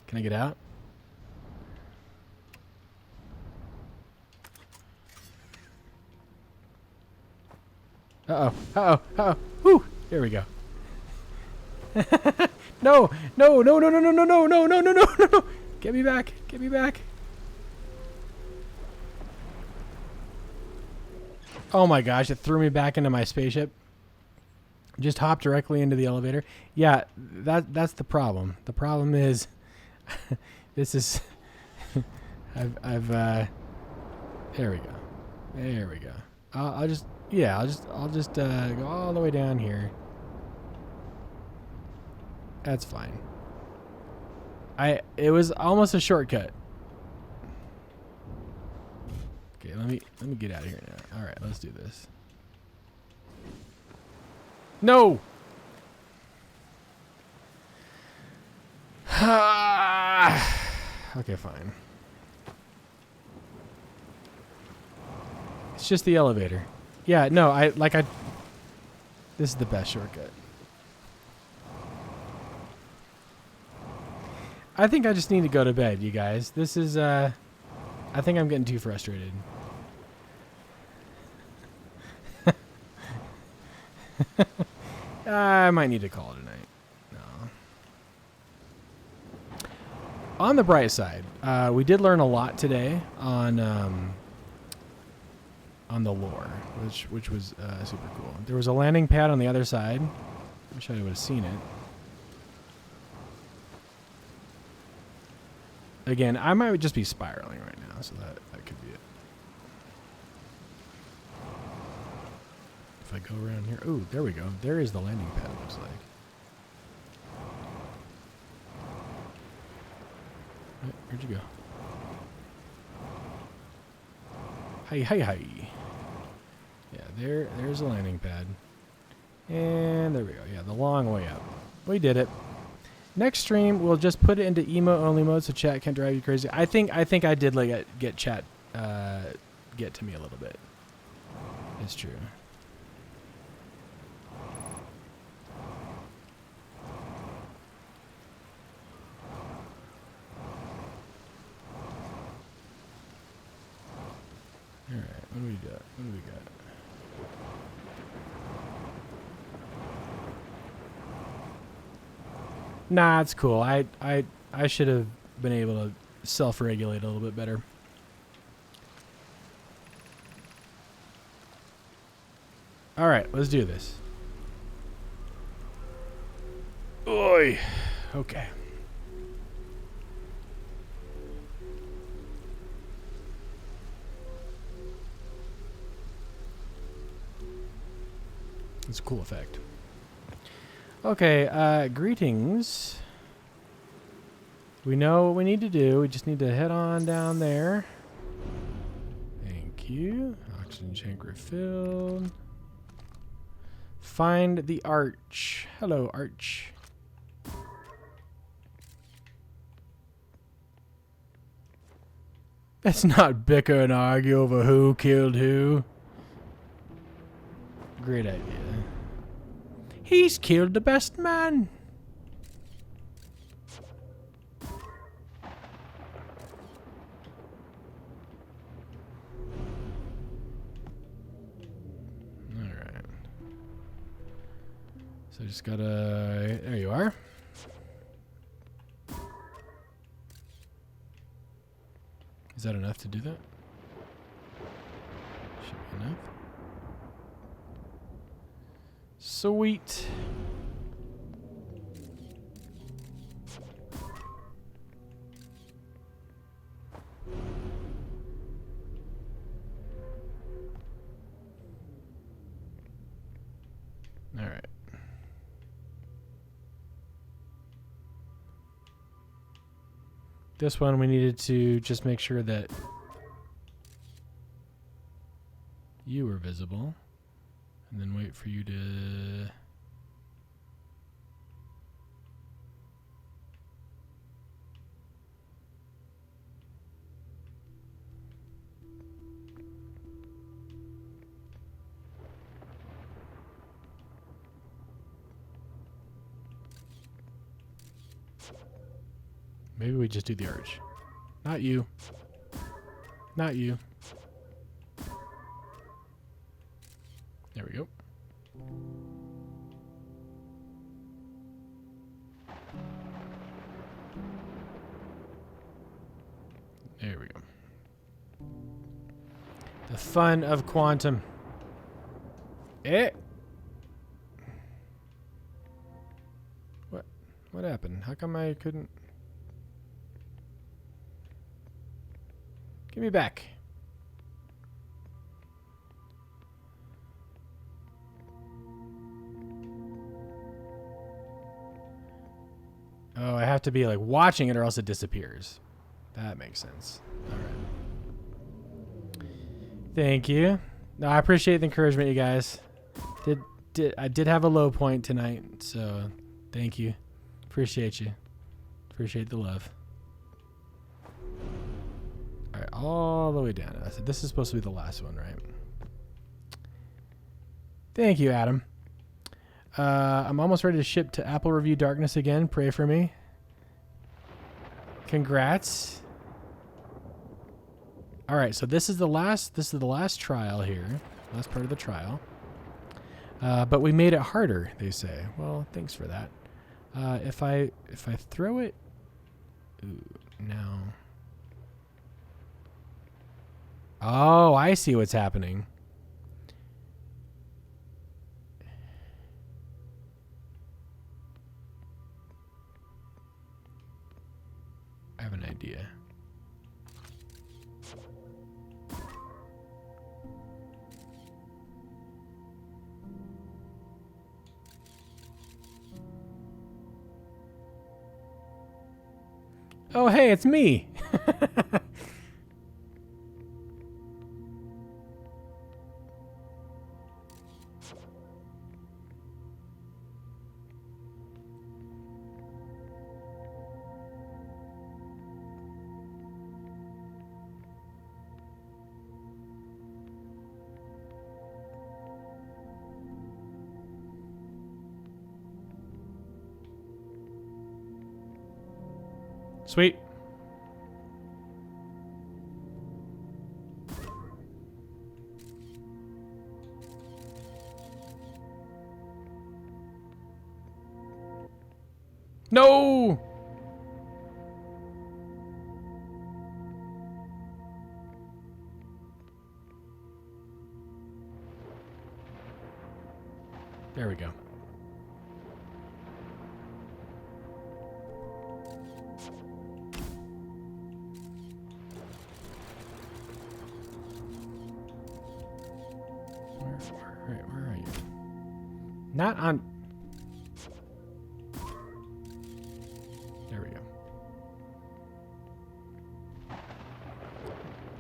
Can I get out? Uh-oh. Whew. There we go. No. Get me back. Oh my gosh, it threw me back into my spaceship. Just hopped directly into the elevator. Yeah, that's the problem. The problem is this is I've there we go. I'll just go all the way down here. That's fine. It was almost a shortcut. Okay, let me get out of here now. All right, let's do this. No. Okay, fine. It's just the elevator. Yeah, no, this is the best shortcut. I think I just need to go to bed, you guys. This is, I think I'm getting too frustrated. I might need to call it a night. No. On the bright side, we did learn a lot today on the lore, which was super cool. There was a landing pad on the other side. Wish I would have seen it. Again, I might just be spiraling right now, so that could be it. If I go around here, oh, there we go. There is the landing pad. It looks like. Where'd you go? Hi. Yeah, there's a landing pad. And there we go. Yeah, the long way up. We did it. Next stream, we'll just put it into emote only mode so chat can't drive you crazy. I think I did like get chat get to me a little bit. It's true. All right, what do we got? What do we got? Nah, it's cool. I should have been able to self-regulate a little bit better. All right, let's do this. Oi. Okay. It's a cool effect. Okay, greetings. We know what we need to do. We just need to head on down there. Thank you. Oxygen tank refilled. Find the arch. Hello, arch. Let's not bicker and argue over who killed who. Great idea. He's killed the best man. Alright. So I just gotta... There you are. Is that enough to do that? Should be enough. Sweet. All right. This one we needed to just make sure that you were visible. And then wait for you to... Maybe we just do the arch. Not you. Not you. There we go. There we go. The fun of quantum. What happened? How come I couldn't... Give me back. Oh, I have to be like watching it or else it disappears. That makes sense. All right. Thank you. No, I appreciate the encouragement, you guys. I did have a low point tonight, so thank you. Appreciate you. Appreciate the love. All right, all the way down. I said this is supposed to be the last one, right? Thank you, Adam. I'm almost ready to ship to Apple Review Darkness again. Pray for me. Congrats. All right, so this is the last trial here. Last part of the trial. But we made it harder, they say. Well, thanks for that. If I throw it... Ooh, no. Oh, I see what's happening. I have an idea. Oh, hey, it's me. Sweet. No! There we go. Where are you? Not on... There we go.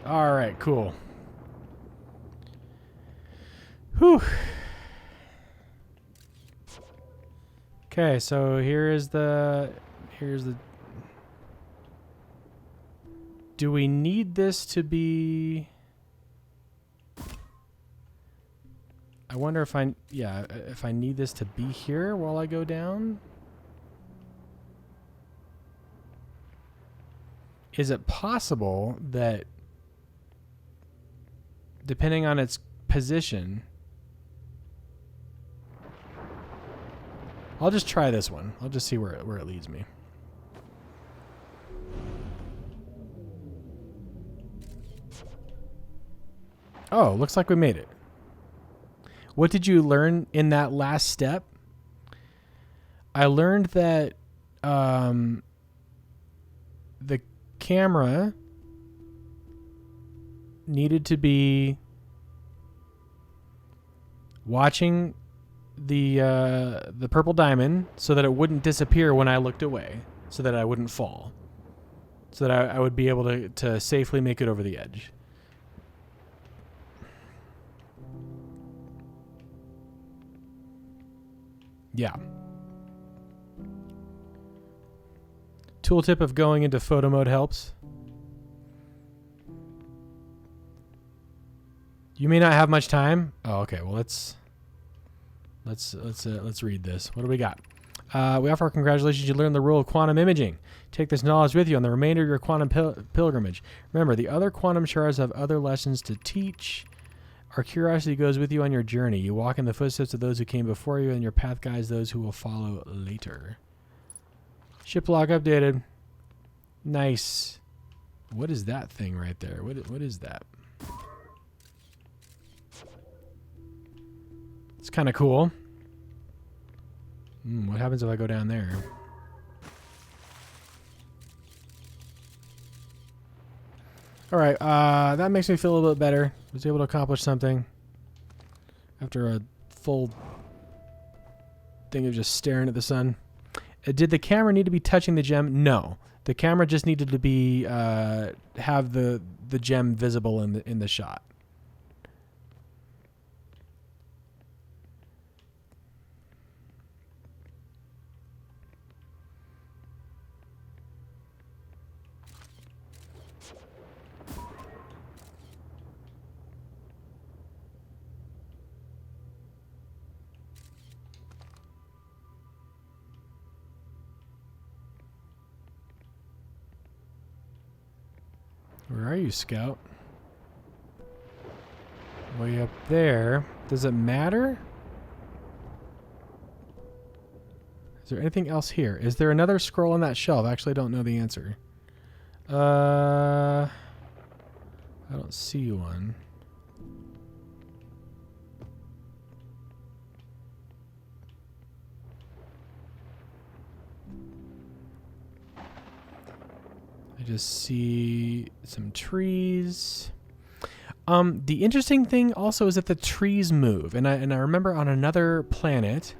All right, cool. Whew. Okay, so here's the... Do we need this to be... I wonder if if I need this to be here while I go down. Is it possible that, depending on its position, I'll just try this one. I'll just see where it leads me. Oh, looks like we made it. What did you learn in that last step? I learned that the camera needed to be watching the purple diamond so that it wouldn't disappear when I looked away, so that I wouldn't fall, so that I would be able to safely make it over the edge. Yeah. Tooltip of going into photo mode helps. You may not have much time. Oh, okay. Well, let's read this. What do we got? We offer our congratulations. You learned the rule of quantum imaging. Take this knowledge with you on the remainder of your quantum pilgrimage. Remember, the other quantum shards have other lessons to teach. Our curiosity goes with you on your journey. You walk in the footsteps of those who came before you, and your path guides those who will follow later. Ship log updated. Nice. What is that thing right there? What is that? It's kind of cool. What happens if I go down there? All right, that makes me feel a little bit better. Was able to accomplish something after a full thing of just staring at the sun. Did the camera need to be touching the gem? No, the camera just needed to be have the gem visible in the shot. Where are you, Scout? Way up there. Does it matter? Is there anything else here? Is there another scroll on that shelf? Actually, I don't know the answer. I don't see one. I just see some trees. The interesting thing also is that the trees move, and I remember on another planet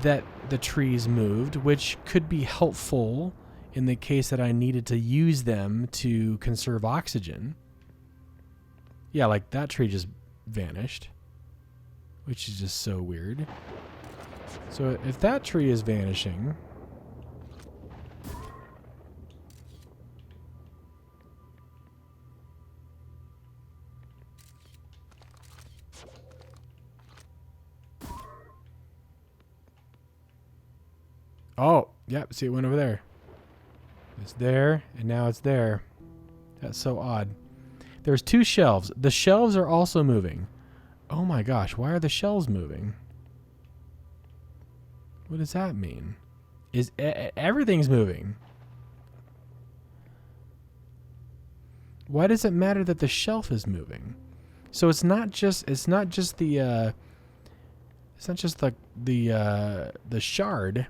that the trees moved, which could be helpful in the case that I needed to use them to conserve oxygen. Yeah, like that tree just vanished, which is just so weird. So if that tree is vanishing, oh, yep, see, it went over there. It's there, and now it's there. That's so odd. There's 2 shelves. The shelves are also moving. Oh my gosh, why are the shelves moving? What does that mean? Everything's moving. Why does it matter that the shelf is moving? So it's not just the shard.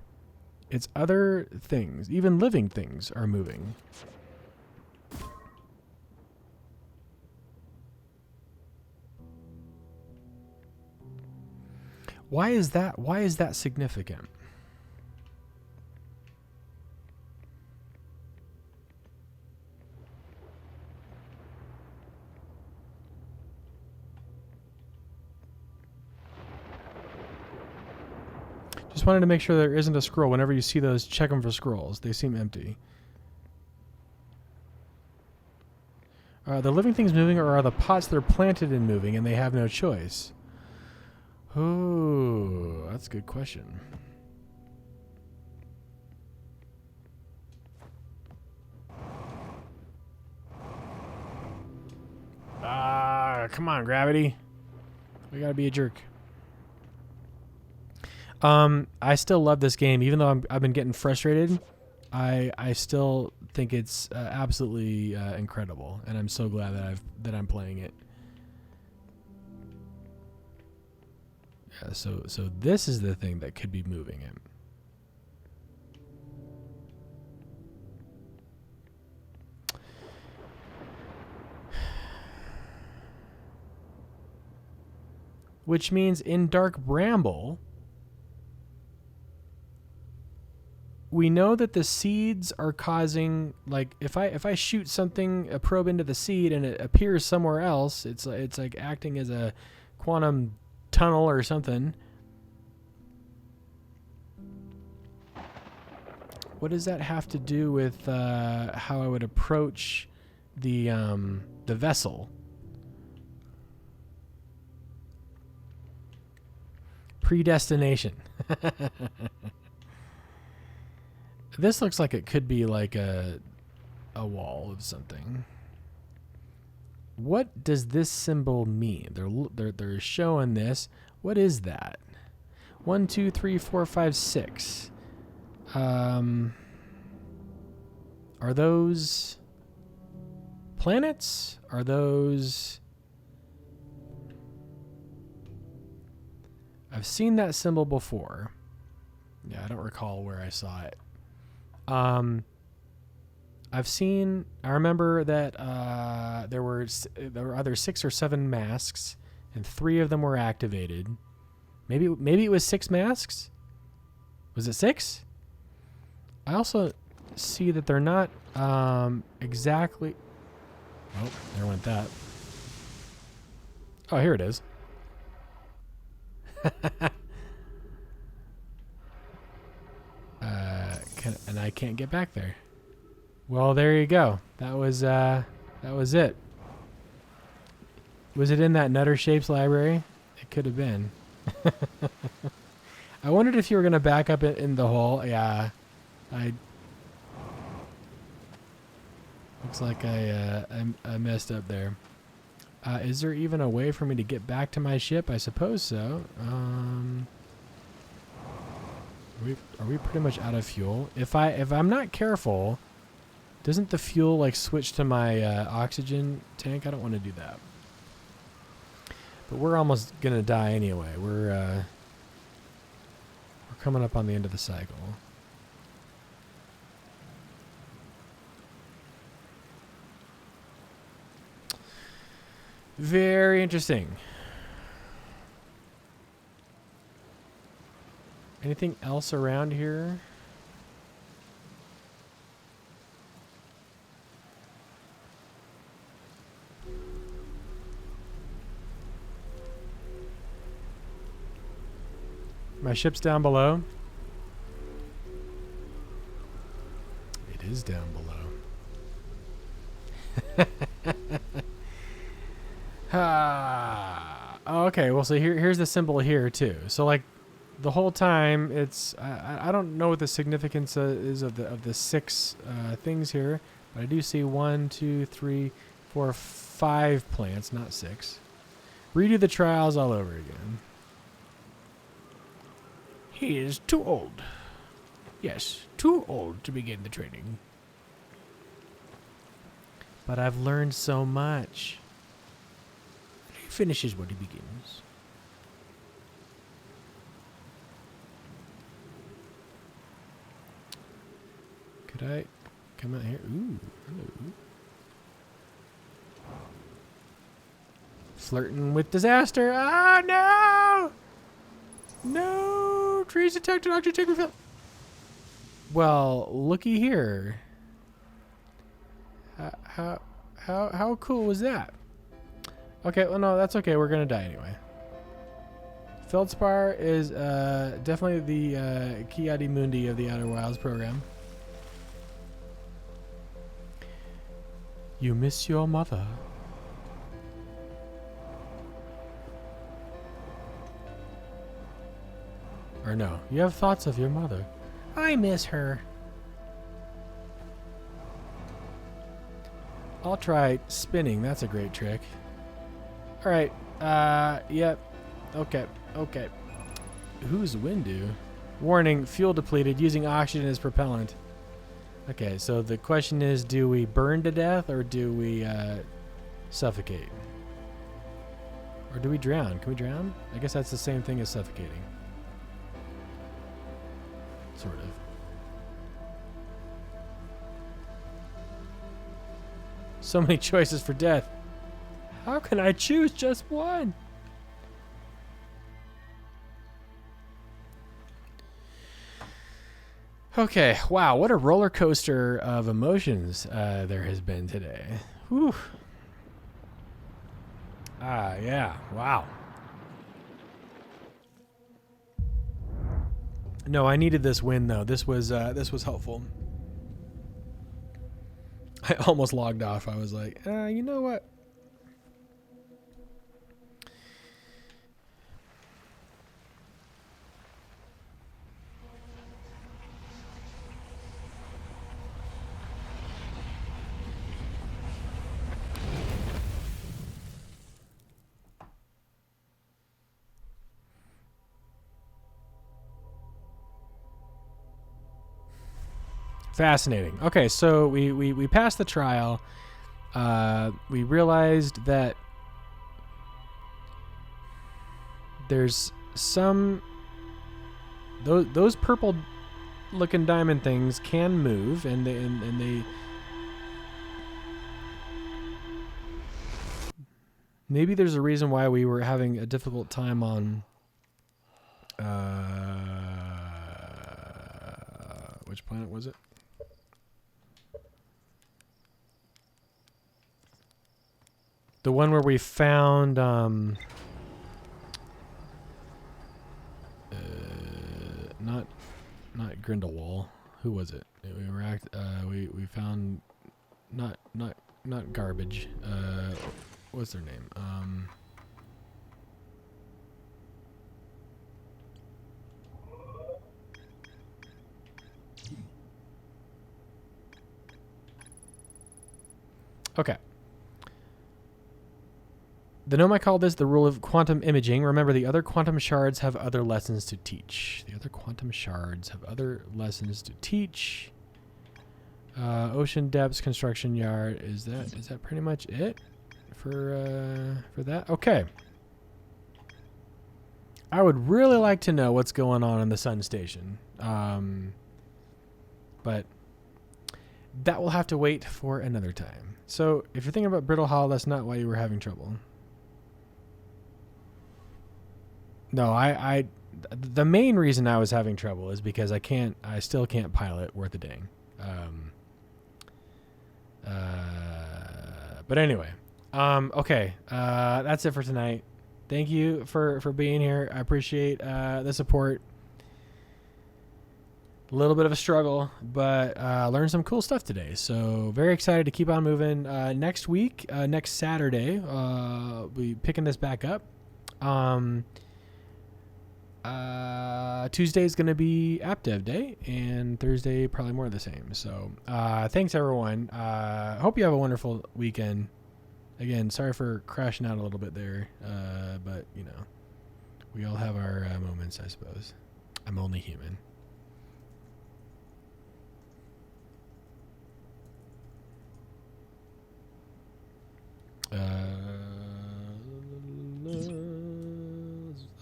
It's other things. Even living things are moving. Why is that? Why is that significant? Just wanted to make sure there isn't a scroll. Whenever you see those, check them for scrolls. They seem empty. Are the living things moving, or are the pots they're planted in moving and they have no choice? Oh, that's a good question. Come on, gravity. We gotta be a jerk. I still love this game, even though I've been getting frustrated. I still think it's absolutely incredible, and I'm so glad that I'm playing it. Yeah, so this is the thing that could be moving it. Which means in Dark Bramble, we know that the seeds are causing, like, if I shoot a probe into the seed and it appears somewhere else, it's like acting as a quantum tunnel or something. What does that have to do with how I would approach the vessel? Predestination. This looks like it could be like a wall of something. What does this symbol mean? They're showing this. What is that? 1, 2, 3, 4, 5, 6. Are those planets? Are those... I've seen that symbol before. Yeah, I don't recall where I saw it. I remember that there were either 6 or 7 masks, and 3 of them were activated. Maybe it was 6 masks? Was it 6? I also see that they're not exactly... Oh, there went that. Oh, here it is. And I can't get back there. Well, there you go. That was it. Was it in that Nutter Shapes library? It could have been. I wondered if you were gonna back up in the hole. Yeah, looks like I messed up there. Is there even a way for me to get back to my ship? I suppose so. Are we pretty much out of fuel? If I'm not careful, doesn't the fuel like switch to my oxygen tank? I don't want to do that. But we're almost gonna die anyway. We're coming up on the end of the cycle. Very interesting. Anything else around here? My ship's down below. It is down below. Okay, well, so here's the symbol here too. So like the whole time it's I don't know what the significance is of the 6 things here, but I do see 1, 2, 3, 4, 5 plants, not 6. Redo the trials all over again. He is too old. Yes, too old to begin the training. But I've learned so much. He finishes what he begins. Could I come out here? Ooh, hello. Flirting with disaster. Ah, no! No! Trees detected. Oxygen tank refill. Well, looky here. How cool was that? Okay, well, no, that's okay. We're gonna die anyway. Feldspar is definitely the Kiadi Mundi of the Outer Wilds program. You miss your mother. Or no, you have thoughts of your mother. I miss her. I'll try spinning. That's a great trick. All right. Yep. Okay. Okay. Who's Windu? Warning, fuel depleted. Using oxygen as propellant. Okay, so the question is, do we burn to death or do we suffocate? Or do we drown? Can we drown? I guess that's the same thing as suffocating. Sort of. So many choices for death. How can I choose just one? Okay, wow, what a roller coaster of emotions there has been today. Whew. Yeah, wow. No, I needed this win though. This was helpful. I almost logged off. I was like, you know what? Fascinating. Okay, so we passed the trial. We realized that there's some those purple looking diamond things can move, and they maybe there's a reason why we were having a difficult time on which planet was it? The one where we found not Grindelwald. Who was it? We found not garbage. What's their name? Okay. The gnome I call this the rule of quantum imaging. Remember, the other quantum shards have other lessons to teach. The other quantum shards have other lessons to teach. Ocean depths, construction yard. Is that pretty much it for that? Okay. I would really like to know what's going on in the Sun Station. But that will have to wait for another time. So if you're thinking about Brittle Hollow, that's not why you were having trouble. No, the main reason I was having trouble is because I still can't pilot worth a dang. But anyway, okay, that's it for tonight. Thank you for being here. I appreciate the support. A little bit of a struggle, but learned some cool stuff today. So very excited to keep on moving. Next week, next Saturday, we'll be picking this back up. Tuesday is going to be App Dev Day, and Thursday probably more of the same. So thanks, everyone. Hope you have a wonderful weekend. Again, sorry for crashing out a little bit there, but, you know, we all have our moments, I suppose. I'm only human.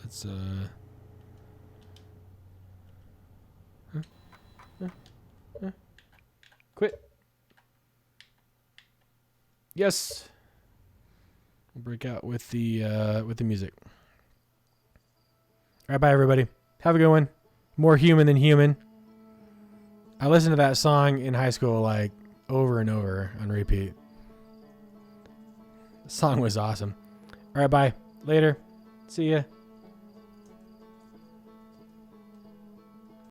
Let's quit. Yes. We'll break out with the music. All right, bye everybody. Have a good one. More human than human. I listened to that song in high school like over and over on repeat. The song was awesome. All right, bye. Later. See ya.